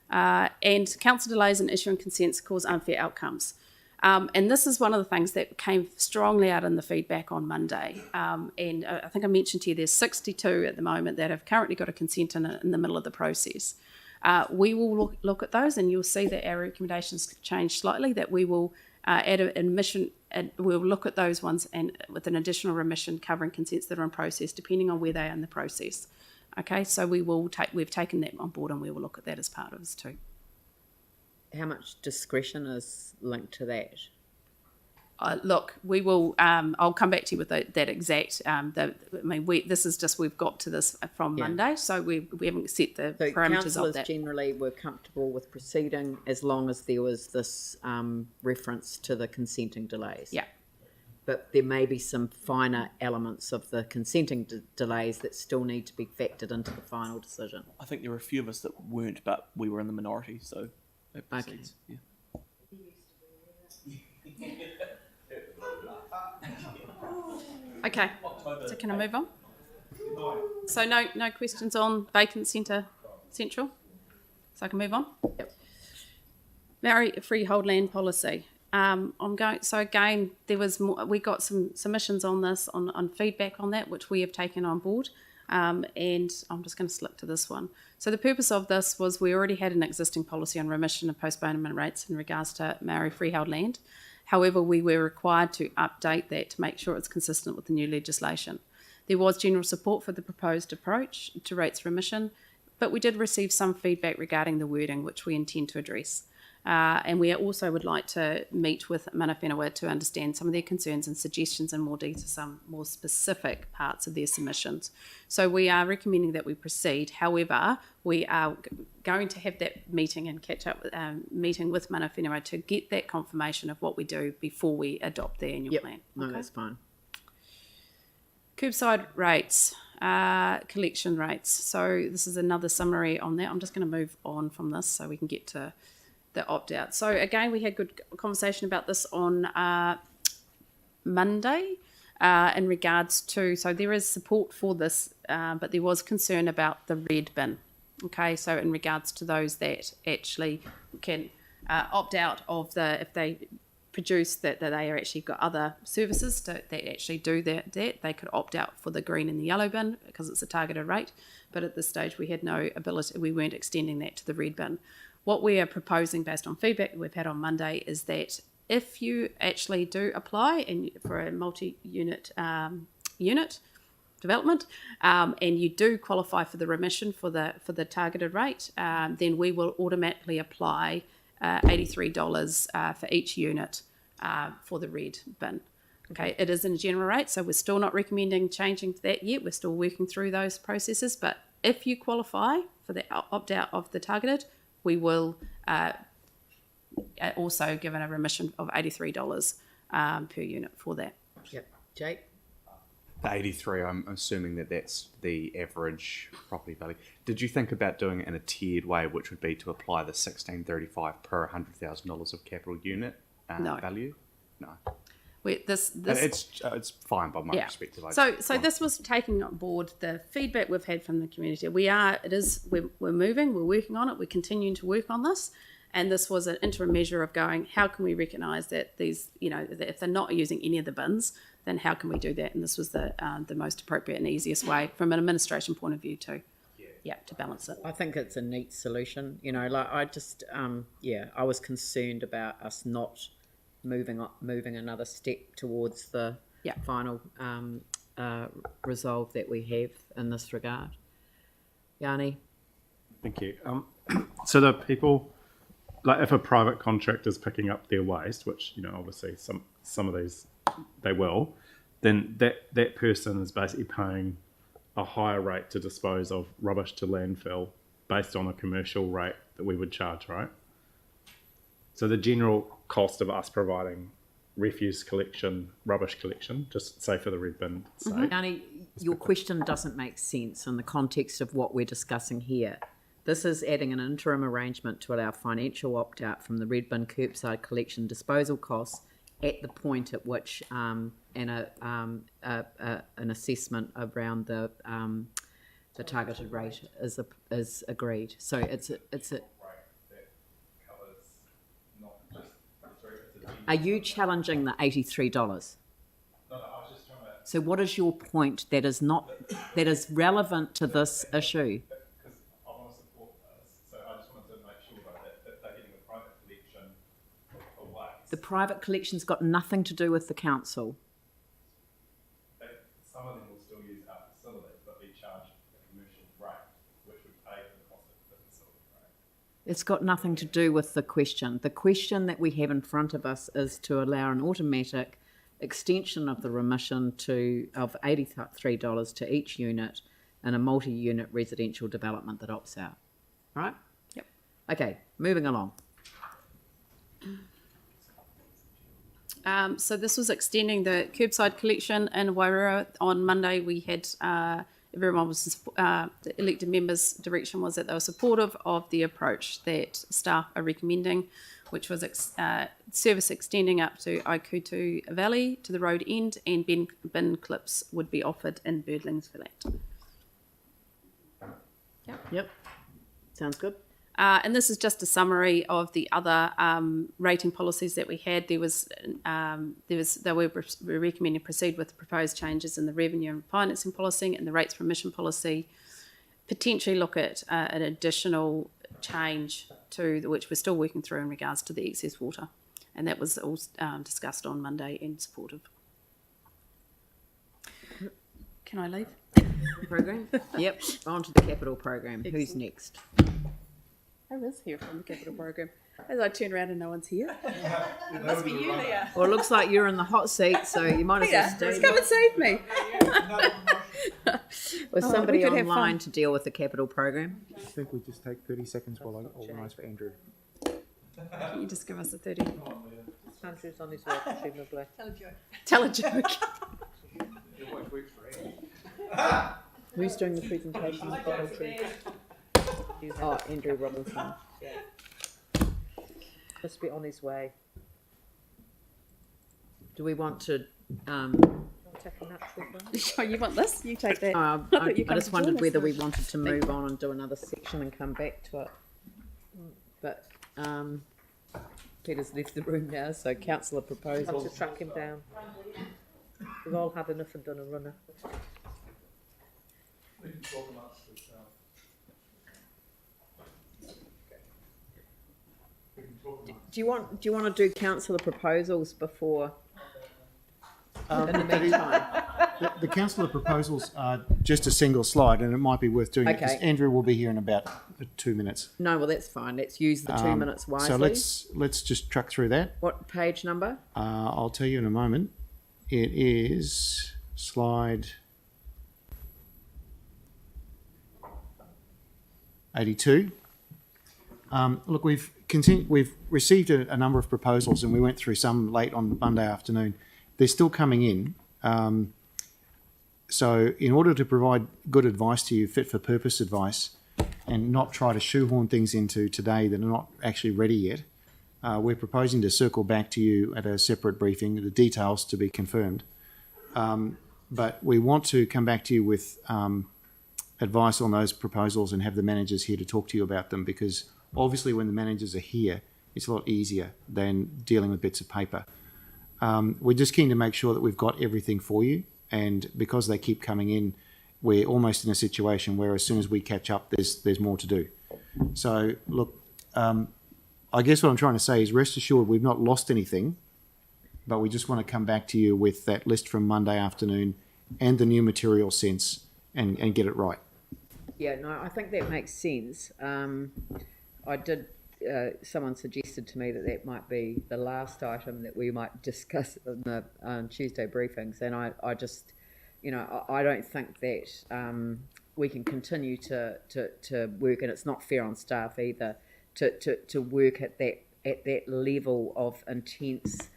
And council delays in issuing consents cause unfair outcomes. And this is one of the things that came strongly out in the feedback on Monday. And I think I mentioned to you there's 62 at the moment that have currently got a consent in the middle of the process. We will look at those, and you'll see that our recommendations change slightly, that we will add an admission, and we'll look at those ones and with an additional remission covering consents that are in process, depending on where they are in the process. Okay, so we've taken that on board, and we will look at that as part of this too. How much discretion is linked to that? Look, we will. I'll come back to you with that exact. This is just, we've got to this from Monday, so we haven't set the parameters councillors of that. Generally were comfortable with proceeding as long as there was this reference to the consenting delays. Yeah. But there may be some finer elements of the consenting delays that still need to be factored into the final decision. I think there were a few of us that weren't, but we were in the minority, so it proceeds. Okay. Yeah. Okay, so can I move on? So no questions on vacant central? So I can move on? Yep. Maori freehold land policy. So again, there was more, we got some submissions on this, on feedback on that, which we have taken on board. And I'm just going to slip to this one. So the purpose of this was, we already had an existing policy on remission of postponement rates in regards to Maori freehold land. However, we were required to update that to make sure it's consistent with the new legislation. There was general support for the proposed approach to rates remission, but we did receive some feedback regarding the wording, which we intend to address. And we also would like to meet with mana whenua to understand some of their concerns and suggestions in more detail, some more specific parts of their submissions. So we are recommending that we proceed. However, we are going to have that meeting and catch up meeting with mana whenua to get that confirmation of what we do before we adopt the annual plan. No, that's fine. Curbside rates, collection rates. So this is another summary on that. I'm just going to move on from this so we can get to the opt-out. So again, we had good conversation about this on Monday in regards to, so there is support for this, but there was concern about the red bin. Okay, so in regards to those that actually can opt out of if they produce that they are actually got other services that actually do that, they could opt out for the green and the yellow bin because it's a targeted rate. But at this stage, we had no ability, we weren't extending that to the red bin. What we are proposing based on feedback that we've had on Monday is that if you actually do apply for a multi-unit unit, development, and you do qualify for the remission for the targeted rate, then we will automatically apply $83 for each unit for the red bin. Okay, it is in a general rate, so we're still not recommending changing that yet. We're still working through those processes, but if you qualify for the opt-out of the targeted, we will also give a remission of $83 per unit for that. Yep. Jake? The 83, I'm assuming that that's the average property value. Did you think about doing it in a tiered way, which would be to apply the $16.35 per $100,000 of capital unit value? No. It's fine by my perspective. So this was taking on board the feedback we've had from the community. We're moving, we're working on it, we're continuing to work on this, and this was an interim measure of going, how can we recognise that these, that if they're not using any of the bins, then how can we do that? And this was the most appropriate and easiest way from an administration point of view to balance it. I think it's a neat solution. I was concerned about us not moving another step towards the final resolve that we have in this regard. Yanni? Thank you. So the people, like if a private contractor is picking up their waste, which, obviously some of these they will, then that person is basically paying a higher rate to dispose of rubbish to landfill based on a commercial rate that we would charge, right? So the general cost of us providing refuse collection, rubbish collection, just say for the red bin sake. Yanni, your question doesn't make sense in the context of what we're discussing here. This is adding an interim arrangement to allow financial opt-out from the red bin curbside collection disposal costs at the point at which an assessment around the targeted rate is agreed. So it's a Are you challenging the $83? No, I was just trying to... So what is your point that is relevant to this issue? Because I want to support this, so I just wanted to make sure that they're getting a private collection of waste. The private collection's got nothing to do with the council. Some of them will still use our facilities, but be charged a commercial rate, which would pay for the cost of the facility rate. It's got nothing to do with the question. The question that we have in front of us is to allow an automatic extension of the remission of $83 to each unit in a multi-unit residential development that opts out. Right? Yep. Okay, moving along. So this was extending the curbside collection in Wairua. On Monday we had everyone was, the elected members' direction was that they were supportive of the approach that staff are recommending, which was service extending up to Aikutu Valley to the road end, and bin clips would be offered in birdlings for that. Yep. Sounds good. And this is just a summary of the other rating policies that we had. They were recommending proceed with the proposed changes in the revenue and financing policy and the rates for emission policy. Potentially look at an additional change which we're still working through in regards to the excess water, and that was all discussed on Monday and supportive. Can I leave? Program? Yep. On to the capital program. Excellent. Who's next? Who is here from the capital program? As I turn around and no one's here. It must be you, Leah. Well, it looks like you're in the hot seat, so you might as well stay. Just come and save me. Was somebody online to deal with the capital program? I think we just take 30 seconds while I organise for Andrew. Can you just give us a 30? Andrew's on his way, presumably. Tell a joke. Who's doing the presentation? Oh, Andrew Robinson. Yeah. Must be on his way. Do we want to... Take a natural one. Oh, you want this? You take that. I just wondered whether we wanted to move on and do another section and come back to it. But Peter's left the room now, so councillor proposals. Have to track him down. We've all had enough and done a runner. We can talk amongst ourselves. Do you want to do councillor proposals before in the meantime. The councillor proposals are just a single slide, and it might be worth doing it because Okay. Andrew will be here in about 2 minutes. No, well, that's fine. Let's use the 2 minutes wisely. So let's just truck through that. What page number? I'll tell you in a moment. It is slide 82. Look, we've received a number of proposals, and we went through some late on Monday afternoon. They're still coming in. So in order to provide good advice to you, fit for purpose advice, and not try to shoehorn things into today that are not actually ready yet, we're proposing to circle back to you at a separate briefing, the details to be confirmed. But we want to come back to you with advice on those proposals and have the managers here to talk to you about them, because obviously when the managers are here, it's a lot easier than dealing with bits of paper. We're just keen to make sure that we've got everything for you, and because they keep coming in, we're almost in a situation where as soon as we catch up, there's more to do. So look, I guess what I'm trying to say is rest assured we've not lost anything, but we just want to come back to you with that list from Monday afternoon and the new material sense and get it right. Yeah, no, I think that makes sense. Someone suggested to me that might be the last item that we might discuss in the Tuesday briefings, and I just, I don't think that we can continue to work, and it's not fair on staff either to work at that level of intense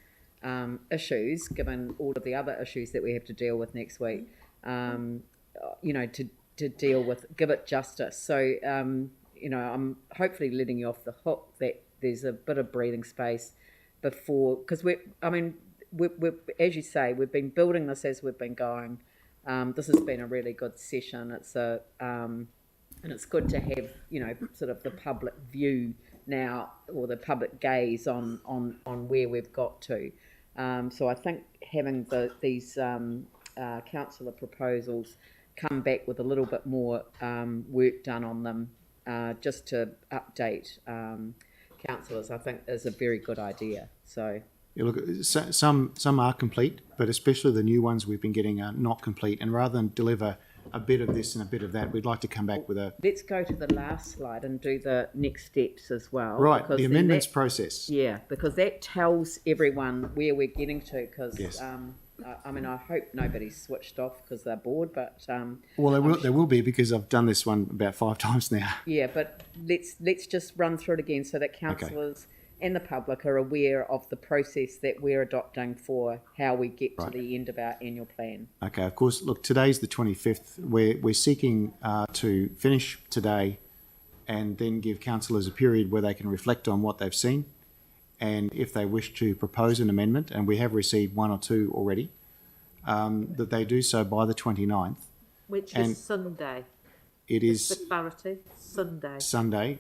issues, given all of the other issues that we have to deal with next week. To deal with, give it justice. So, I'm hopefully letting you off the hook that there's a bit of breathing space before, because we're, as you say, we've been building this as we've been going. This has been a really good session. And it's good to have, sort of the public view now, or the public gaze on where we've got to. So I think having these councillor proposals come back with a little bit more work done on them, just to update councillors, I think is a very good idea. So Yeah, look, some are complete, but especially the new ones we've been getting are not complete. And rather than deliver a bit of this and a bit of that, we'd like to come back with a... Let's go to the last slide and do the next steps as well. Right, the amendments process. Yeah, because that tells everyone where we're getting to, because... Yes. I hope nobody's switched off because they're bored, but... well, there will be, because I've done this one about 5 times now. Yeah, but let's just run through it again so that councillors and the public are aware of the process that we're adopting for how we get to the end of our annual plan. Okay, of course, look, today's the 25th. We're seeking to finish today and then give councillors a period where they can reflect on what they've seen, and if they wish to propose an amendment, and we have received 1 or 2 already, that they do so by the 29th. Which is Sunday. It is... For clarity, Sunday. Sunday.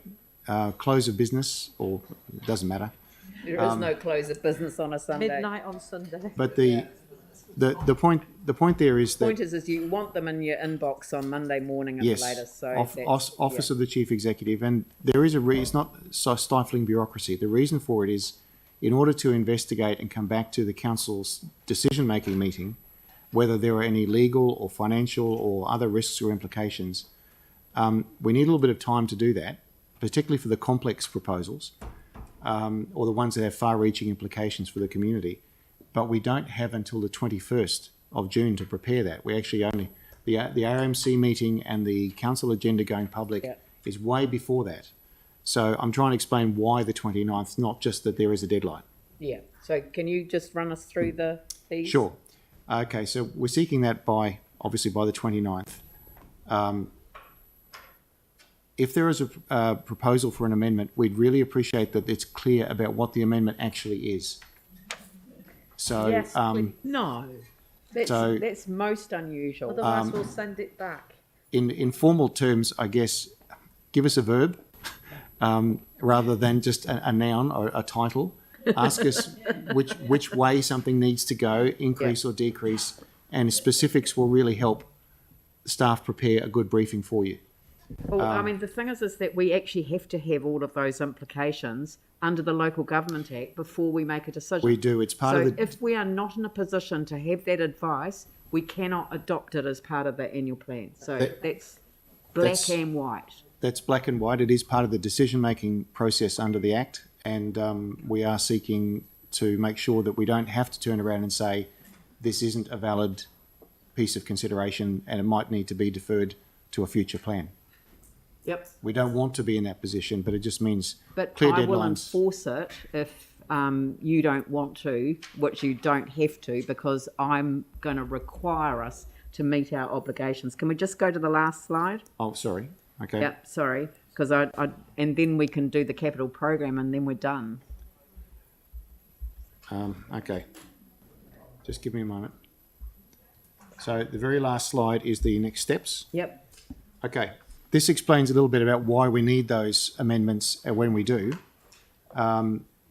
Close of business, or it doesn't matter. There is no close of business on a Sunday. Midnight on Sunday. But the point there is that... The point is you want them in your inbox on Monday morning at the latest. So Office of the Chief Executive, and there is it's not so stifling bureaucracy. The reason for it is in order to investigate and come back to the council's decision-making meeting, whether there are any legal or financial or other risks or implications, we need a little bit of time to do that, particularly for the complex proposals, or the ones that have far-reaching implications for the community. But we don't have until the 21st of June to prepare that. We actually only, the RMC meeting and the council agenda going public is way before that. So I'm trying to explain why the 29th, not just that there is a deadline. Yeah. So can you just run us through these? Sure. Okay, so we're seeking that obviously by the 29th. If there is a proposal for an amendment, we'd really appreciate that it's clear about what the amendment actually is. So, yes, no, that's most unusual. Otherwise, we'll send it back. In formal terms, I guess, give us a verb rather than just a noun or a title. Ask us which way something needs to go, increase or decrease, and specifics will really help staff prepare a good briefing for you. Well, I mean, the thing is that we actually have to have all of those implications under the Local Government Act before we make a decision. We do. It's part of the... if we are not in a position to have that advice, we cannot adopt it as part of the annual plan. So that's black and white. That's black and white. It is part of the decision-making process under the Act, and we are seeking to make sure that we don't have to turn around and say this isn't a valid piece of consideration and it might need to be deferred to a future plan. Yep. We don't want to be in that position, but it just means But clear I will deadlines. enforce it if you don't want to, which you don't have to, because I'm going to require us to meet our obligations. Can we just go to the last slide? Oh, sorry. Okay. Yep, sorry. Because and then we can do the capital program and then we're done. Okay. Just give me a moment. So the very last slide is the next steps. Yep. Okay. This explains a little bit about why we need those amendments when we do,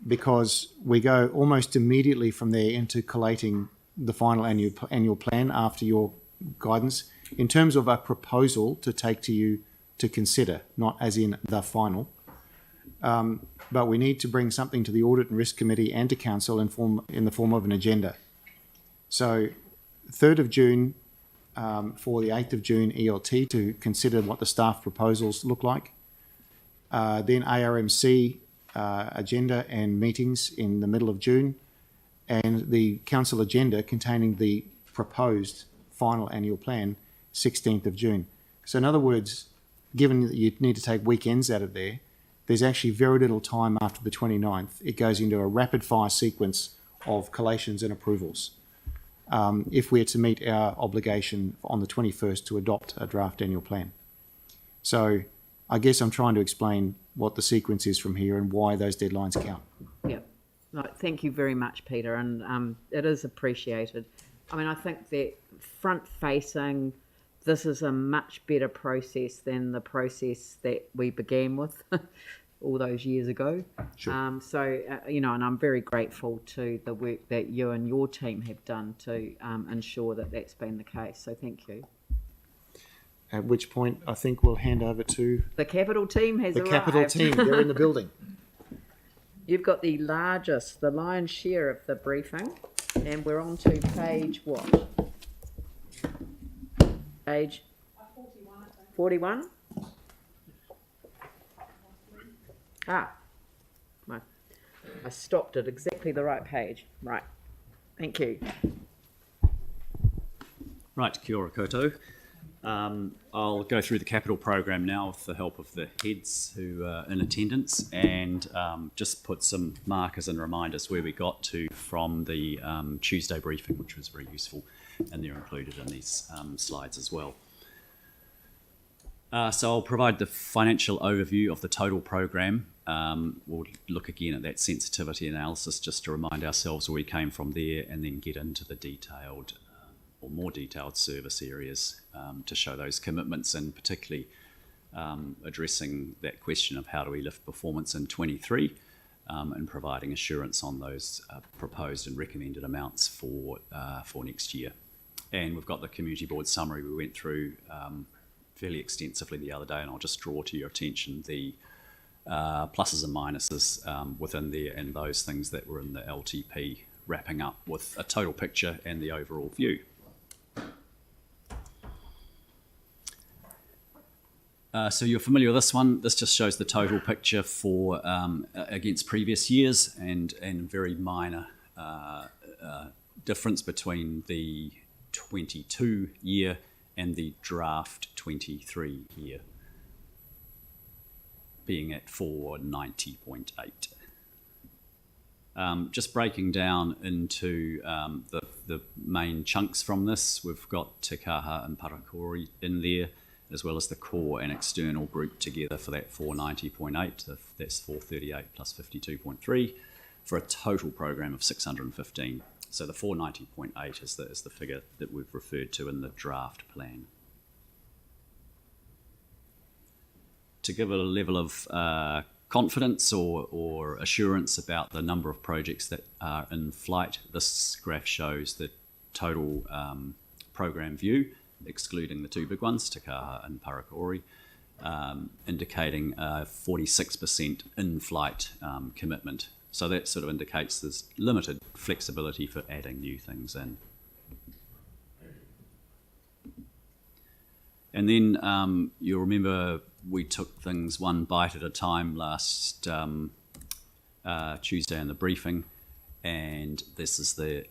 because we go almost immediately from there into collating the final annual plan after your guidance in terms of a proposal to take to you to consider, not as in the final. But we need to bring something to the Audit and Risk Committee and to Council in the form of an agenda. So 3rd of June for the 8th of June ELT to consider what the staff proposals look like. Then ARMC agenda and meetings in the middle of June, and the Council agenda containing the proposed final annual plan 16th of June. So in other words, given that you need to take weekends out of there, there's actually very little time after the 29th. It goes into a rapid fire sequence of collations and approvals. If we're to meet our obligation on the 21st to adopt a draft annual plan. So I guess I'm trying to explain what the sequence is from here and why those deadlines count. Yeah. No, thank you very much, Peter, and it is appreciated. I mean, I think that front-facing, this is a much better process than the process that we began with all those years ago. Sure. So, you know, and I'm very grateful to the work that you and your team have done to ensure that that's been the case. So thank you. At which point, I think we'll hand over to... The capital team has the arrived. capital team. They're in the building. You've got the lion's share of the briefing, and we're on to page what? Page 41. Ah, I stopped at exactly the right page. Right, thank you. Right, kia ora koutou. I'll go through the capital program now with the help of the heads who are in attendance, and just put some markers and reminders where we got to from the Tuesday briefing, which was very useful, and they're included in these slides as well. So I'll provide the financial overview of the total program. We'll look again at that sensitivity analysis just to remind ourselves where we came from there, and then get into the detailed or more detailed service areas to show those commitments, and particularly addressing that question of how do we lift performance in 23 and providing assurance on those proposed and recommended amounts for next year. And we've got the community board summary we went through fairly extensively the other day, and I'll just draw to your attention the pluses and minuses within there, and those things that were in the LTP, wrapping up with a total picture and the overall view. So you're familiar with this one. This just shows the total picture for against previous years, and very minor difference between the 22 year and the draft 23 year, being at 490.8. Just breaking down into the main chunks from this, we've got Te Kaha and Parakori in there, as well as the core and external group together for that 490.8. That's 438 plus 52.3 for a total program of 615. So the 490.8 is the figure that we've referred to in the draft plan. To give a level of confidence or assurance about the number of projects that are in flight, this graph shows the total program view, excluding the two big ones, Te Kaha and Parakori, indicating a 46% in-flight commitment. So that sort of indicates there's limited flexibility for adding new things in. And then you'll remember we took things one bite at a time last Tuesday in the briefing, and this is the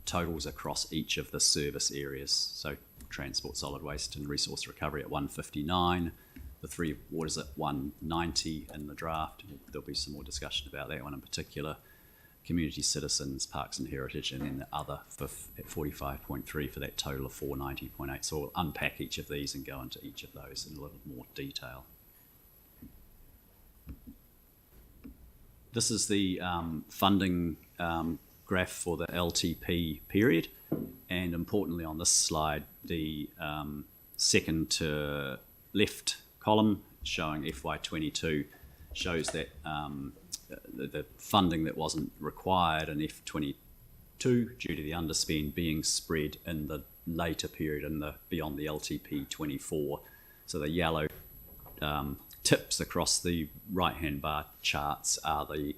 totals across each of the service areas. So transport, solid waste and resource recovery at 159, the three waters at 190 in the draft. There'll be some more discussion about that one in particular. Community citizens, parks and heritage, and then the other at 45.3 for that total of 490.8. So we'll unpack each of these and go into each of those in a little more detail. This is the funding graph for the LTP period, and importantly on this slide, the second to left column showing FY22 shows that the funding that wasn't required in F22 due to the underspend being spread in the later period in the beyond the LTP 24. So the yellow tips across the right-hand bar charts are the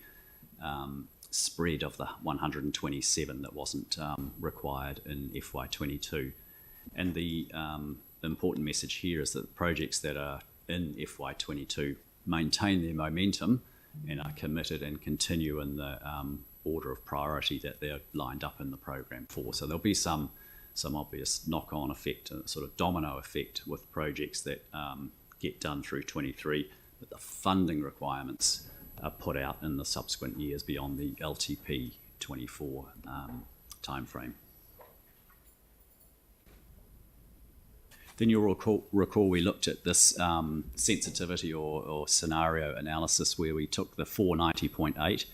spread of the 127 that wasn't required in FY22. And the important message here is that the projects that are in FY22 maintain their momentum and are committed and continue in the order of priority that they're lined up in the program for. So there'll be some obvious knock-on effect, a sort of domino effect with projects that get done through 23, but the funding requirements are put out in the subsequent years beyond the LTP 24 timeframe. Then you'll recall we looked at this sensitivity or scenario analysis where we took the 490.8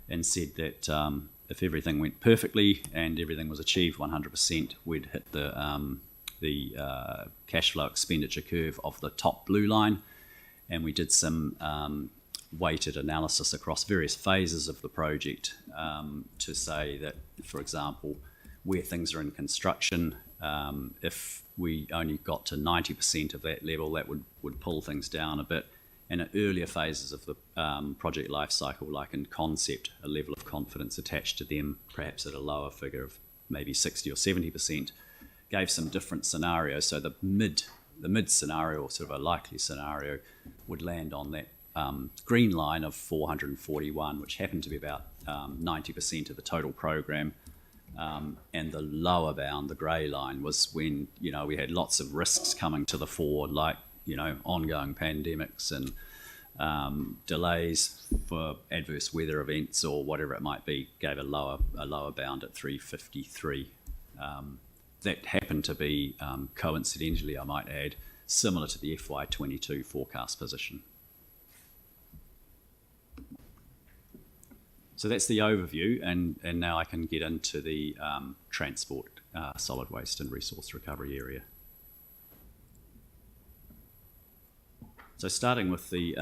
and said that if everything went perfectly and everything was achieved 100%, we'd hit the cash flow expenditure curve of the top blue line. And we did some weighted analysis across various phases of the project to say that, for example, where things are in construction, if we only got to 90% of that level, that would pull things down a bit. And at earlier phases of the project life cycle, like in concept, a level of confidence attached to them, perhaps at a lower figure of maybe 60 or 70%, gave some different scenarios. So the mid scenario, or sort of a likely scenario, would land on that green line of 441, which happened to be about 90% of the total program. And the lower bound, the grey line, was when, we had lots of risks coming to the fore, like, ongoing pandemics and delays for adverse weather events or whatever it might be, gave a lower bound at 353. That happened to be, coincidentally, I might add, similar to the FY22 forecast position. So that's the overview, and now I can get into the transport, solid waste and resource recovery area. So starting with the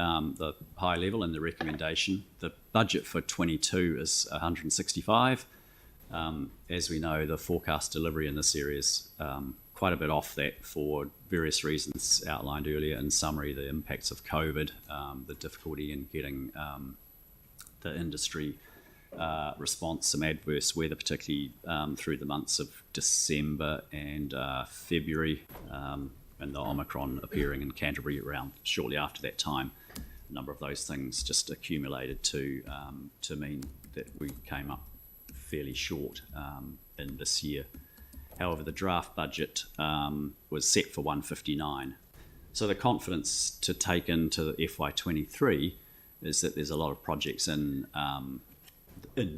high level and the recommendation, the budget for 22 is 165. As we know, the forecast delivery in this area is quite a bit off that for various reasons outlined earlier. In summary, the impacts of COVID, the difficulty in getting the industry response, some adverse weather, particularly through the months of December and February, and the Omicron appearing in Canterbury around shortly after that time. A number of those things just accumulated to mean that we came up fairly short in this year. However, the draft budget was set for 159. So the confidence to take into the FY23 is that there's a lot of projects in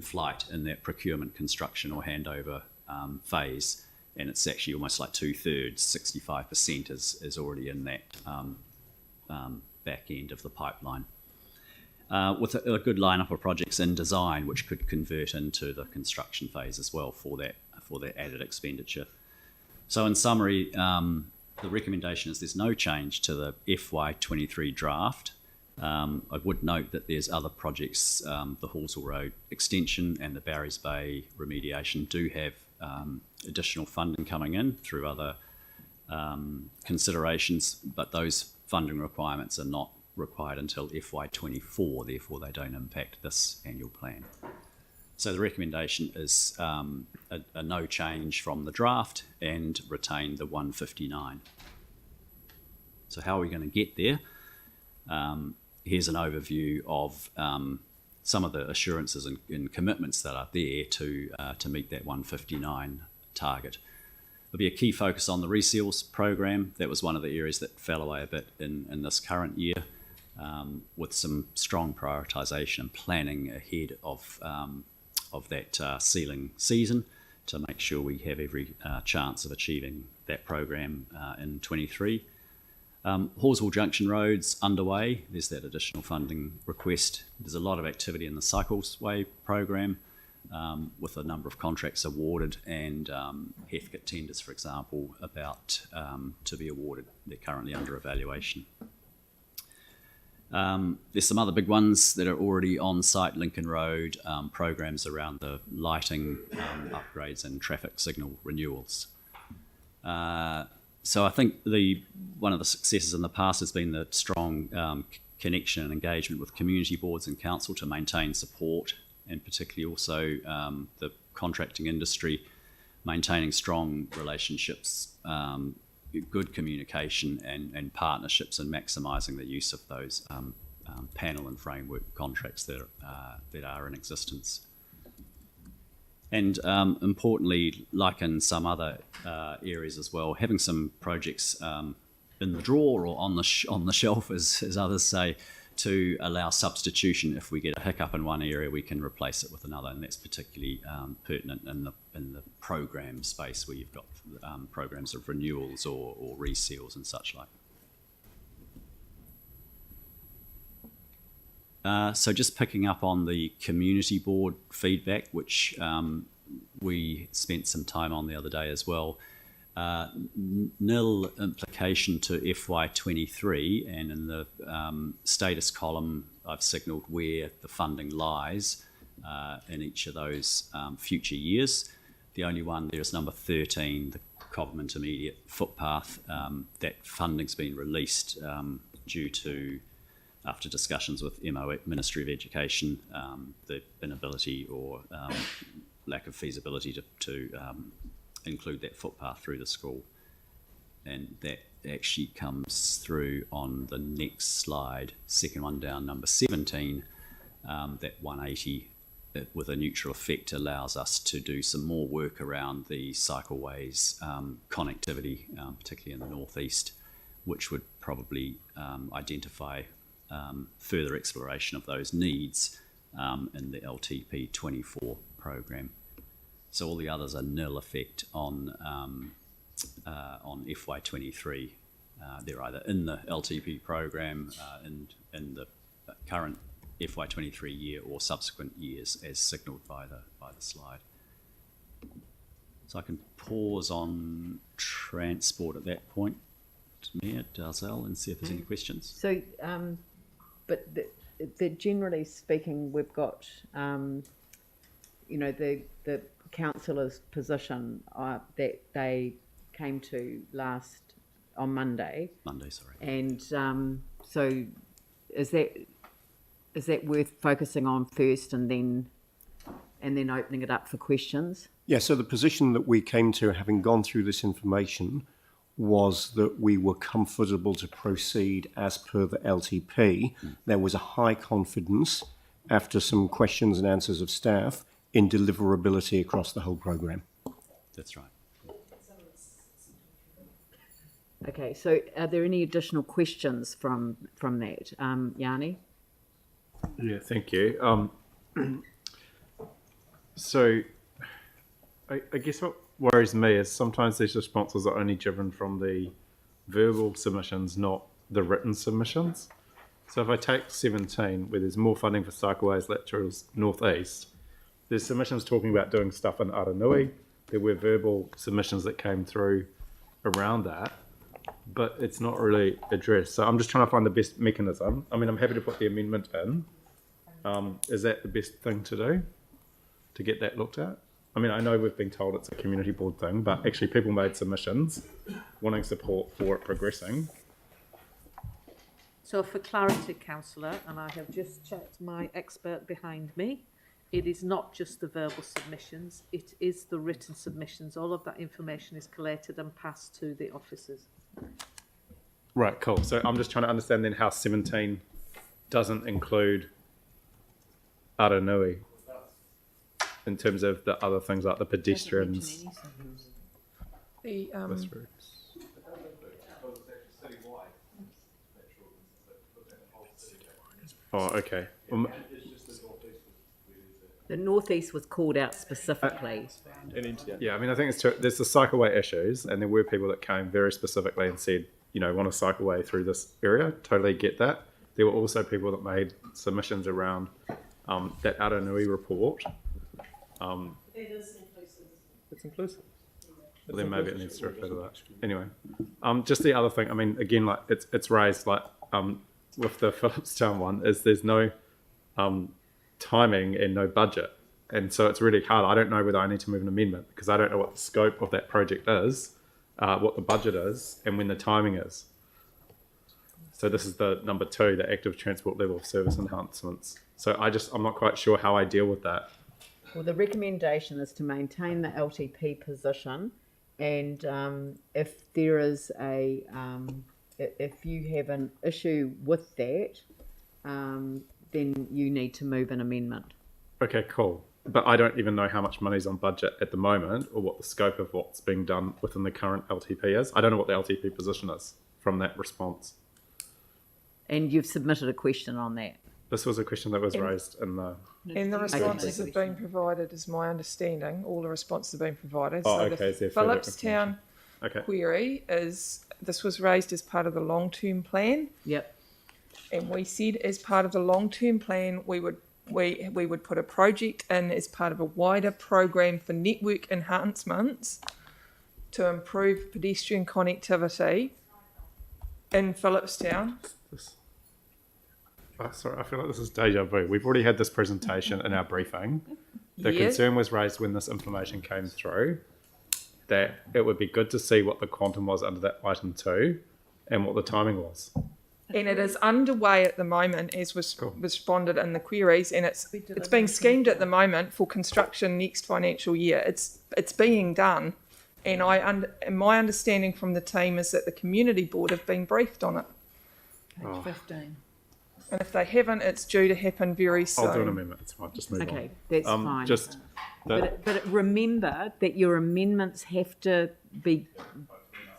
flight in that procurement, construction or handover phase, and it's actually almost like 2/3, 65% is already in that back end of the pipeline, with a good lineup of projects in design which could convert into the construction phase as well for that added expenditure. So in summary, the recommendation is there's no change to the FY23 draft. I would note that there's other projects, the Halsall Road extension and the Barry's Bay remediation do have additional funding coming in through other considerations, but those funding requirements are not required until FY24, therefore they don't impact this annual plan. So the recommendation is a no change from the draft and retain the 159. So how are we going to get there? Here's an overview of some of the assurances and commitments that are there to meet that 159 target. There'll be a key focus on the reseals program. That was one of the areas that fell away a bit in this current year, with some strong prioritisation and planning ahead of that sealing season to make sure we have every chance of achieving that program in 23. Horswell Junction Road's underway. There's that additional funding request. There's a lot of activity in the Cyclesway program, with a number of contracts awarded and Heathcote tenders, for example, about to be awarded. They're currently under evaluation. There's some other big ones that are already on site. Lincoln Road, programs around the lighting upgrades and traffic signal renewals. So I think one of the successes in the past has been the strong connection and engagement with community boards and council to maintain support, and particularly also the contracting industry, maintaining strong relationships, good communication and partnerships, and maximising the use of those panel and framework contracts that are in existence. And importantly, like in some other areas as well, having some projects in the drawer or on the shelf, as others say, to allow substitution. If we get a hiccup in one area, we can replace it with another, and that's particularly pertinent in the program space where you've got programs of renewals or reseals and such like. So just picking up on the community board feedback, which we spent some time on the other day as well. Nil implication to FY23, and in the status column I've signalled where the funding lies in each of those future years. The only one there is number 13, the Cobham Intermediate footpath. That funding's been released due to, after discussions with Ministry of Education, the inability or lack of feasibility to include that footpath through the school. And that actually comes through on the next slide, second one down, number 17. That 180 with a neutral effect allows us to do some more work around the cycleways connectivity, particularly in the northeast, which would probably identify further exploration of those needs in the LTP 24 program. So all the others are nil effect on FY23. They're either in the LTP program in the current FY23 year or subsequent years, as signalled by the slide. So I can pause on transport at that point, Mia, Dalzell, and see if there's any questions. So, but generally speaking, we've got, the councillors' position that they came to on Monday. Monday, sorry. And so is that worth focusing on first and then opening it up for questions? Yeah, so the position that we came to, having gone through this information, was that we were comfortable to proceed as per the LTP. There was a high confidence, after some questions and answers of staff, in deliverability across the whole programme. That's right. Okay, so are there any additional questions from that? Yanni? Yeah, thank you. So I guess what worries me is sometimes these responses are only driven from the verbal submissions, not the written submissions. So if I take 17, where there's more funding for cycleways, laterals, northeast, there's submissions talking about doing stuff in Aranui. There were verbal submissions that came through around that, but it's not really addressed. So I'm just trying to find the best mechanism. I mean, I'm happy to put the amendment in. Is that the best thing to do to get that looked at? I mean, I know we've been told it's a community board thing, but actually people made submissions wanting support for it progressing. So for clarity, councillor, and I have just checked my expert behind me, it is not just the verbal submissions, it is the written submissions. All of that information is collated and passed to the officers. Right, cool. So I'm just trying to understand then how 17 doesn't include Aranui in terms of the other things like the pedestrians. The bus routes. Oh, okay. The northeast was called out specifically. Yeah, I mean, I think it's true. There's the cycleway issues, and there were people that came very specifically and said, you know, want to cycleway through this area. Totally get that. There were also people that made submissions around that Aranui report. It is inclusive. It's inclusive. Well, then maybe it needs to refer to that. Anyway, just the other thing. I mean, again, like it's raised like with the Phillipstown one is there's no timing and no budget, and so it's really hard. I don't know whether I need to move an amendment because I don't know what the scope of that project is, what the budget is, and when the timing is. So this is the number 2, the active transport level of service enhancements. So I'm not quite sure how I deal with that. Well, the recommendation is to maintain the LTP position, and if there is if you have an issue with that, then you need to move an amendment. Okay, cool. But I don't even know how much money's on budget at the moment or what the scope of what's being done within the current LTP is. I don't know what the LTP position is from that response. And you've submitted a question on that. This was a question that was raised in the... And the responses have been provided, is my understanding. All the responses have been provided. Oh, so okay. the Phillipstown Okay. query is, this was raised as part of the long-term plan. Yep. And we said as part of the long-term plan, we would put a project in as part of a wider program for network enhancements to improve pedestrian connectivity in Phillipstown. Sorry, I feel like this is deja vu. We've already had this presentation in our briefing. The concern was raised when this information came through that it would be good to see what the quantum was under that item 2 and what the timing was. And it is underway at the moment, as was responded in the queries, and it's being schemed at the moment for construction next financial year. It's being done, and my understanding from the team is that the community board have been briefed on it. Page 15. And if they haven't, it's due to happen very soon. I'll do an amendment. It's fine. Just move on. Okay, that's fine. Just but remember that your amendments have to be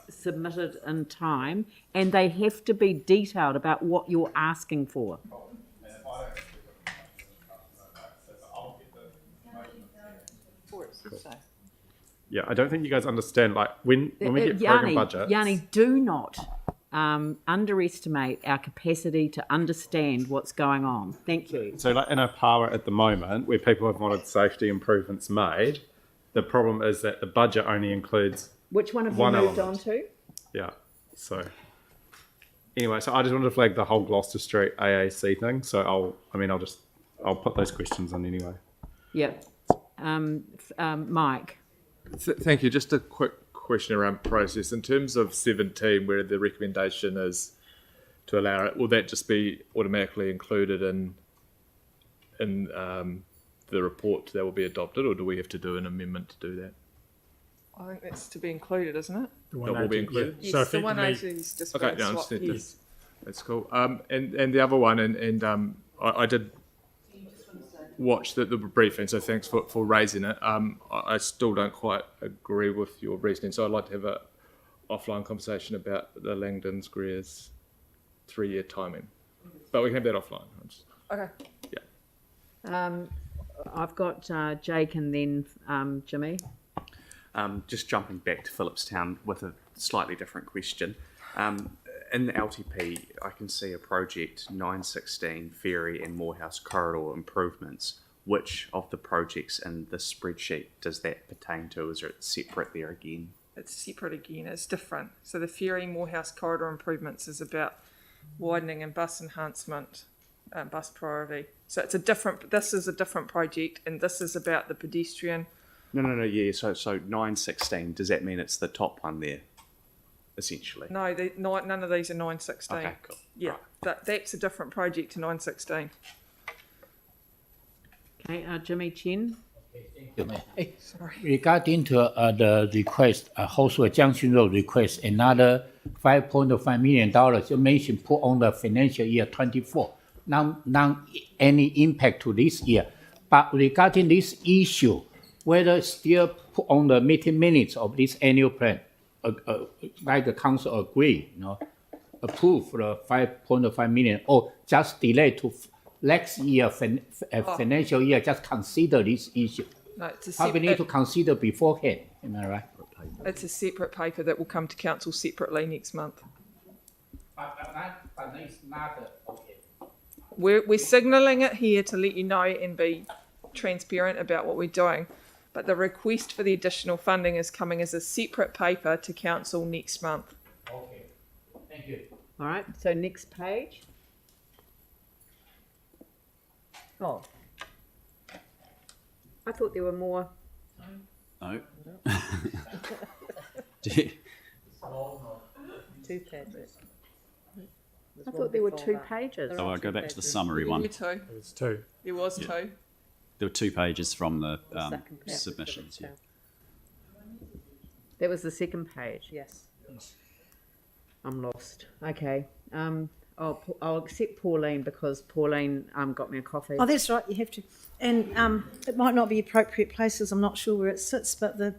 submitted in time, and they have to be detailed about what you're asking for. Yeah, I don't think you guys understand. Like when we get program budgets, Yanni, do not underestimate our capacity to understand what's going on. Thank you. So, like in Opawa at the moment, where people have wanted safety improvements made, the problem is that the budget only includes which one have you moved on to? Yeah. So anyway, so I just wanted to flag the whole Gloucester Street AAC thing. So I'll put those questions in anyway. Yeah. Mike. Thank you. Just a quick question around process. In terms of 17, where the recommendation is to allow it, will that just be automatically included in the report that will be adopted, or do we have to do an amendment to do that? I think that's to be included, isn't it? That will be included? Yeah. Yes, the 180 is just okay, being swapped. yes. That's cool. And the other one, I did watch the briefing, so thanks for raising it. I still don't quite agree with your reasoning, so I'd like to have an offline conversation about the Langdon's Greer's 3-year timing. But we can have that offline. Okay. Yeah. I've got Jake and then Jimmy. Just jumping back to Phillipstown with a slightly different question. In the LTP, I can see a project 916 ferry and Morehouse corridor improvements. Which of the projects in the spreadsheet does that pertain to? Is it separate there again? It's separate again. It's different. So the ferry Morehouse corridor improvements is about widening and bus enhancement, bus priority. So it's a different. This is a different project, and this is about the pedestrian. No. Yeah. So 916. Does that mean it's the top one there? essentially. No, none of these are 916. Okay, cool. Yeah, that's a different project to 916. Okay, Jimmy Chen. Regarding to the request, Housework Junction Road request, another $5.5 million you mentioned put on the financial year 24. Now any impact to this year. But regarding this issue, whether still put on the meeting minutes of this annual plan, like the council agree, approve for the 5.5 million, or just delay to next year financial year, just consider this issue. No, it's we need to consider beforehand, am I right? It's a separate paper that will come to council separately next month. But it's not okay. We're signalling it here to let you know and be transparent about what we're doing. But the request for the additional funding is coming as a separate paper to council next month. Okay, thank you. All right, so next page. Oh, I thought there were more. No. Two pages. I thought there were 2 pages. So I'll go back to the summary one. There was 2. There was 2. There were 2 pages from the submissions. Yeah. That was the second page. Yes. I'm lost. Okay. I'll accept Pauline because Pauline got me a coffee. Oh, that's right. You have to. And it might not be appropriate places. I'm not sure where it sits, but the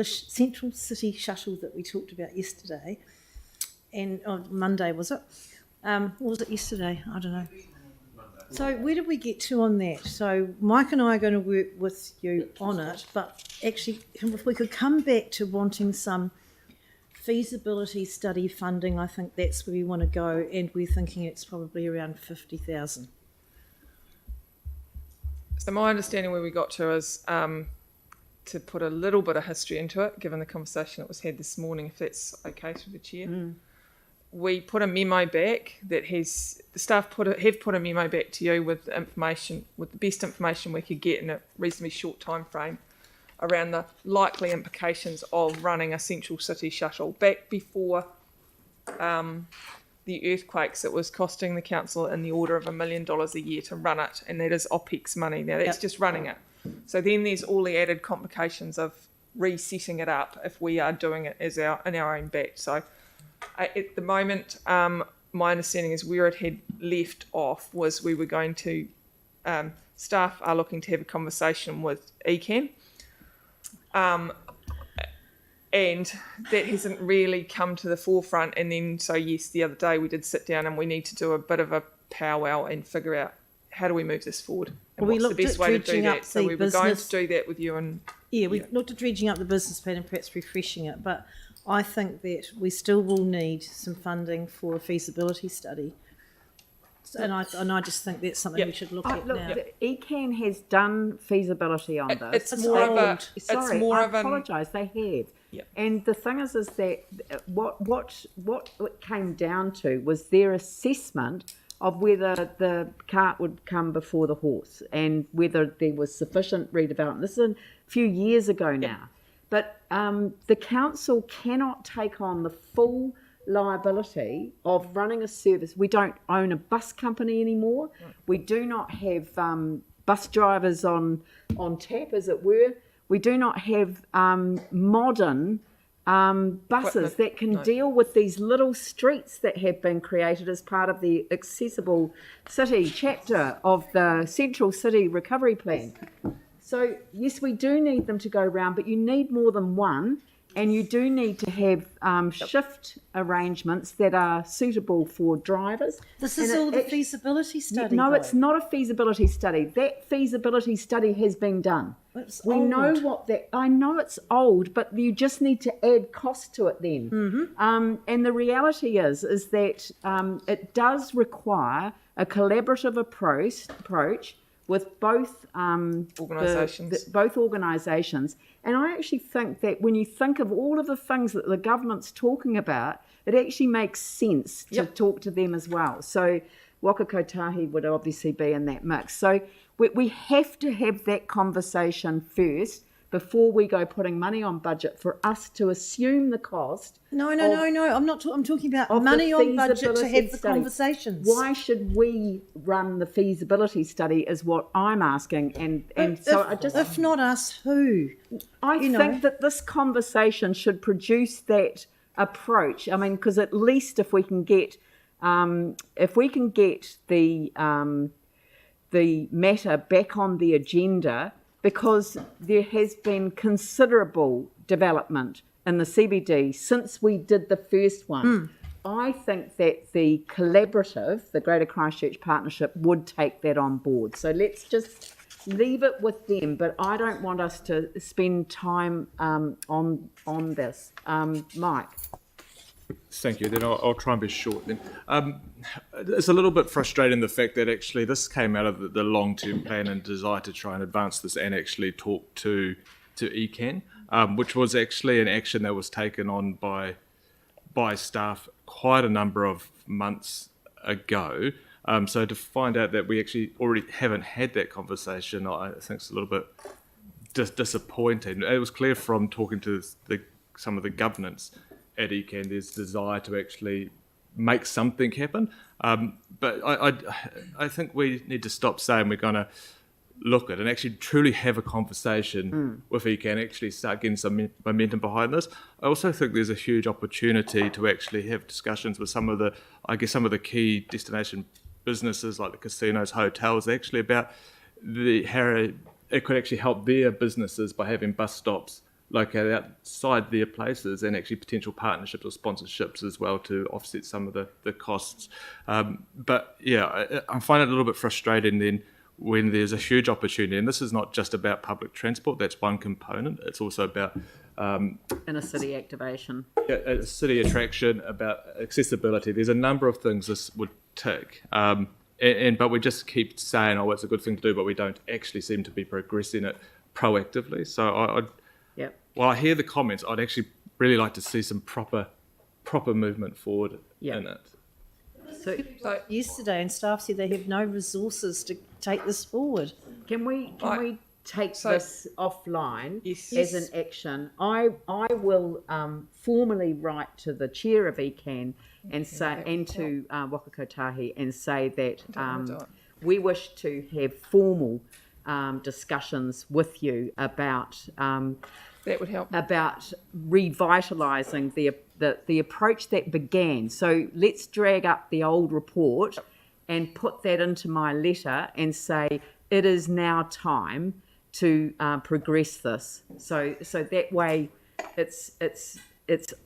Central City shuttle that we talked about yesterday, and on Monday was it? Or was it yesterday? I don't know. So where did we get to on that? So Mike and I are going to work with you on it, but actually, if we could come back to wanting some feasibility study funding, I think that's where we want to go, and we're thinking it's probably around 50,000. So my understanding where we got to is to put a little bit of history into it, given the conversation that was had this morning, if that's okay through the chair. We put a memo back that the staff have put a memo back to you with information, with the best information we could get in a reasonably short time frame around the likely implications of running a Central City shuttle. Back before the earthquakes, it was costing the council in the order of $1 million a year to run it, and that is OPEX money. Now that's just running it. So then there's all the added complications of resetting it up if we are doing it as in our own bat. So at the moment, my understanding is where it had left off was we were going to, staff are looking to have a conversation with Echelon. And that hasn't really come to the forefront. And then, so yes, the other day we did sit down and we need to do a bit of a powwow and figure out how do we move this forward and what's the best way to do that. So we were going to do that with you. And we looked at dredging up the business plan and perhaps refreshing it. But I think that we still will need some funding for a feasibility study. And I just think that's something we should look at now. Echelon has done feasibility on this. It's more of a. Sorry, it's more I of an. apologise. They have. Yep. And the thing is that what it came down to was their assessment of whether the cart would come before the horse and whether there was sufficient redevelopment. This is a few years ago now, but the council cannot take on the full liability of running a service. We don't own a bus company anymore. We do not have bus drivers on tap, as it were. We do not have modern buses that can deal with these little streets that have been created as part of the Accessible City chapter of the Central City Recovery Plan. So yes, we do need them to go round, but you need more than one. And you do need to have shift arrangements that are suitable for drivers. This is all the feasibility study. No, though. it's not a feasibility study. That feasibility study has been done. We know what that. I know it's old, but you just need to add cost to it then. And the reality is that it does require a collaborative approach with both organisations. Both organisations. And I actually think that when you think of all of the things that the government's talking about, it actually makes sense to talk to them as well. So Waka Kotahi would obviously be in that mix. So we have to have that conversation first before we go putting money on budget for us to assume the cost. No. I'm not. I'm talking about money on budget to have the conversations. Why should we run the feasibility study? Is what I'm asking, if not us, who? I think that this conversation should produce that approach. I mean, because at least if we can get the matter back on the agenda, because there has been considerable development in the CBD since we did the first one. I think that the collaborative, the Greater Christchurch Partnership, would take that on board. So let's just leave it with them, but I don't want us to spend time on this. Mike. Thank you. Then I'll try and be short then. It's a little bit frustrating, the fact that actually this came out of the long-term plan and desire to try and advance this and actually talk to ECAN, which was actually an action that was taken on by staff quite a number of months ago. So to find out that we actually already haven't had that conversation, I think it's a little bit disappointing. It was clear from talking to some of the governance at ECAN, there's desire to actually make something happen. But I think we need to stop saying we're going to look at and actually truly have a conversation with ECAN, actually start getting some momentum behind this. I also think there's a huge opportunity to actually have discussions with some of the key destination businesses like the casinos, hotels, actually about how it could actually help their businesses by having bus stops located outside their places, and actually potential partnerships or sponsorships as well to offset some of the costs. But yeah, I find it a little bit frustrating then when there's a huge opportunity, and this is not just about public transport, that's one component, it's also about inner city activation, a city attraction, about accessibility. There's a number of things this would tick, but we just keep saying, oh, it's a good thing to do, but we don't actually seem to be progressing it proactively. So while I hear the comments, I'd actually really like to see some proper movement forward in it. So yesterday, and staff said they have no resources to take this forward. Can we take this offline as an action? I will formally write to the chair of ECAN and say, and to Waka Kotahi, and say that we wish to have formal discussions with you about that would help, about revitalising the approach that began. So let's drag up the old report and put that into my letter and say it is now time to progress this. So that way it's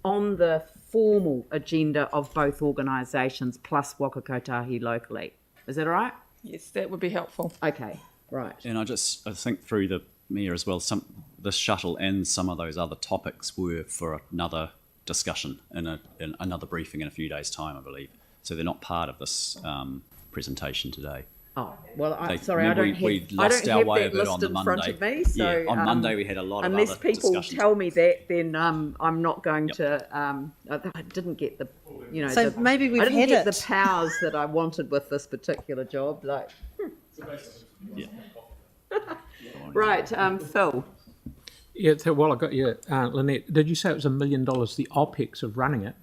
on the formal agenda of both organisations plus Waka Kotahi locally. Is that all right? Yes, that would be helpful. Okay, right. And I think through the Mayor as well, this shuttle and some of those other topics were for another discussion in another briefing in a few days' time, I believe. So they're not part of this presentation today. Oh, well, I don't have that list in front of me. So on Monday we had a lot of other unless people discussions. tell me that, then I'm not going to. I didn't get the, So maybe we've I didn't had get it. the powers that I wanted with this particular job. Like, right, Phil. Yeah, so while I got you, Lynette, did you say it was $1 million, the OPEX of running it?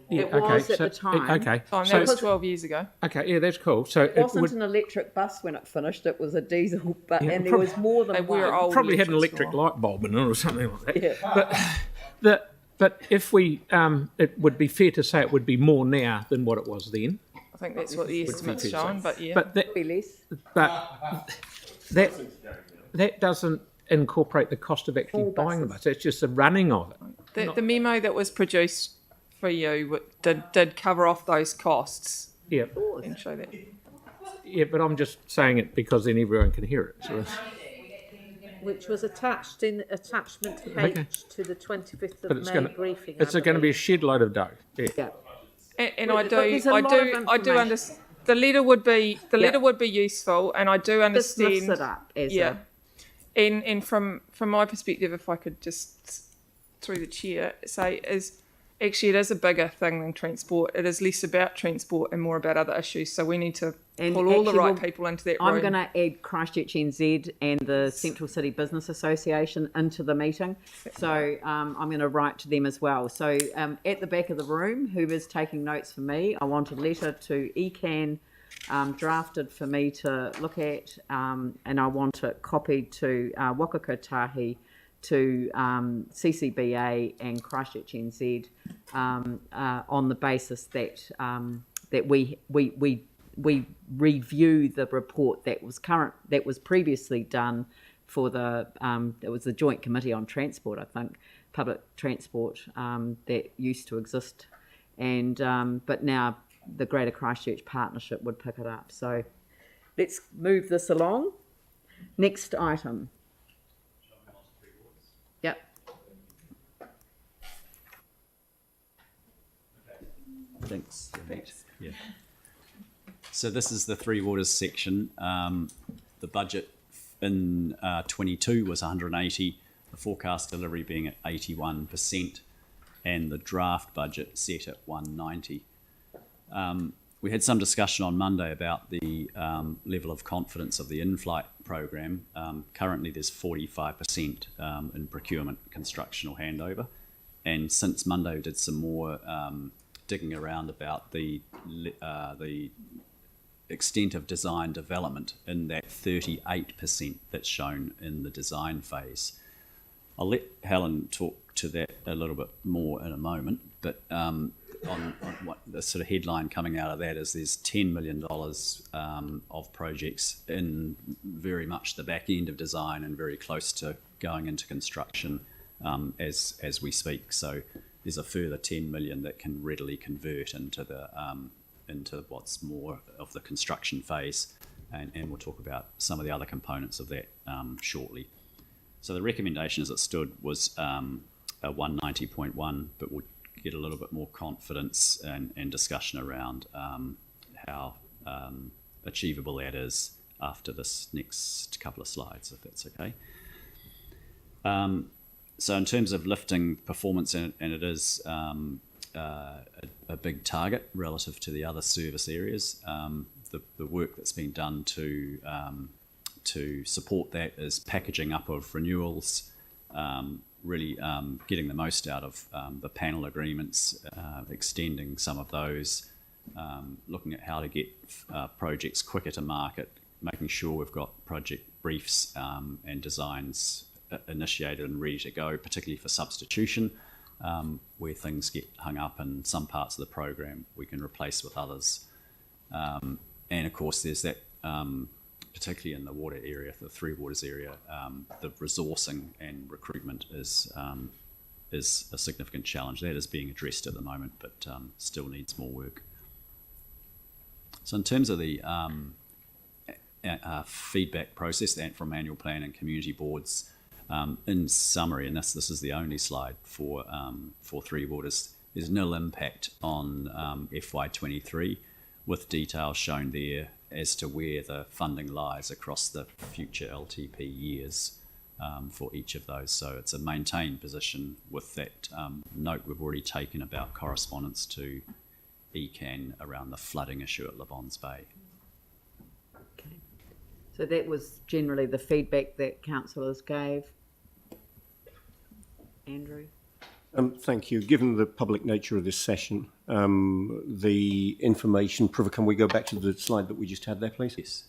It was at the time. Okay. That was 12 years ago. Okay, yeah, that's cool. So it wasn't an electric bus when it finished, it was a diesel, and there was more than one. Probably had an electric light bulb in it or something like that. Yeah. But if we, it would be fair to say it would be more now than what it was then. I think that's what the estimate's showing, but yeah. But that doesn't incorporate the cost of actually buying the bus. It's just the running of it. The memo that was produced for you did cover off those costs. Yeah. And show that. Yeah, but I'm just saying it because then everyone can hear it. So. Which was attached in attachment H to the 25th of May briefing. It's going to be a shed load of dough. Yeah. And I do understand. The letter would be useful, and I do understand. This lifts it up as and from my perspective, if I could just through the chair say is Actually, it is a bigger thing than transport. It is less about transport and more about other issues. So we need to pull all the right people into that room. I'm going to add Christchurch NZ and the Central City Business Association into the meeting. So I'm going to write to them as well. So at the back of the room, who is taking notes for me, I want a letter to ECAN drafted for me to look at, and I want it copied to Waka Kotahi, to CCBA and Christchurch NZ on the basis that that we review the report that was previously done for the it was the Joint Committee on Transport, I think, public transport that used to exist, and but now the Greater Christchurch Partnership would pick it up. So let's move this along. Next item. Yep. Thanks. Yeah. So this is the Three Waters section. The budget in 22 was 180, the forecast delivery being at 81%, and the draft budget set at 190. We had some discussion on Monday about the level of confidence of the in-flight program. Currently there's 45% in procurement, construction or handover. And since Monday we did some more digging around about the extent of design development in that 38% that's shown in the design phase. I'll let Helen talk to that a little bit more in a moment, but on what the sort of headline coming out of that is there's $10 million of projects in very much the back end of design and very close to going into construction as we speak. So there's a further 10 million that can readily convert into the into what's more of the construction phase, and we'll talk about some of the other components of that shortly. So the recommendation as it stood was a 190.1, but we'll get a little bit more confidence and discussion around how achievable that is after this next couple of slides, if that's okay. So in terms of lifting performance, and it is a big target relative to the other service areas, the work that's been done to support that is packaging up of renewals, really getting the most out of the panel agreements, extending some of those, looking at how to get projects quicker to market, making sure we've got project briefs and designs initiated and ready to go, particularly for substitution, where things get hung up in some parts of the program we can replace with others. And of course there's that, particularly in the water area, the Three Waters area, the resourcing and recruitment is a significant challenge. That is being addressed at the moment, but still needs more work. So in terms of the feedback process from annual plan and community boards, in summary, and this is the only slide for Three Waters, there's nil impact on FY23, with details shown there as to where the funding lies across the future LTP years for each of those. So it's a maintained position with that note we've already taken about correspondence to ECAN around the flooding issue at Le Bons Bay. Okay. So that was generally the feedback that councillors gave. Andrew? Thank you. Given the public nature of this session, the information, can we go back to the slide that we just had there, please? Yes.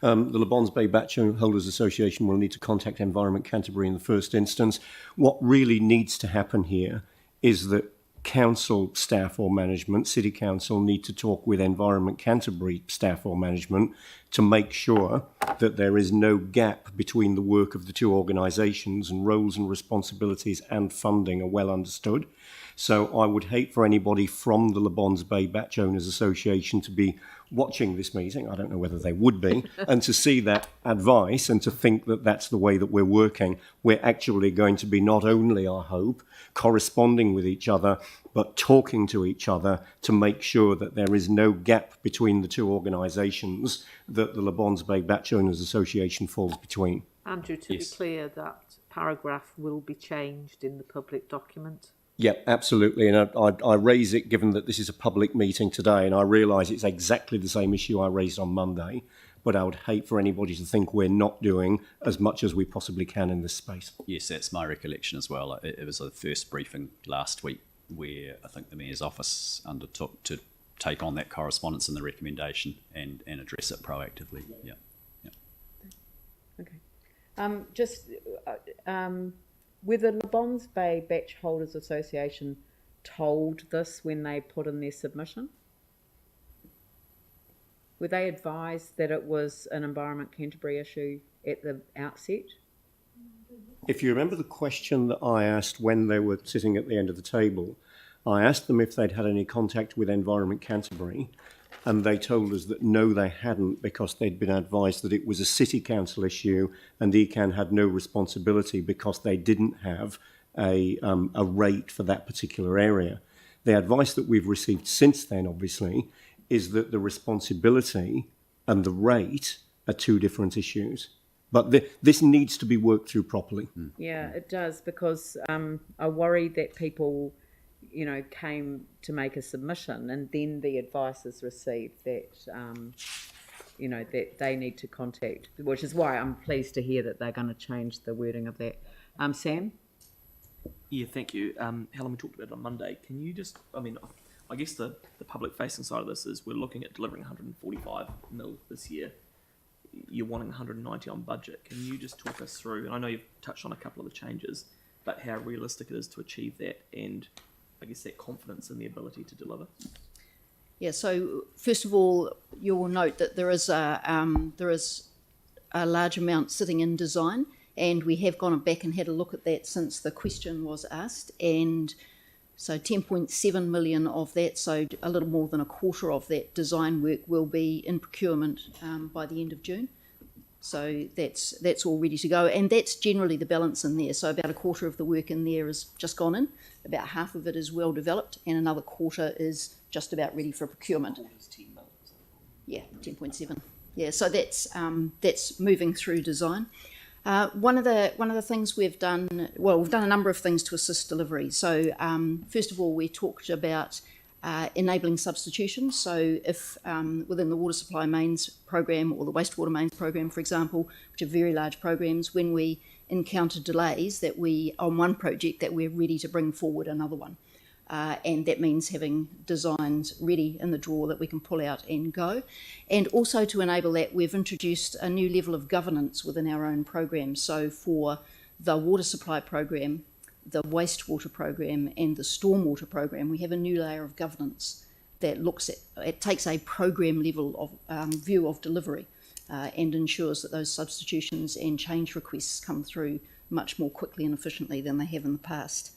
The Le Bons Bay Batch Holders Association will need to contact Environment Canterbury in the first instance. What really needs to happen here is that council staff or management, City Council, need to talk with Environment Canterbury staff or management to make sure that there is no gap between the work of the two organisations, and roles and responsibilities and funding are well understood. So I would hate for anybody from the Le Bons Bay Batch Owners Association to be watching this meeting, I don't know whether they would be, and to see that advice and to think that that's the way that we're working. We're actually going to be not only, I hope, corresponding with each other, but talking to each other to make sure that there is no gap between the two organisations that the Le Bons Bay Batch Owners Association falls between. Andrew, to be clear, that paragraph will be changed in the public document. Yeah, absolutely. And I raise it given that this is a public meeting today, and I realise it's exactly the same issue I raised on Monday, but I would hate for anybody to think we're not doing as much as we possibly can in this space. Yes, that's my recollection as well. It was the first briefing last week where I think the Mayor's office undertook to take on that correspondence and the recommendation and address it proactively. Yeah. Okay. Were the Le Bons Bay Batch Holders Association told this when they put in their submission? Were they advised that it was an Environment Canterbury issue at the outset? If you remember the question that I asked when they were sitting at the end of the table, I asked them if they'd had any contact with Environment Canterbury, and they told us that no, they hadn't, because they'd been advised that it was a city council issue and ECAN had no responsibility because they didn't have a rate for that particular area. The advice that we've received since then, obviously, is that the responsibility and the rate are two different issues. But this needs to be worked through properly. Yeah, it does, because I worry that people, came to make a submission and then the advice is received that, that they need to contact, which is why I'm pleased to hear that they're going to change the wording of that. Sam? Yeah, thank you. Helen, we talked about it on Monday. Can you just, I guess the public-facing side of this is we're looking at delivering 145 mil this year. You're wanting 190 on budget. Can you just talk us through, and I know you've touched on a couple of the changes, but how realistic it is to achieve that and I guess that confidence in the ability to deliver? Yeah, so first of all, you will note that there is a large amount sitting in design, and we have gone back and had a look at that since the question was asked, and so 10.7 million of that, so a little more than a quarter of that design work will be in procurement by the end of June. So that's all ready to go, and that's generally the balance in there. So about a quarter of the work in there is just gone in, about half of it is well developed, and another quarter is just about ready for procurement. Yeah, 10.7. Yeah, so that's moving through design. One of the things we've done, we've done a number of things to assist delivery. So first of all, we talked about enabling substitution. So if within the water supply mains program or the wastewater mains program, for example, which are very large programs, when we encounter delays that on one project, that we're ready to bring forward another one. And that means having designs ready in the drawer that we can pull out and go. And also to enable that, we've introduced a new level of governance within our own program. So for the water supply program, the wastewater program and the stormwater program, we have a new layer of governance that it takes a program level of view of delivery and ensures that those substitutions and change requests come through much more quickly and efficiently than they have in the past.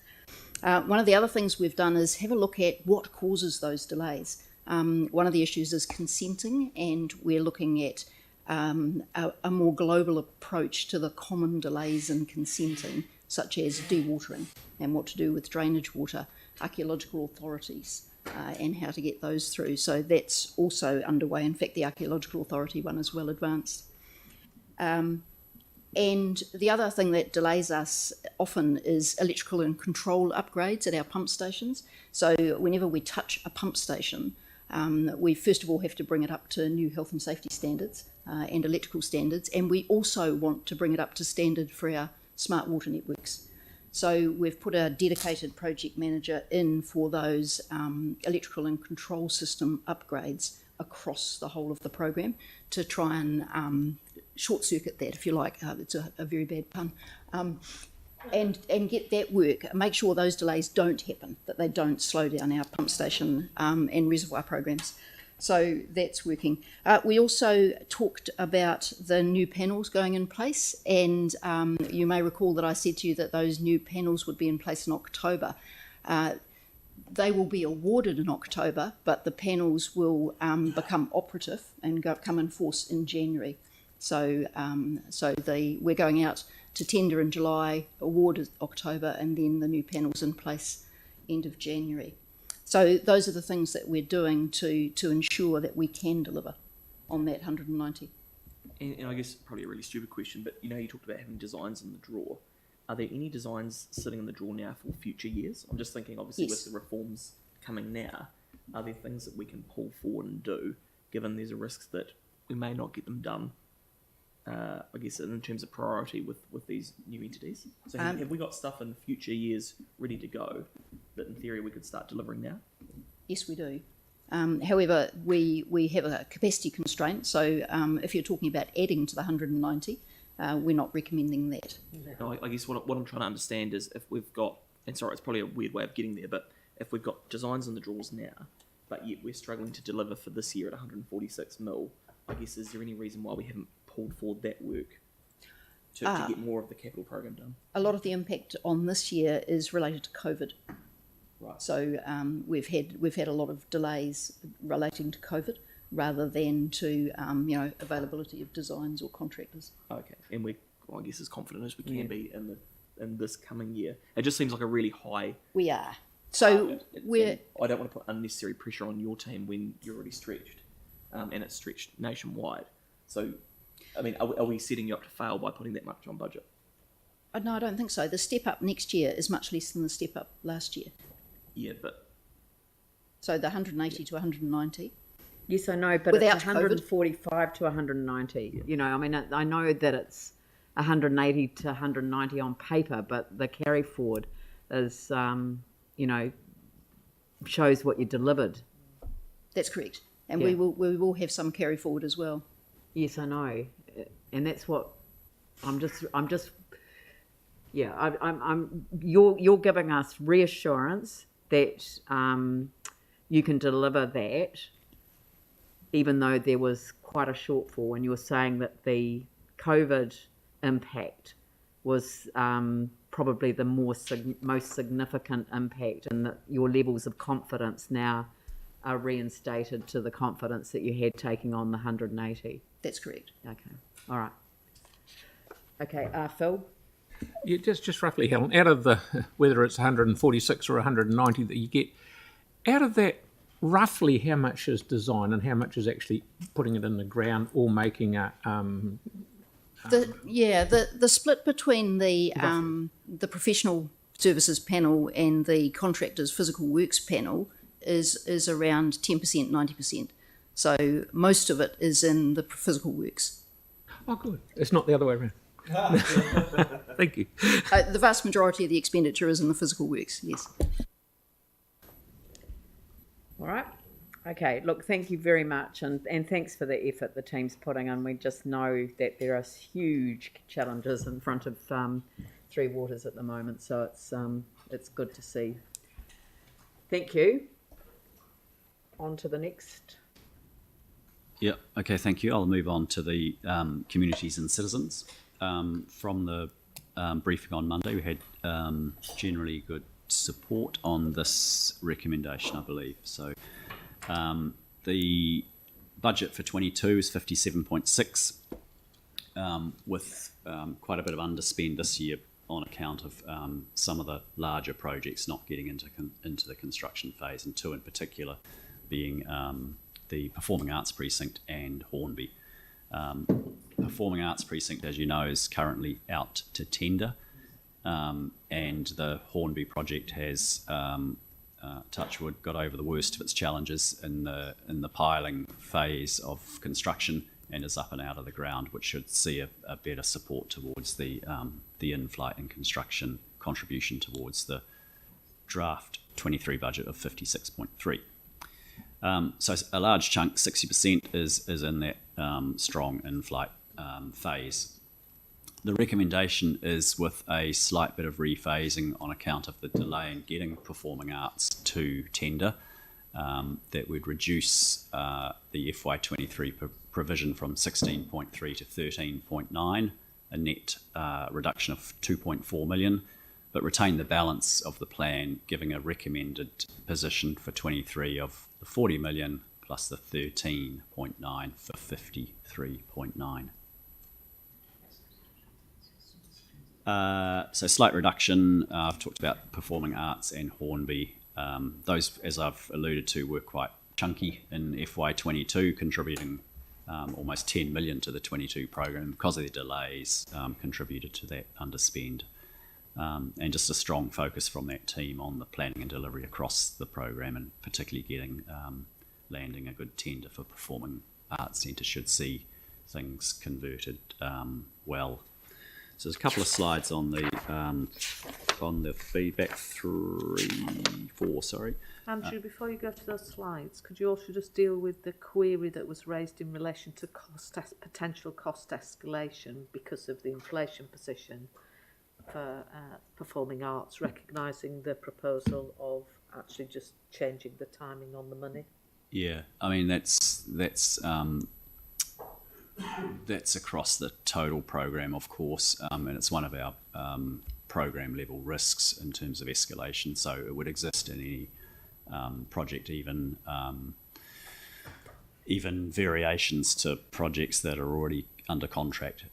One of the other things we've done is have a look at what causes those delays. One of the issues is consenting, and we're looking at a more global approach to the common delays in consenting, such as dewatering and what to do with drainage water, archaeological authorities, and how to get those through. So that's also underway. In fact, the archaeological authority one is well advanced. And the other thing that delays us often is electrical and control upgrades at our pump stations. So whenever we touch a pump station, we first of all have to bring it up to new health and safety standards and electrical standards, and we also want to bring it up to standard for our smart water networks. So we've put a dedicated project manager in for those electrical and control system upgrades across the whole of the program to try and short circuit that, if you like. It's a very bad pun. And get that work, make sure those delays don't happen, that they don't slow down our pump station and reservoir programs. So that's working. We also talked about the new panels going in place, and you may recall that I said to you that those new panels would be in place in October. They will be awarded in October, but the panels will become operative and come in force in January. So we're going out to tender in July, award October, and then the new panels in place end of January. So those are the things that we're doing to ensure that we can deliver on that 190. And I guess probably a really stupid question, but you talked about having designs in the drawer. are there any designs sitting in the drawer now for future years? I'm just thinking, obviously, Yes. with the reforms coming now, are there things that we can pull forward and do, given there's a risk that we may not get them done, I guess, in terms of priority with these new entities? So have we got stuff in future years ready to go that, in theory, we could start delivering now? Yes, we do. However, we have a capacity constraint, so if you're talking about adding to the 190, we're not recommending that. No, I guess what I'm trying to understand is if we've got, and sorry, it's probably a weird way of getting there, but if we've got designs in the drawers now, but yet we're struggling to deliver for this year at 146 mil, I guess, is there any reason why we haven't pulled forward that work to get more of the capital program done? A lot of the impact on this year is related to COVID. Right. So we've had a lot of delays relating to COVID rather than to availability of designs or contractors. Okay, and I guess, as confident as we can be in this coming year. It just seems like a really high. We are. So we're. I don't want to put unnecessary pressure on your team when you're already stretched, and it's stretched nationwide. So, I mean, are we setting you up to fail by putting that much on budget? No, I don't think so. The step up next year is much less than the step up last year. Yeah, but. So the 180 to 190. Yes, I know, but Without it's 145 to 190. You know, I mean, I know that it's 180 to 190 on paper, but the carry forward is, shows what you delivered. That's correct, and Yeah. we will have some carry forward as well. Yes, I know, and that's what I'm just. Yeah, you're giving us reassurance that you can deliver that, even though there was quite a shortfall, and you're saying that the COVID impact was probably the most significant impact, and that your levels of confidence now are reinstated to the confidence that you had taking on the 180. That's correct. Okay, all right. Okay, Phil? Yeah, just roughly, Helen, out of the, whether it's 146 or 190 that you get, out of that, roughly how much is design and how much is actually putting it in the ground or making a... The split between the professional services panel and the contractors physical works panel is around 10%, 90%. So most of it is in the physical works. Oh, good. It's not the other way around. Thank you. The vast majority of the expenditure is in the physical works, yes. All right. Okay, look, thank you very much, and thanks for the effort the team's putting in. We just know that there are huge challenges in front of Three Waters at the moment, so it's good to see. Thank you. On to the next. Yeah, okay, thank you. I'll move on to the communities and citizens. From the briefing on Monday, we had generally good support on this recommendation, I believe. So the budget for 22 is 57.6, with quite a bit of underspend this year on account of some of the larger projects not getting into the construction phase, and two in particular being the Performing Arts Precinct and Hornby. Performing Arts Precinct, as you know, is currently out to tender, and the Hornby project has, touchwood, got over the worst of its challenges in the piling phase of construction and is up and out of the ground, which should see a better support towards the in-flight and construction contribution towards the draft 23 budget of 56.3. So a large chunk, 60%, is in that strong in-flight phase. The recommendation is with a slight bit of rephasing on account of the delay in getting performing arts to tender, that would reduce the FY23 provision from 16.3 to 13.9, a net reduction of 2.4 million, but retain the balance of the plan, giving a recommended position for 23 of the 40 million plus the 13.9 for 53.9. So slight reduction. I've talked about performing arts and Hornby. Those, as I've alluded to, were quite chunky in FY22, contributing almost 10 million to the 22 program. Because of the delays, contributed to that underspend. and just a strong focus from that team on the planning and delivery across the program, and particularly getting landing a good tender for Performing Arts Centre should see things converted well. So there's a couple of slides on the feedback 4. Sorry. Andrew, before you go to those slides, could you also just deal with the query that was raised in relation to potential cost escalation because of the inflation position for performing arts, recognising the proposal of actually just changing the timing on the money? Yeah, I mean that's across the total program, of course, and it's one of our program level risks in terms of escalation. So it would exist in any project, even variations to projects that are already under contract.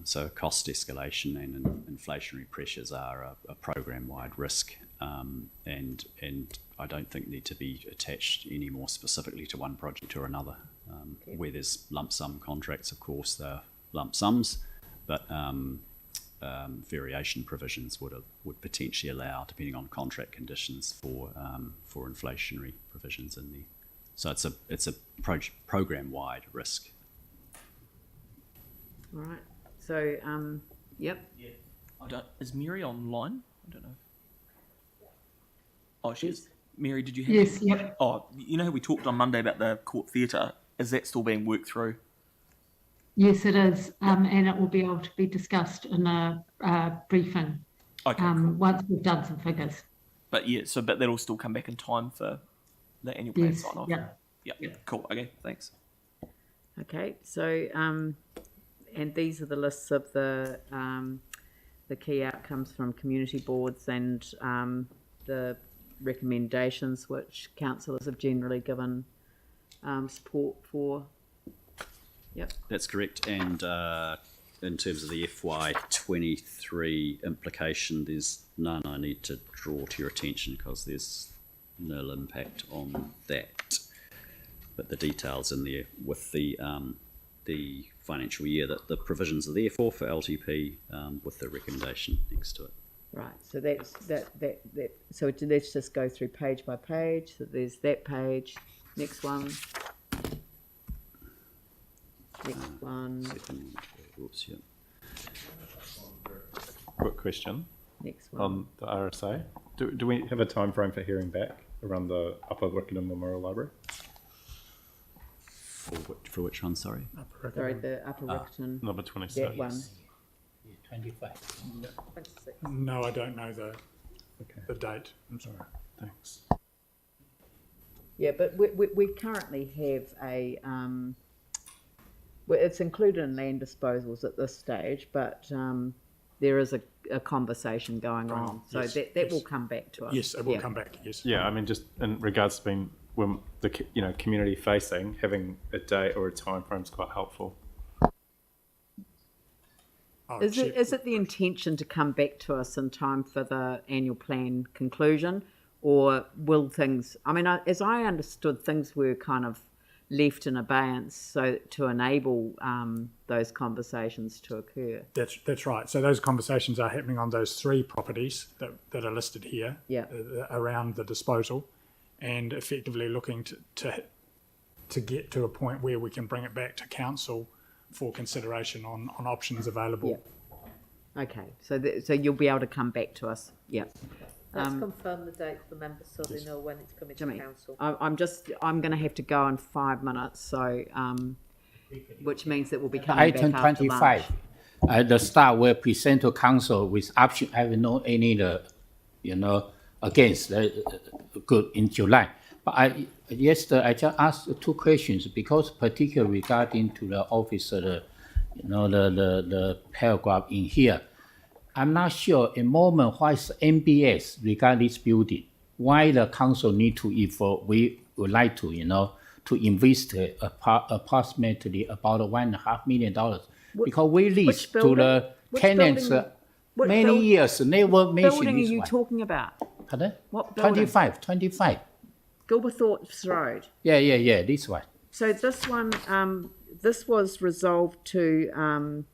So cost escalation and inflationary pressures are a program-wide risk, and I don't think need to be attached any more specifically to one project or another. Where there's lump sum contracts, of course, they're lump sums, but variation provisions would potentially allow, depending on contract conditions, for inflationary provisions in there. So it's a program-wide risk. All right. So, yep. Yeah. Is Mary online? I don't know. Oh, she is. Mary, did you have... Yes, yep. Oh, you know how we talked on Monday about the court theatre? Is that still being worked through? Yes, it is, and it will be able to be discussed in a briefing. Okay, cool. Once we've done some figures. But but that'll still come back in time for the annual plan sign off. Yeah. Cool. Okay. Thanks. Okay. So, and these are the lists of the key outcomes from community boards and the recommendations which councillors have generally given support for. Yep. That's correct. And in terms of the FY23 implication, there's none I need to draw to your attention because there's nil impact on that. But the details in there with the financial year, that the provisions are there for LTP with the recommendation next to it. Right. So that's that. So let's just go through page by page. So there's that page. Next one. Next one. Oops, yeah. Quick question. Next one. On the RSA, do we have a time frame for hearing back around the Upper Riccarton Memorial Library? For which one, sorry? Sorry, the Upper Riccarton. Number 26. That one. 25. 26. No, I don't know the date. I'm sorry. Thanks. Yeah, but we currently have a it's included in land disposals at this stage, but there is a conversation going on, so yes, that will come back to us. Yes, it will come back. Yes. Yeah, I mean, just in regards to being when the community facing, having a date or a time frame is quite helpful. Is it the intention to come back to us in time for the annual plan conclusion, or will things? I mean, as I understood, things were kind of left in abeyance so to enable those conversations to occur. That's right. So those conversations are happening on those 3 properties that are listed here. Yeah. Around the disposal, and effectively looking to get to a point where we can bring it back to council for consideration on options available. Yeah. Okay. So you'll be able to come back to us. Yeah. Let's confirm the date for the members so they know when it's coming to council. I'm going to have to go in 5 minutes, so which means that we'll be coming Item back after 25. The staff will present to council with option. I have no any against good in July. But yesterday I just asked 2 questions because particularly regarding to the officer, the paragraph in here. I'm not sure at the moment what is MBS regarding this building. Why the council need to, if we would like to, to invest approximately about $1.5 million, because we lease to the tenants many years. Never mentioned building this are you one. talking about? Pardon? What building? 25. Gilberthorpe's Road. Yeah, this one. So this one, this was resolved to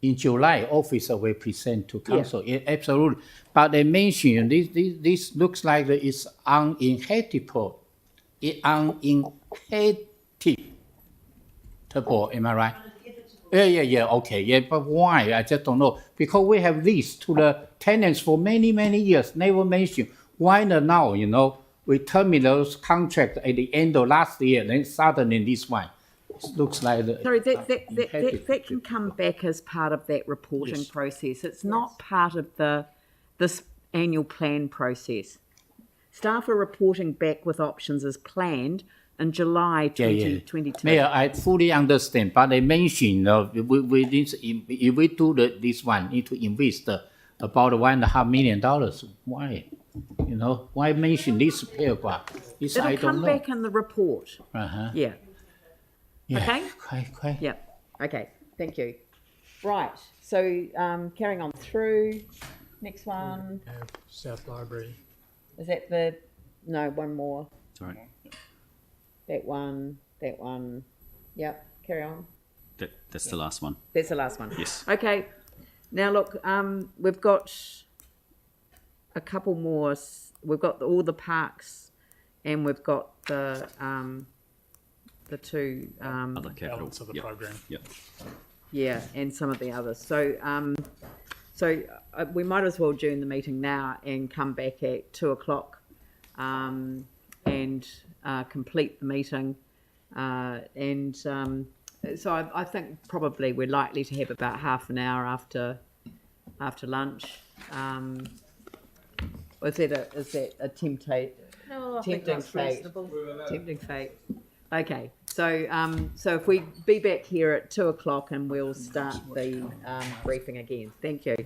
in July, officer will present to council. Yeah, absolutely. But they mention this looks like it's uninhabitable. Uninhabitable. Am I right? Yeah. Okay. Yeah, but why? I just don't know. Because we have leased to the tenants for many years. Never mentioned. Why not now? We terminate those contracts at the end of last year. Then suddenly this one. It looks like Sorry, that can come back as part of that reporting process. It's not part of this annual plan process. Staff are reporting back with options as planned in July 2022. Mayor, I fully understand, but I mentioned if we do this one, need to invest about $1.5 million. Why? Why mention this paragraph? It'll come back in the report. Yeah. Okay? Okay. Yeah. Okay. Thank you. Right. So carrying on through. Next one. South Library. Is that no, one more. Sorry. That one. Yep. Carry on. That's the last one. That's the last one. Yes. Okay. Now look, we've got a couple more. We've got all the parks, and we've got the two other capital elements of the program. Yep. Yeah, and some of the others. So we might as well adjourn the meeting now and come back at 2:00 and complete the meeting. So I think probably we're likely to have about half an hour after lunch. Is that a tempting fate? Tempting fate. Okay, so if we be back here at 2:00 and we'll start the briefing again. Thank you.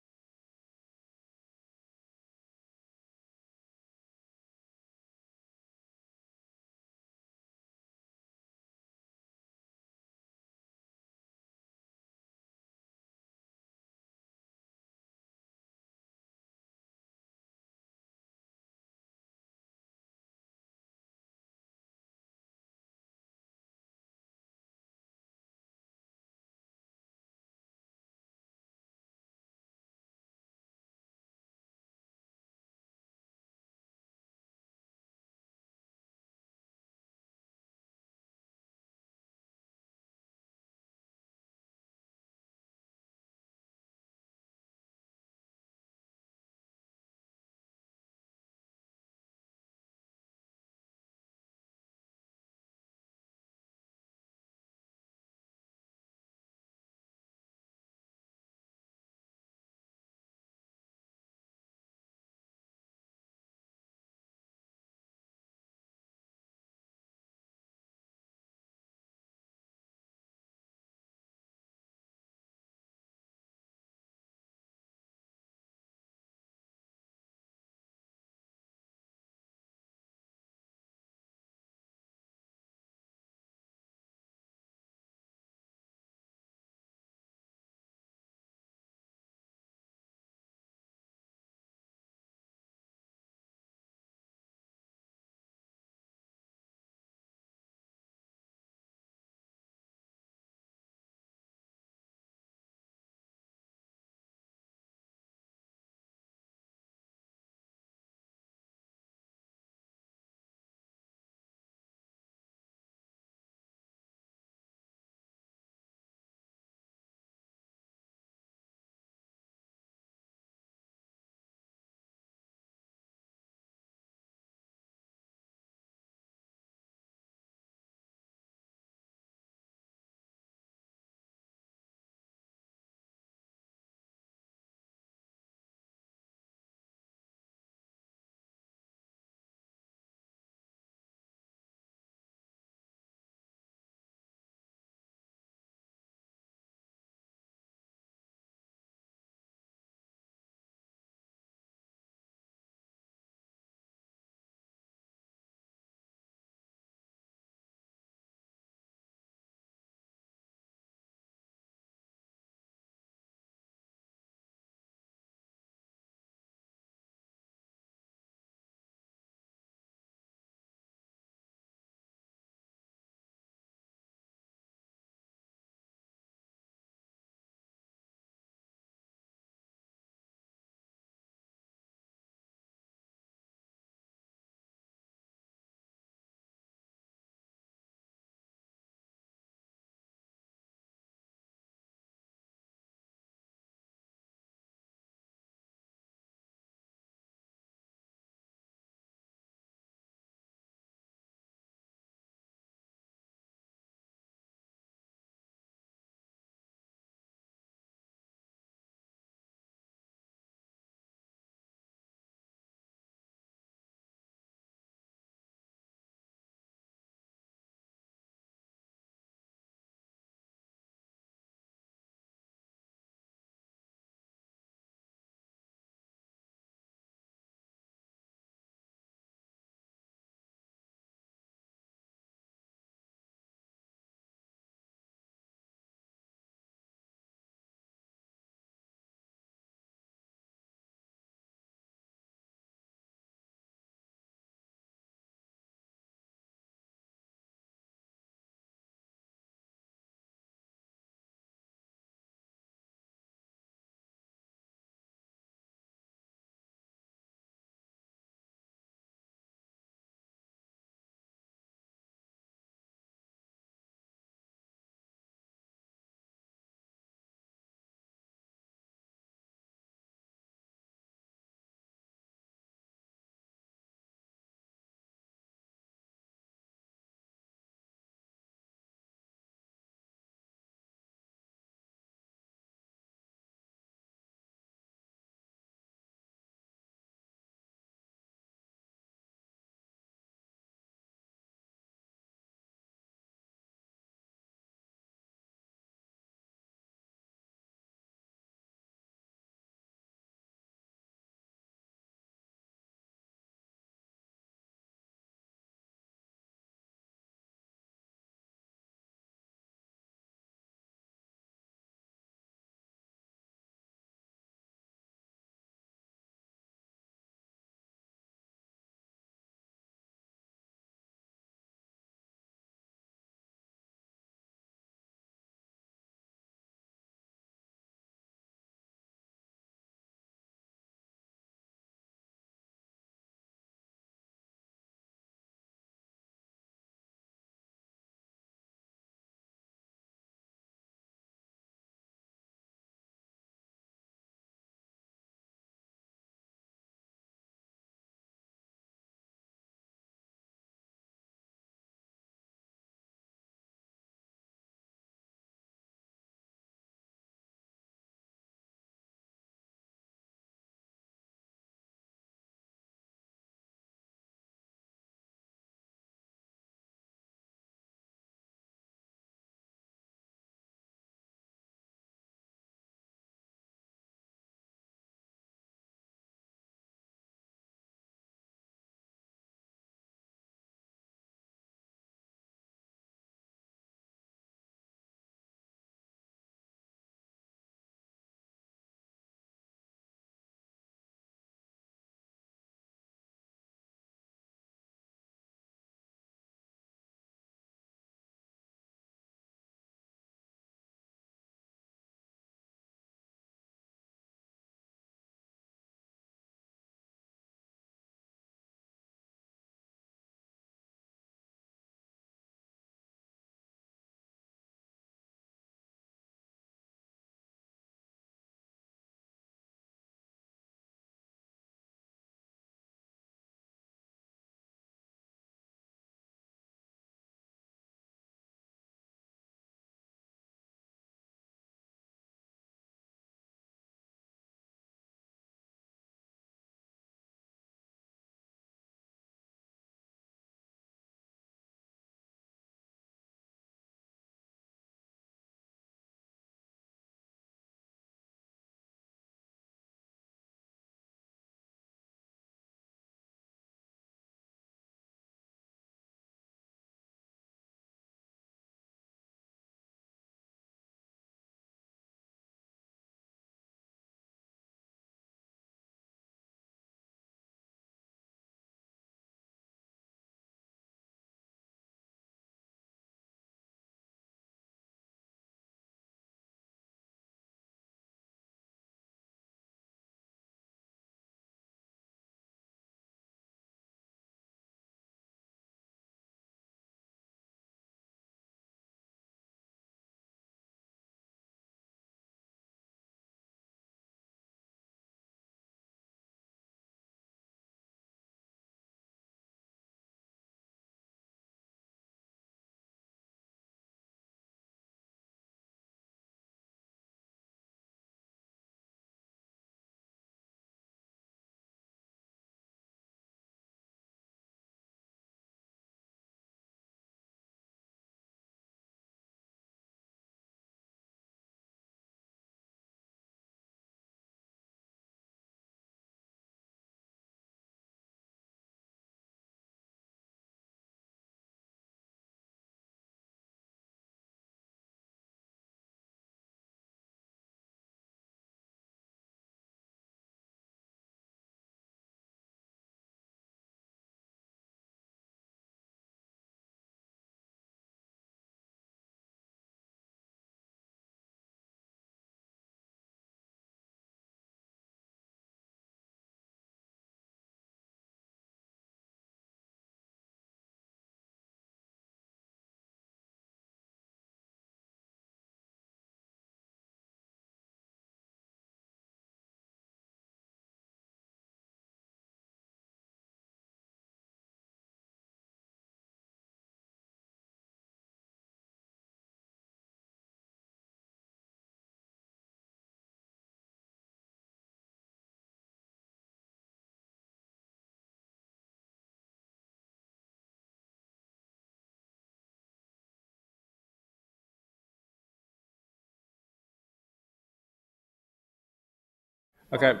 Okay.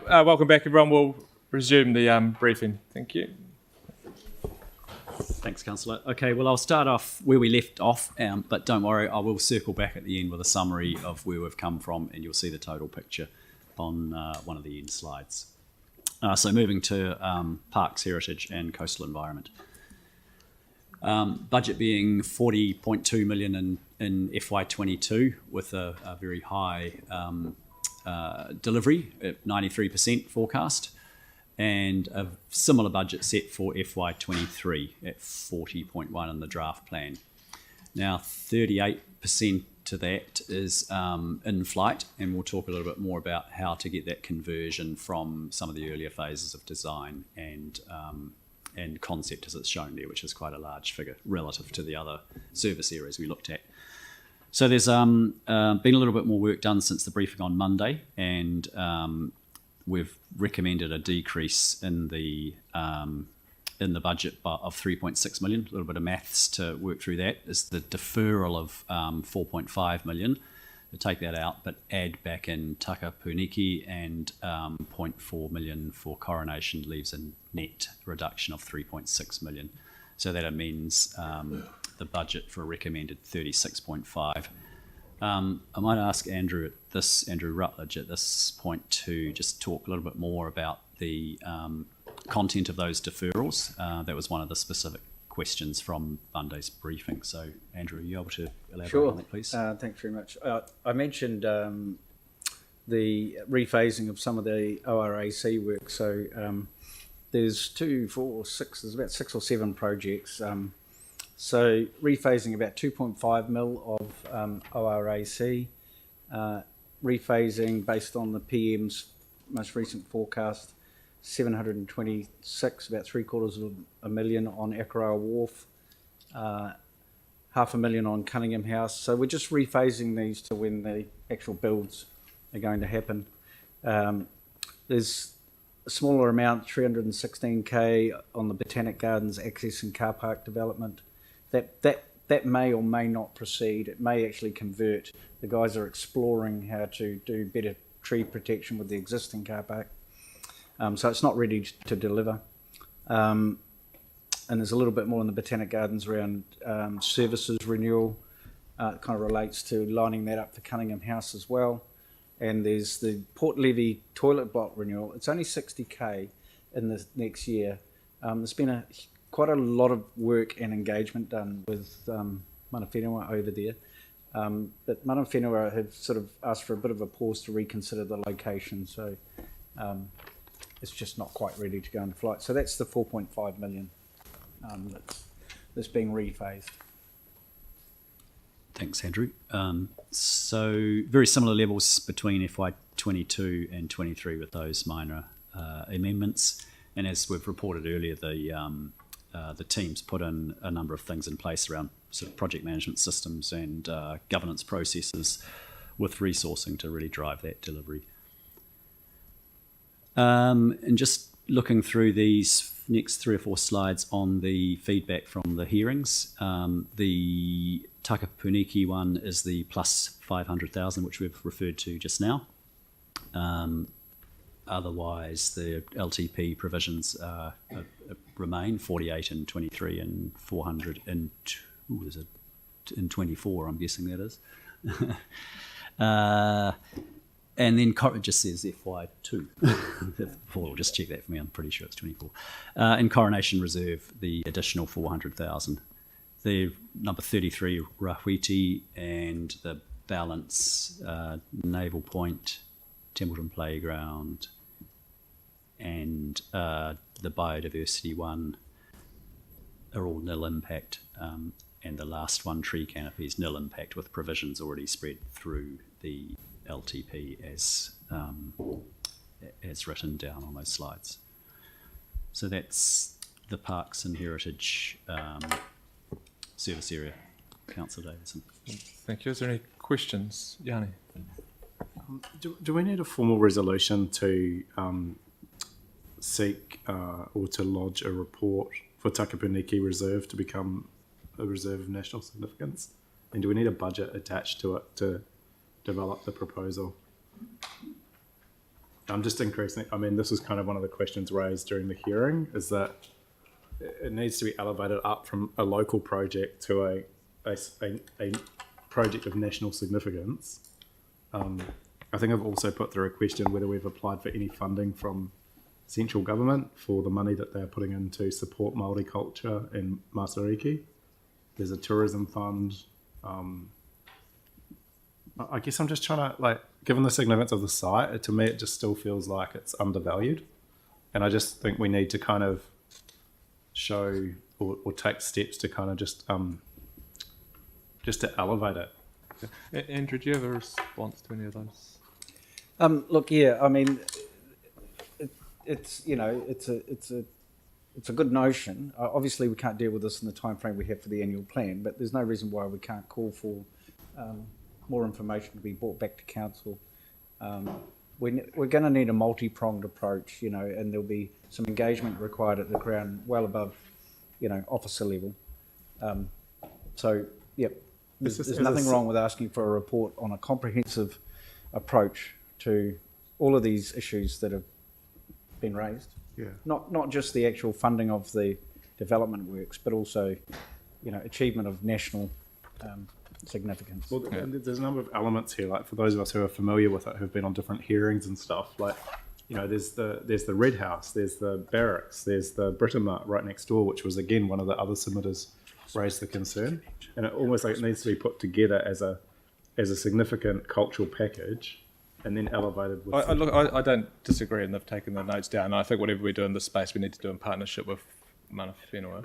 Welcome back, everyone. We'll resume the briefing. Thank you. Thanks, Councillor. Okay, well, I'll start off where we left off, but don't worry, I will circle back at the end with a summary of where we've come from, and you'll see the total picture on one of the end slides. So moving to parks, heritage and coastal environment. Budget being 40.2 million in FY22 with a very high delivery at 93% forecast, and a similar budget set for FY23 at 40.1 in the draft plan. Now 38% to that is in flight, and we'll talk a little bit more about how to get that conversion from some of the earlier phases of design and concept as it's shown there, which is quite a large figure relative to the other service areas we looked at. So there's been a little bit more work done since the briefing on Monday, and we've recommended a decrease in the budget of 3.6 million. A little bit of maths to work through that is the deferral of 4.5 million. To take that out, but add back in Takapuniki and 0.4 million for Coronation leaves a net reduction of 3.6 million. So that means the budget for a recommended 36.5. I might ask Andrew Rutledge at this point to just talk a little bit more about the content of those deferrals. That was one of the specific questions from Monday's briefing. So, Andrew, are you able to elaborate on that, please? Thanks very much. I mentioned the rephasing of some of the ORAC work. So there's there's about 6 or 7 projects. So rephasing about 2.5 mil of ORAC, rephasing based on the PM's most recent forecast, 726, about 750,000 on Akaroa Wharf, 500,000 on Cunningham House. So we're just rephasing these to when the actual builds are going to happen. There's a smaller amount, 316k on the Botanic Gardens access and car park development. That may or may not proceed. It may actually convert. The guys are exploring how to do better tree protection with the existing car park. So it's not ready to deliver. And there's a little bit more in the Botanic Gardens around services renewal. It kind of relates to lining that up for Cunningham House as well. And there's the Port Levy toilet block renewal. It's only 60k in the next year. There's been quite a lot of work and engagement done with Mana Whenua over there. But Mana Whenua have sort of asked for a bit of a pause to reconsider the location. So it's just not quite ready to go into flight. So that's the 4.5 million that's being rephased. Thanks, Andrew. So very similar levels between FY22 and 23 with those minor amendments. And as we've reported earlier, the team's put in a number of things in place around sort of project management systems and governance processes with resourcing to really drive that delivery. And just looking through these next 3 or 4 slides on the feedback from the hearings, the Takapuniki one is the plus 500,000, which we've referred to just now. Otherwise, the LTP provisions remain 48 in 23 and 400 in 24, I'm guessing that is. And then it just says FY2. Paul will just check that for me. I'm pretty sure it's 24. In Coronation Reserve, the additional 400,000. The number 33, Rahwiti, and the balance, Naval Point, Templeton Playground, and the biodiversity one are all nil impact. And the last one, tree canopies, nil impact with provisions already spread through the LTP as written down on those slides. So that's the Parks and Heritage service area. Councillor Davidson. Thank you. Is there any questions, Yanni? Do we need a formal resolution to seek or to lodge a report for Takapuniki Reserve to become a reserve of national significance? And do we need a budget attached to it to develop the proposal? I'm just increasing. I mean, this was kind of one of the questions raised during the hearing, is that it needs to be elevated up from a local project to a project of national significance. I think I've also put through a question whether we've applied for any funding from central government for the money that they're putting in to support Māori culture in Matariki. There's a tourism fund. I guess I'm just trying to, like, given the significance of the site, to me it just still feels like it's undervalued. And I just think we need to kind of show or take steps to kind of just to elevate it. Andrew, do you have a response to any of those? Look, yeah, I mean, it's a good notion. Obviously, we can't deal with this in the time frame we have for the annual plan, but there's no reason why we can't call for more information to be brought back to council. We're going to need a multi-pronged approach, and there'll be some engagement required at the ground, well above, officer level. So, yep, there's nothing wrong with asking for a report on a comprehensive approach to all of these issues that have been raised. Yeah. Not just the actual funding of the development works, but also, achievement of national significance. Well, there's a number of elements here, like for those of us who are familiar with it, who've been on different hearings and stuff, like, there's the Red House, there's the barracks, there's the Britomart right next door, which was again one of the other submitters raised the concern, and it almost like it needs to be put together as a significant cultural package and then elevated with... I don't disagree, and they've taken the notes down. I think whatever we do in this space, we need to do in partnership with Mana Whenua.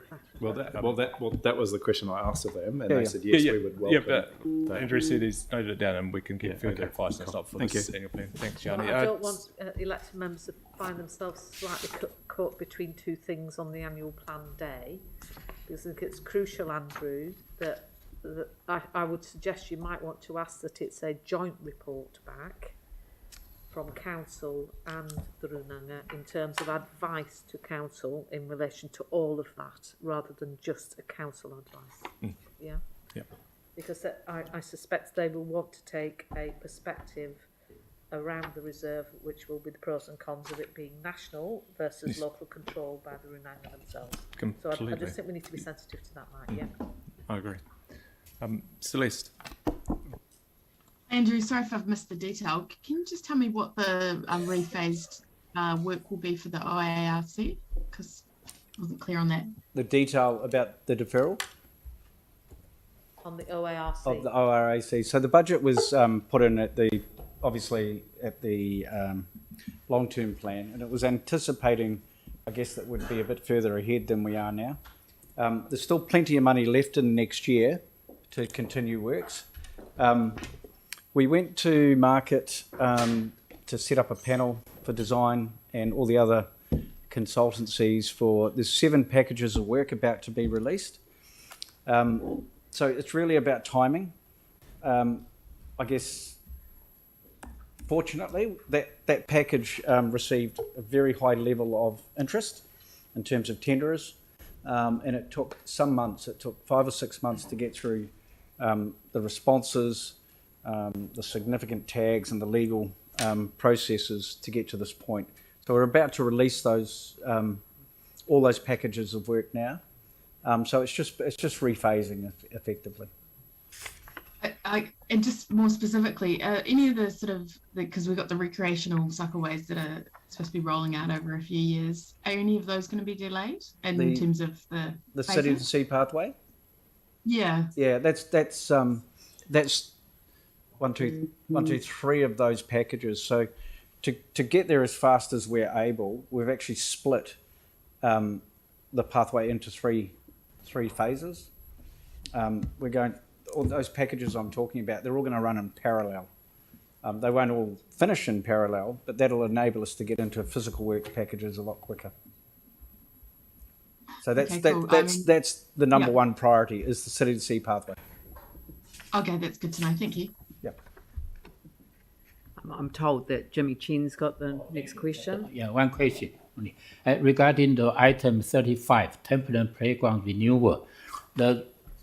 That was the question I asked of them, and they said yes, we would welcome. Yeah, but Andrew said he's noted it down, and we can get further advice. And it's not for this annual plan. Thanks, Gianni. I don't want elected members to find themselves slightly caught between two things on the annual plan day, because I think it's crucial, Andrew, that I would suggest you might want to ask that it's a joint report back from council and the Runanga in terms of advice to council in relation to all of that, rather than just a council advice. Yeah? Yep. Because I suspect they will want to take a perspective around the reserve, which will be the pros and cons of it being national versus local control by the Runanga themselves. Completely. So I just think we need to be sensitive to that, right? Yeah. I agree. Celeste. Andrew, sorry if I've missed the detail. Can you just tell me what the rephased work will be for the OARC? Because I wasn't clear on that. The detail about the deferral? On the OARC. Of the ORAC. So the budget was put in obviously at the long-term plan, and it was anticipating, I guess, that would be a bit further ahead than we are now. There's still plenty of money left in next year to continue works. We went to market to set up a panel for design and all the other consultancies there's 7 packages of work about to be released. So it's really about timing. I guess, fortunately, that package received a very high level of interest in terms of tenderers, and it took some months. It took 5 or 6 months to get through the responses, the significant tags and the legal processes to get to this point. So we're about to release those all those packages of work now. So it's just rephasing effectively. And just more specifically, any of the sort of, because we've got the recreational cycleways that are supposed to be rolling out over a few years, are any of those going to be delayed in terms of the City to Sea pathway? Yeah. Yeah, that's 1, 2, 3 of those packages. So to get there as fast as we're able, we've actually split the pathway into three phases. We're going, all those packages I'm talking about, they're all going to run in parallel. They won't all finish in parallel, but that'll enable us to get into physical work packages a lot quicker. So that's the number one priority, is the City to Sea pathway. Okay, that's good to know. Thank you. Yep. I'm told that Jimmy Chen's got the next question. Yeah, one question only. Regarding the item 35, temporary playground renewal,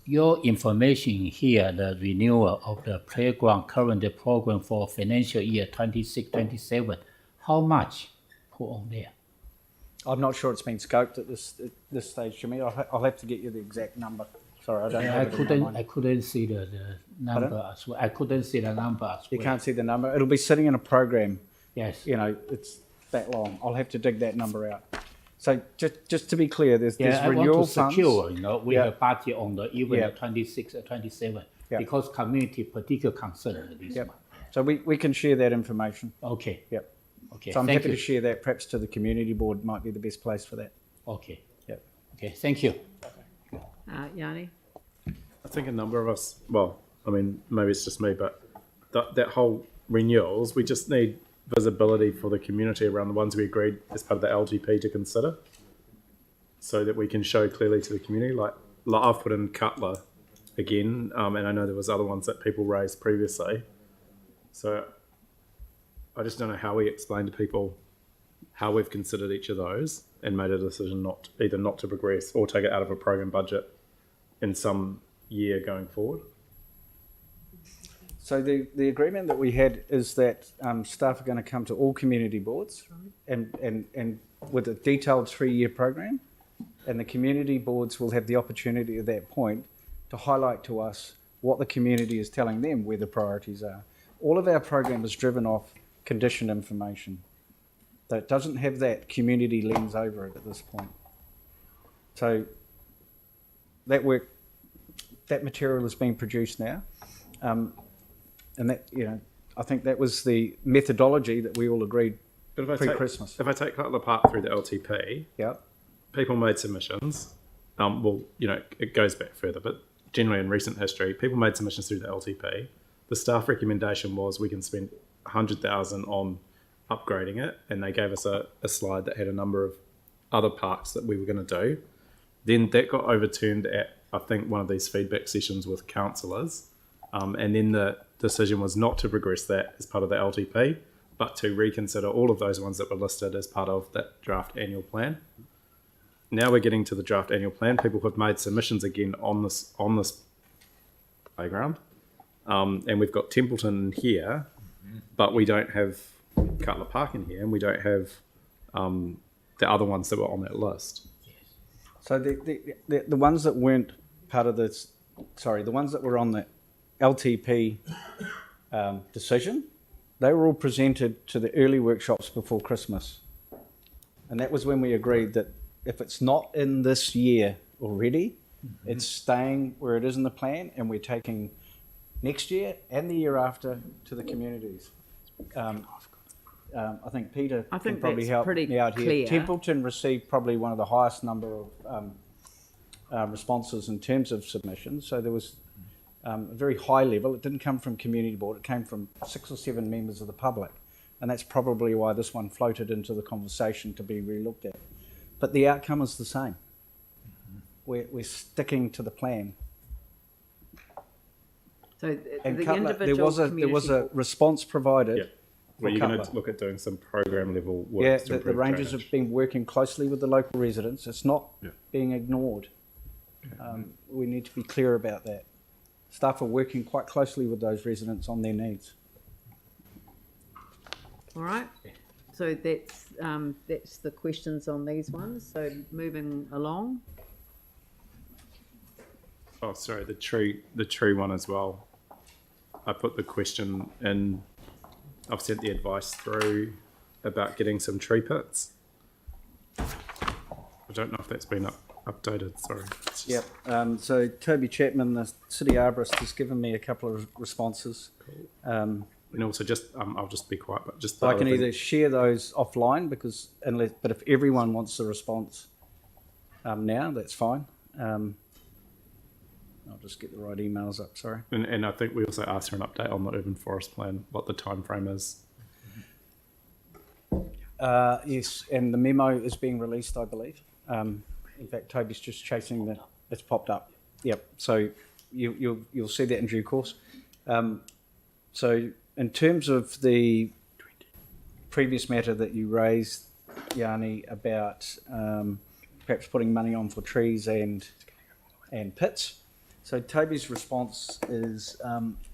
your information here, the renewal of the playground current program for financial year 26-27, how much put on there? I'm not sure it's been scoped at this stage, Jimmy. I'll have to get you the exact number. Sorry, I don't Yeah, have it in my mind. I couldn't see the number Pardon? as well. I couldn't see the number as well. You can't see the number. It'll be sitting in a program. Yes. You know, it's that long. I'll have to dig that number out. So just to be clear, there's I renewal want to funds. secure, we Yeah. have budget on the even Yeah. the 26 or 27 Yeah. because community particular concern with this Yep. one. So we can share that information. Okay. Yep. Okay. So I'm thank happy you. to share that. Perhaps to the community board might be the best place for that. Okay. Yep. Okay. Thank you. Yanni? I think a number of us, well, I mean, maybe it's just me, but that whole renewals, we just need visibility for the community around the ones we agreed as part of the LGP to consider, so that we can show clearly to the community. Like I've put in Cutler again, and I know there was other ones that people raised previously. So I just don't know how we explain to people how we've considered each of those and made a decision either not to progress or take it out of a program budget in some year going forward. So the agreement that we had is that staff are going to come to all community boards and with a detailed 3-year program, and the community boards will have the opportunity at that point to highlight to us what the community is telling them where the priorities are. All of our program is driven off conditioned information. That doesn't have that community lens over it at this point. So that material is being produced now. And that, I think that was the methodology that we all agreed pre-Christmas. If I take Cutler Park through the LTP, Yep. people made submissions. Well, it goes back further, but generally in recent history, people made submissions through the LTP. The staff recommendation was we can spend 100,000 on upgrading it, and they gave us a slide that had a number of other parks that we were going to do. Then that got overturned at, I think, one of these feedback sessions with councillors, and then the decision was not to progress that as part of the LTP, but to reconsider all of those ones that were listed as part of that draft annual plan. Now we're getting to the draft annual plan. People have made submissions again on this playground, and we've got Templeton here, but we don't have Cutler Park in here, and we don't have the other ones that were on that list. So the ones that weren't part of this, the ones that were on the LTP decision, they were all presented to the early workshops before Christmas. And that was when we agreed that if it's not in this year already, it's staying where it is in the plan, and we're taking next year and the year after to the communities. I think Peter can probably help me out here. Clear. Templeton received probably one of the highest number of responses in terms of submissions. So there was a very high level. It didn't come from community board. It came from 6 or 7 members of the public. And that's probably why this one floated into the conversation to be relooked at. But the outcome is the same. We're sticking to the plan. So And the Cutler, individual there was a response provided. Yeah. Well, you're going to look at doing some program level work. Yeah, to the improve rangers drainage. have been working closely with the local residents. It's not being ignored. We need to be clear about that. Staff are working quite closely with those residents on their needs. All right. So that's the questions on these ones. So moving along. Oh, sorry, the tree one as well. I put the question in. I've sent the advice through about getting some tree pits. I don't know if that's been updated. Sorry. Yep. So Toby Chapman, the city arborist, has given me a couple of responses. And also, I'll just be quiet. But just I can either share those offline but if everyone wants the response now, that's fine. I'll just get the right emails up. Sorry. And I think we also asked for an update on the urban forest plan, what the time frame is. Yes, and the memo is being released, I believe. In fact, Toby's just chasing that. It's popped up. Yep. So you'll see that in due course. So in terms of the previous matter that you raised, Yanni, about perhaps putting money on for trees and pits. So Toby's response is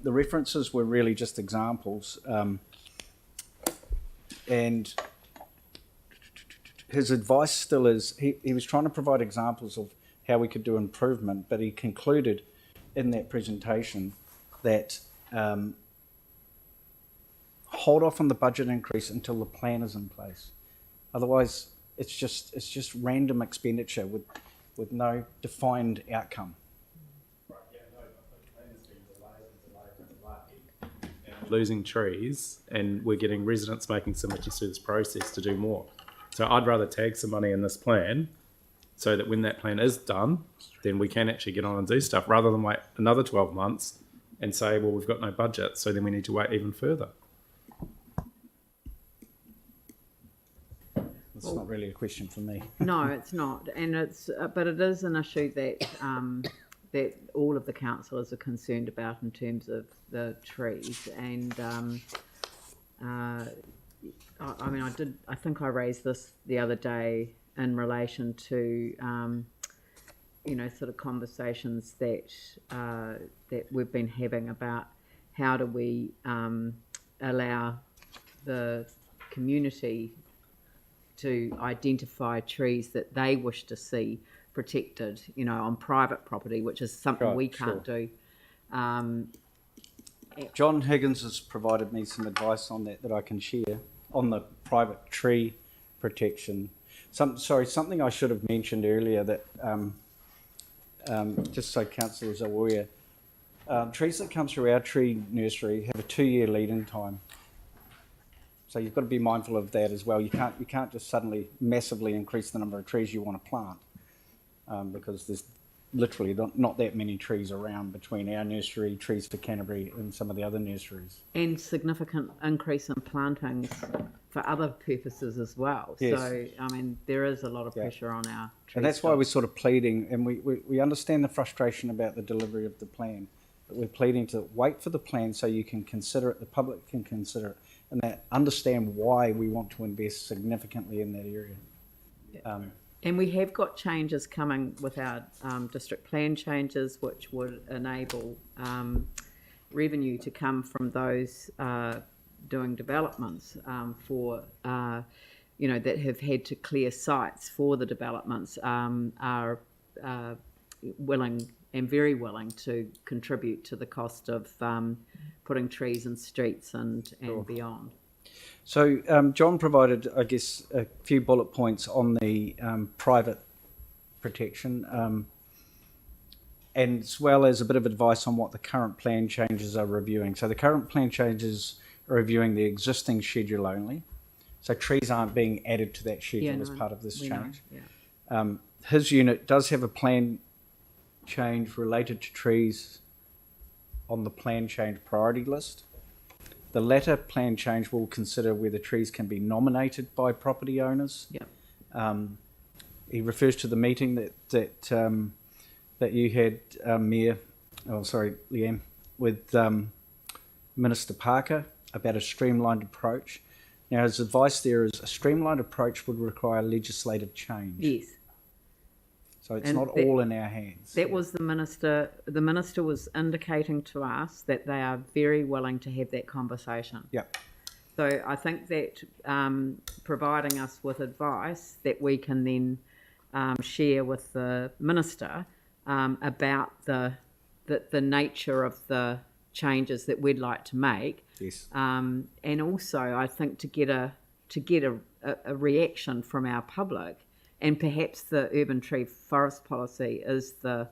the references were really just examples, and his advice still is he was trying to provide examples of how we could do improvement, but he concluded in that presentation that hold off on the budget increase until the plan is in place. Otherwise, it's just random expenditure with no defined outcome. Losing trees, and we're getting residents making submissions through this process to do more. So I'd rather tag some money in this plan so that when that plan is done, then we can actually get on and do stuff rather than wait another 12 months and say, well, we've got no budget, so then we need to wait even further. It's not really a question for me. No, it's not, and but it is an issue that that all of the councillors are concerned about in terms of the trees. And I think I raised this the other day in relation to sort of conversations that that we've been having about how do we allow the community to identify trees that they wish to see protected, on private property, which is something we can't do. John Higgins has provided me some advice on that I can share on the private tree protection. Something I should have mentioned earlier that just so councillors are aware, trees that come through our tree nursery have a 2-year lead-in time. So you've got to be mindful of that as well. You can't just suddenly massively increase the number of trees you want to plant. Because there's literally not that many trees around between our nursery, Trees for Canterbury, and some of the other nurseries. And significant increase in plantings for other purposes as well. Yes. So, there is a lot of pressure on our tree And that's stock. why we're sort of pleading, and we understand the frustration about the delivery of the plan, but we're pleading to wait for the plan so you can consider it, the public can consider it, and that understand why we want to invest significantly in that area. And we have got changes coming with our district plan changes, which would enable revenue to come from those doing developments that have had to clear sites for the developments, are willing and very willing to contribute to the cost of putting trees in streets and beyond. So John provided, I guess, a few bullet points on the private protection, and as well as a bit of advice on what the current plan changes are reviewing. So the current plan changes are reviewing the existing schedule only. So trees aren't being added to that schedule as part of this change. His unit does have a plan change related to trees on the plan change priority list. The latter plan change will consider whether trees can be nominated by property owners. He refers to the meeting that you had, Leanne, with Minister Parker about a streamlined approach. Now, his advice there is a streamlined approach would require legislative change. Yes. So it's not all in our hands. That was the minister. The minister was indicating to us that they are very willing to have that conversation. Yep. So I think that providing us with advice that we can then share with the minister about the nature of the changes that we'd like to make. Yes. And also, I think to get a reaction from our public. And perhaps the urban forest policy is the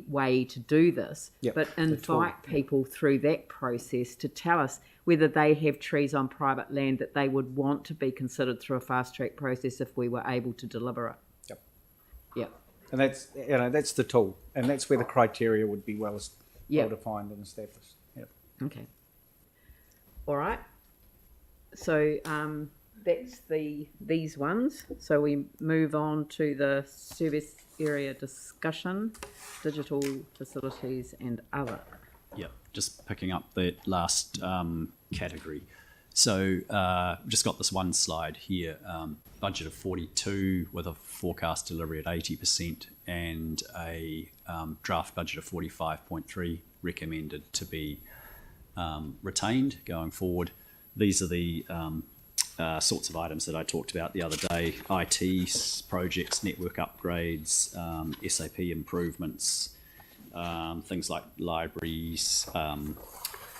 way to do this. Yep, but invite people through that process to tell us whether they have trees on private land that they would want to be considered through a fast track process if we were able to deliver it. Yep. Yep. And that's the tool, and that's where the criteria would be well defined and established. Yep. Okay. All right. So that's these ones. So we move on to the service area discussion, digital facilities and other. Yep, just picking up that last category. So just got this one slide here, budget of 42 with a forecast delivery at 80% and a draft budget of 45.3 recommended to be retained going forward. These are the sorts of items that I talked about the other day: IT projects, network upgrades, SAP improvements, things like libraries,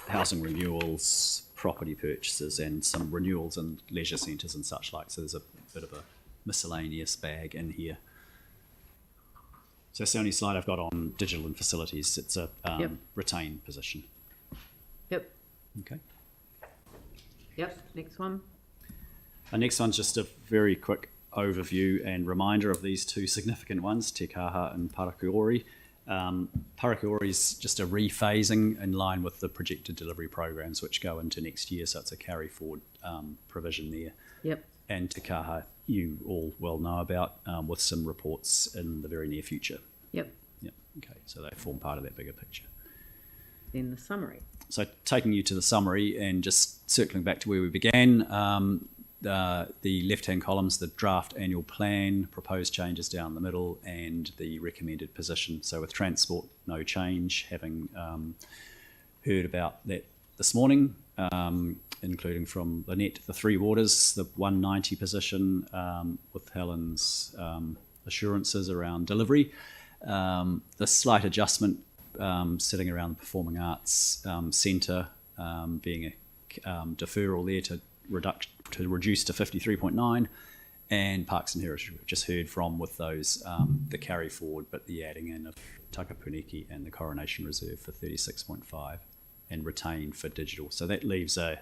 housing renewals, property purchases, and some renewals and leisure centres and such like. So there's a bit of a miscellaneous bag in here. So that's the only slide I've got on digital and facilities. It's a retained position. Yep. Okay. Yep. Next one. Our next one's just a very quick overview and reminder of these two significant ones, Te Kaha and Parakiori. Parakiori is just a rephasing in line with the projected delivery programs which go into next year, so it's a carry forward provision there. Yep. And Te Kaha, you all well know about, with some reports in the very near future. Yep. Yep. Okay, so they form part of that bigger picture. Then the summary. So taking you to the summary and just circling back to where we began, the left-hand columns, the draft annual plan, proposed changes down the middle, and the recommended position. So with transport, no change, having heard about that this morning, including from Lynette, the Three Waters, the 190 position, with Helen's assurances around delivery. The slight adjustment sitting around the Performing Arts Centre, being a deferral there to reduce to 53.9, and Parks and Heritage we've just heard from with those the carry forward, but the adding in of Takapuniki and the Coronation Reserve for 36.5 and retained for digital. So that leaves a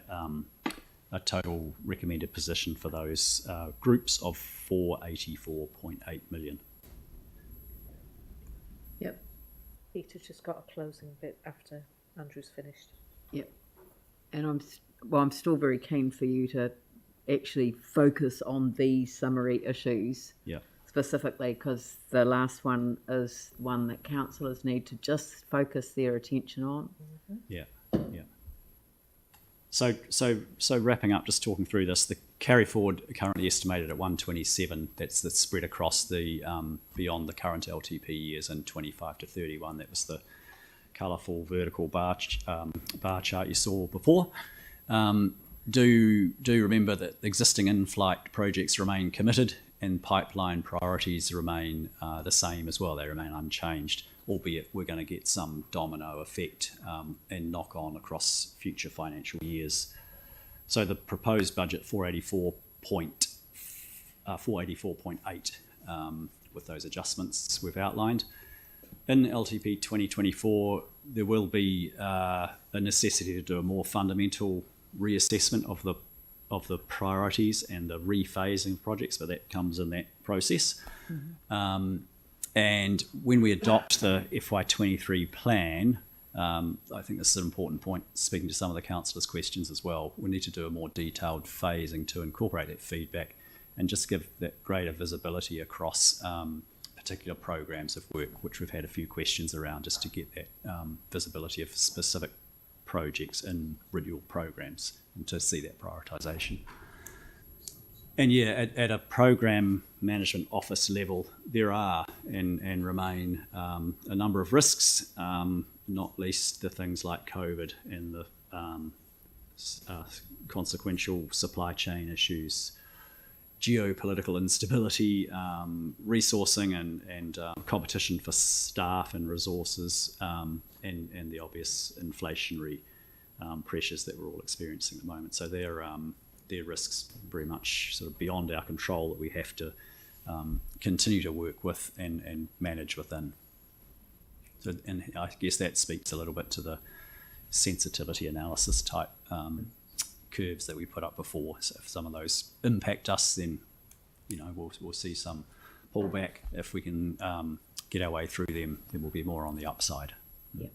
total recommended position for those groups of 484.8 million. Yep. Peter's just got a closing bit after Andrew's finished. Yep. And I'm still very keen for you to actually focus on these summary issues. Yeah. Specifically, because the last one is one that councillors need to just focus their attention on. Yeah, yeah. So wrapping up, just talking through this, the carry forward currently estimated at 127. That's spread across the beyond the current LTP years and 25 to 31. That was the colourful vertical bar chart you saw before. Do remember that existing in-flight projects remain committed and pipeline priorities remain the same as well. They remain unchanged, albeit we're going to get some domino effect and knock on across future financial years. So the proposed budget 484.8 with those adjustments we've outlined. In LTP 2024, there will be a necessity to do a more fundamental reassessment of the priorities and the rephasing of projects, but that comes in that process. Mm-hmm. And when we adopt the FY23 plan, I think this is an important point, speaking to some of the councillors' questions as well, we need to do a more detailed phasing to incorporate that feedback and just give that greater visibility across particular programs of work, which we've had a few questions around, just to get that visibility of specific projects in renewal programs and to see that prioritisation. And yeah, at a program management office level, there are and remain a number of risks, not least the things like COVID and the consequential supply chain issues, geopolitical instability, resourcing and competition for staff and resources, and the obvious inflationary pressures that we're all experiencing at the moment. So they're risks very much sort of beyond our control that we have to continue to work with and manage within. So, and I guess that speaks a little bit to the sensitivity analysis type curves that we put up before. So if some of those impact us, then we'll see some pullback. If we can get our way through them, then we'll be more on the upside. Yeah.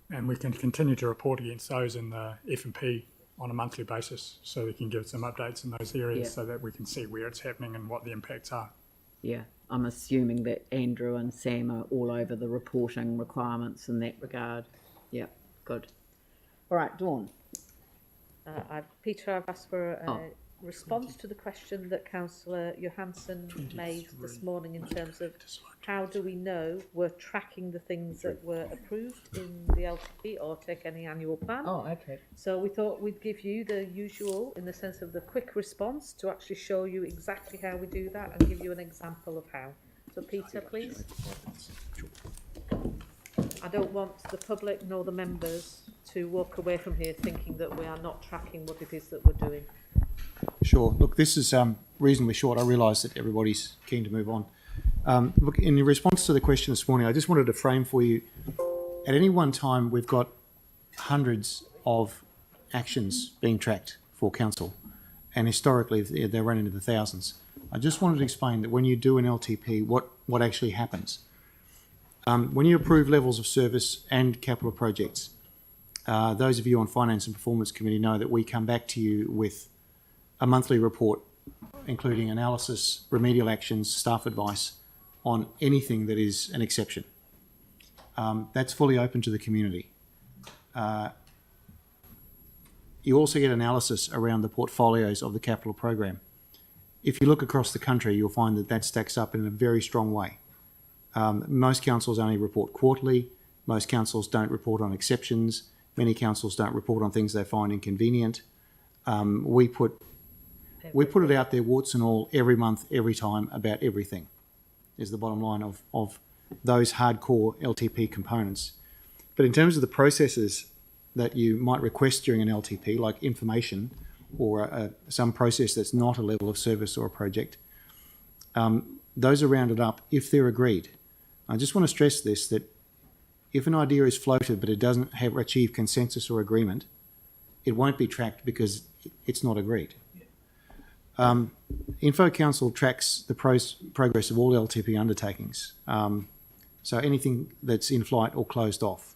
And we can continue to report against those in the F&P on a monthly basis, so we can give some updates in those areas so that we can see where it's happening and what the impacts are. Yeah, I'm assuming that Andrew and Sam are all over the reporting requirements in that regard. Yeah, good. All right, Dawn. Peter, I've asked for a response to the question that Councillor Johansson made this morning in terms of how do we know we're tracking the things that were approved in the LTP or take any annual plan. Oh, okay. So we thought we'd give you the usual in the sense of the quick response to actually show you exactly how we do that and give you an example of how. So Peter, please. I don't want the public nor the members to walk away from here thinking that we are not tracking what it is that we're doing. Sure. Look, this is reasonably short. I realise that everybody's keen to move on. Look, in response to the question this morning, I just wanted to frame for you, at any one time we've got hundreds of actions being tracked for council, and historically they're running into the thousands. I just wanted to explain that when you do an LTP, what actually happens. When you approve levels of service and capital projects, those of you on Finance and Performance Committee know that we come back to you with a monthly report, including analysis, remedial actions, staff advice on anything that is an exception. That's fully open to the community. You also get analysis around the portfolios of the capital program. If you look across the country, you'll find that that stacks up in a very strong way. Most councils only report quarterly. Most councils don't report on exceptions. Many councils don't report on things they find inconvenient. We put it out there, warts and all, every month, every time, about everything, is the bottom line of those hardcore LTP components. But in terms of the processes that you might request during an LTP, like information or some process that's not a level of service or a project, those are rounded up if they're agreed. I just want to stress this, that if an idea is floated but it doesn't achieve consensus or agreement, it won't be tracked because it's not agreed. Info Council tracks the progress of all LTP undertakings, so anything that's in flight or closed off.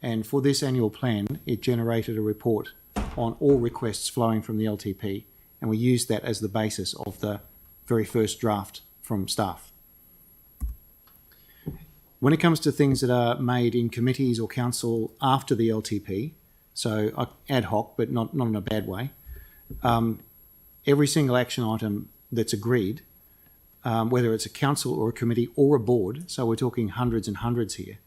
And for this annual plan, it generated a report on all requests flowing from the LTP, and we used that as the basis of the very first draft from staff. When it comes to things that are made in committees or council after the LTP, so ad hoc but not in a bad way, every single action item that's agreed, whether it's a council or a committee or a board, so we're talking hundreds and hundreds here,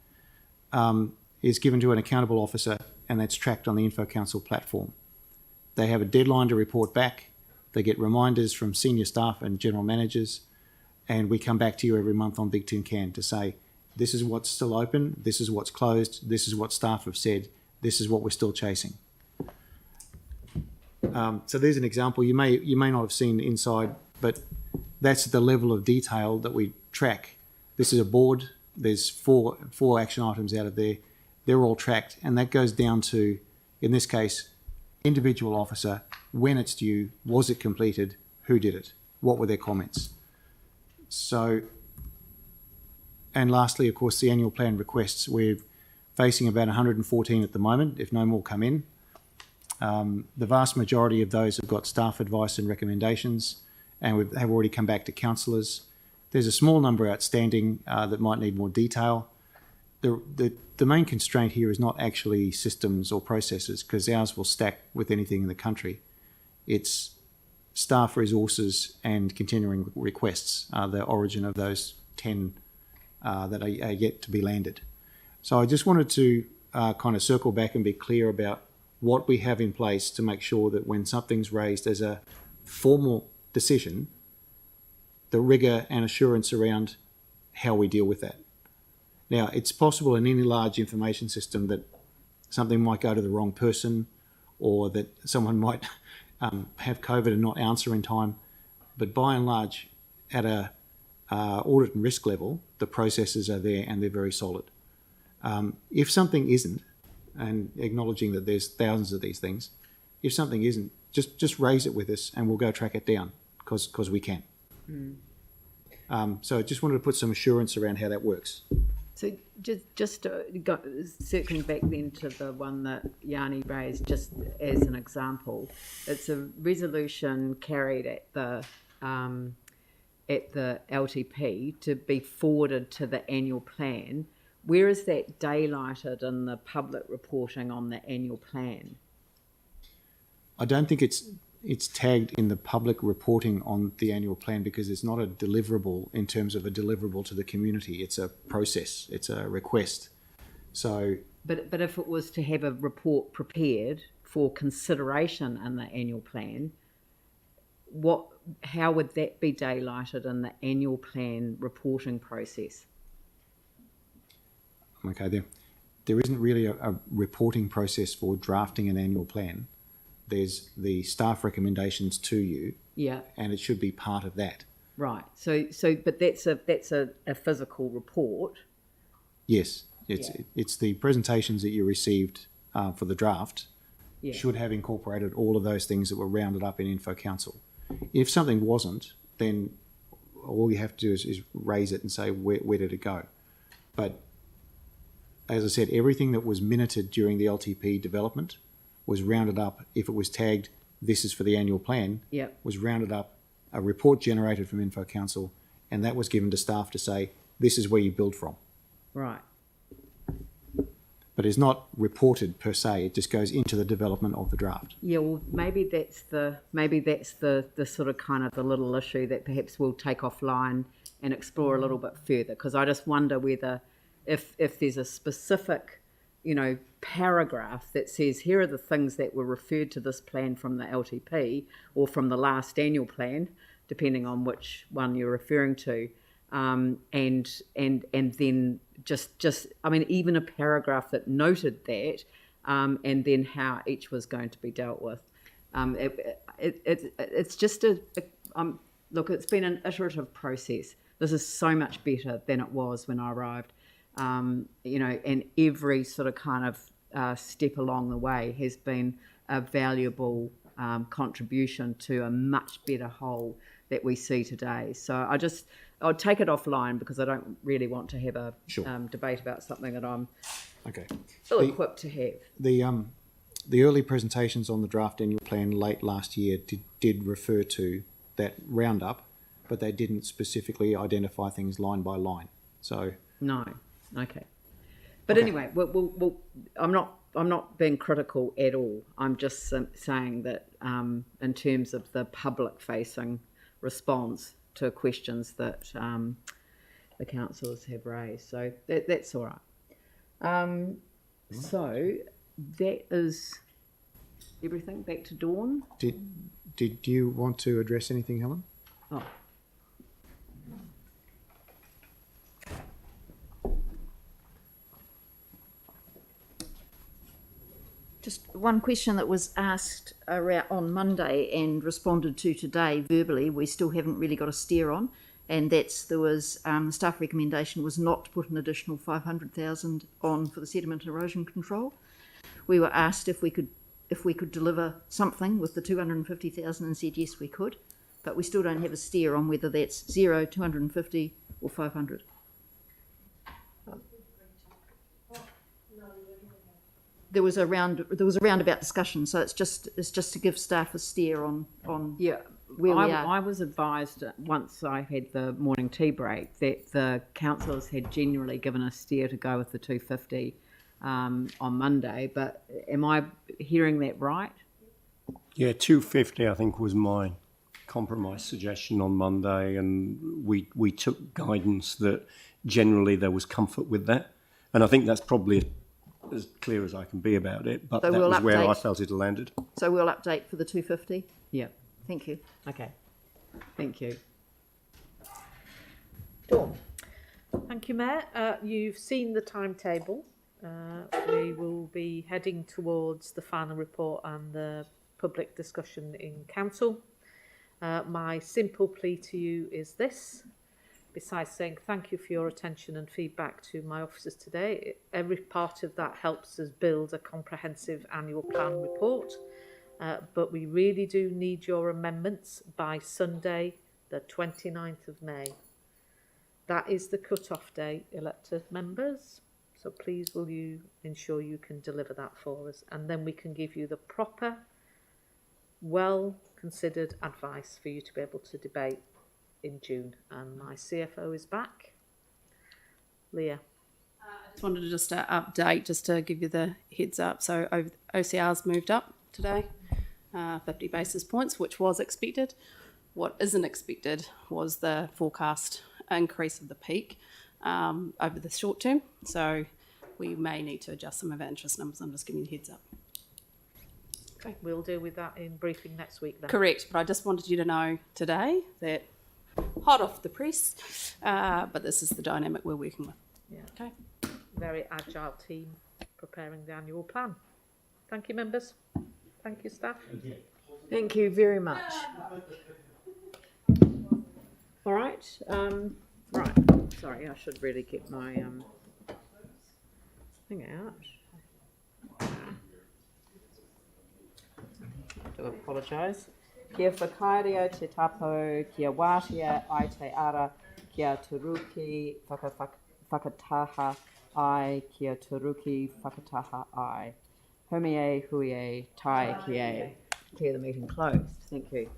is given to an accountable officer, and that's tracked on the Info Council platform. They have a deadline to report back. They get reminders from senior staff and general managers, and we come back to you every month on Big Tin Can to say, this is what's still open, this is what's closed, this is what staff have said, this is what we're still chasing. So there's an example. You may not have seen inside, but that's the level of detail that we track. This is a board. There's four action items out of there. They're all tracked, and that goes down to, in this case, individual officer, when it's due, was it completed, who did it, what were their comments. So, and lastly, of course, the annual plan requests. We're facing about 114 at the moment, if no more come in. The vast majority of those have got staff advice and recommendations, and have already come back to councillors. There's a small number outstanding that might need more detail. The main constraint here is not actually systems or processes, because ours will stack with anything in the country. It's staff resources and continuing requests are the origin of those 10 that are yet to be landed. So I just wanted to kind of circle back and be clear about what we have in place to make sure that when something's raised as a formal decision, the rigour and assurance around how we deal with that. Now, it's possible in any large information system that something might go to the wrong person, or that someone might have COVID and not answer in time. But by and large, at a audit and risk level, the processes are there and they're very solid. If something isn't, and acknowledging that there's thousands of these things, if something isn't, just raise it with us and we'll go track it down, because we can. So I just wanted to put some assurance around how that works. So just circling back then to the one that Yanni raised, just as an example, it's a resolution carried at the LTP to be forwarded to the annual plan. Where is that daylighted in the public reporting on the annual plan? I don't think it's tagged in the public reporting on the annual plan because it's not a deliverable in terms of a deliverable to the community. It's a process. It's a request. So, but if it was to have a report prepared for consideration in the annual plan, how would that be daylighted in the annual plan reporting process? Okay, there isn't really a reporting process for drafting an annual plan. There's the staff recommendations to you, yeah, and it should be part of that. Right. So, but that's a physical report. Yes, it's the presentations that you received for the draft should have incorporated all of those things that were rounded up in Info Council. If something wasn't, then all you have to do is raise it and say where did it go. But as I said, everything that was minuted during the LTP development was rounded up. If it was tagged, this is for the annual plan, was rounded up, a report generated from Info Council, and that was given to staff to say, this is where you build from. Right. But it's not reported per se, it just goes into the development of the draft. Yeah, well, maybe that's the sort of kind of the little issue that perhaps we'll take offline and explore a little bit further, because I just wonder whether if there's a specific, paragraph that says here are the things that were referred to this plan from the LTP or from the last annual plan, depending on which one you're referring to, and then just I mean even a paragraph that noted that, and then how each was going to be dealt with. It's just look, it's been an iterative process. This is so much better than it was when I arrived. And every sort of kind of step along the way has been a valuable contribution to a much better whole that we see today. So I'll take it offline because I don't really want to have a debate about something that I'm ill-equipped to have. The early presentations on the draft annual plan late last year did refer to that roundup, but they didn't specifically identify things line by line. So no. Okay, but anyway, we'll, I'm not being critical at all. I'm just saying that in terms of the public-facing response to questions that the councillors have raised, so that's all right. So that is everything. Back to Dawn. Did you want to address anything, Helen? Oh. Just one question that was asked around on Monday and responded to today verbally, we still haven't really got a steer on, and the staff recommendation was not to put an additional 500,000 on for the sediment erosion control. We were asked if we could deliver something with the 250,000 and said yes we could, but we still don't have a steer on whether that's 0, 250 or 500. There was a roundabout discussion, so it's just to give staff a steer on where we are. I was advised once I had the morning tea break that the councillors had generally given a steer to go with the 250 on Monday, but am I hearing that right? Yeah, 250 I think was my compromise suggestion on Monday, and we took guidance that generally there was comfort with that, and I think that's probably as clear as I can be about it, but so that was where I felt it landed. So we'll update for the 250? Yeah. Thank you. Okay. Thank you. Dawn. Thank you, Mayor. You've seen the timetable. We will be heading towards the final report and the public discussion in council. My simple plea to you is this. Besides saying thank you for your attention and feedback to my officers today, every part of that helps us build a comprehensive annual plan report. But we really do need your amendments by Sunday, the 29th of May. That is the cut-off date, elected members. So please will you ensure you can deliver that for us, and then we can give you the proper, well-considered advice for you to be able to debate in June. And my CFO is back. Leah. I just wanted to update, just to give you the heads up. So OCR's moved up today. 50 basis points, which was expected. What isn't expected was the forecast increase of the peak over the short term. So we may need to adjust some of our interest numbers. I'm just giving you the heads up. Okay, we'll deal with that in briefing next week then. Correct, but I just wanted you to know today that hot off the press, but this is the dynamic we're working with. Yeah. Okay. Very agile team preparing the annual plan. Thank you, members. Thank you, staff. Thank you very much. All right. Right. Sorry, I should really get my thing out. I do apologise. Kia whakaarea te tapo, kia wātea ai te ara, kia turuki whakataha ai, kia turuki whakataha ai. Homie hui e, tai kie. Declare the meeting closed. Thank you.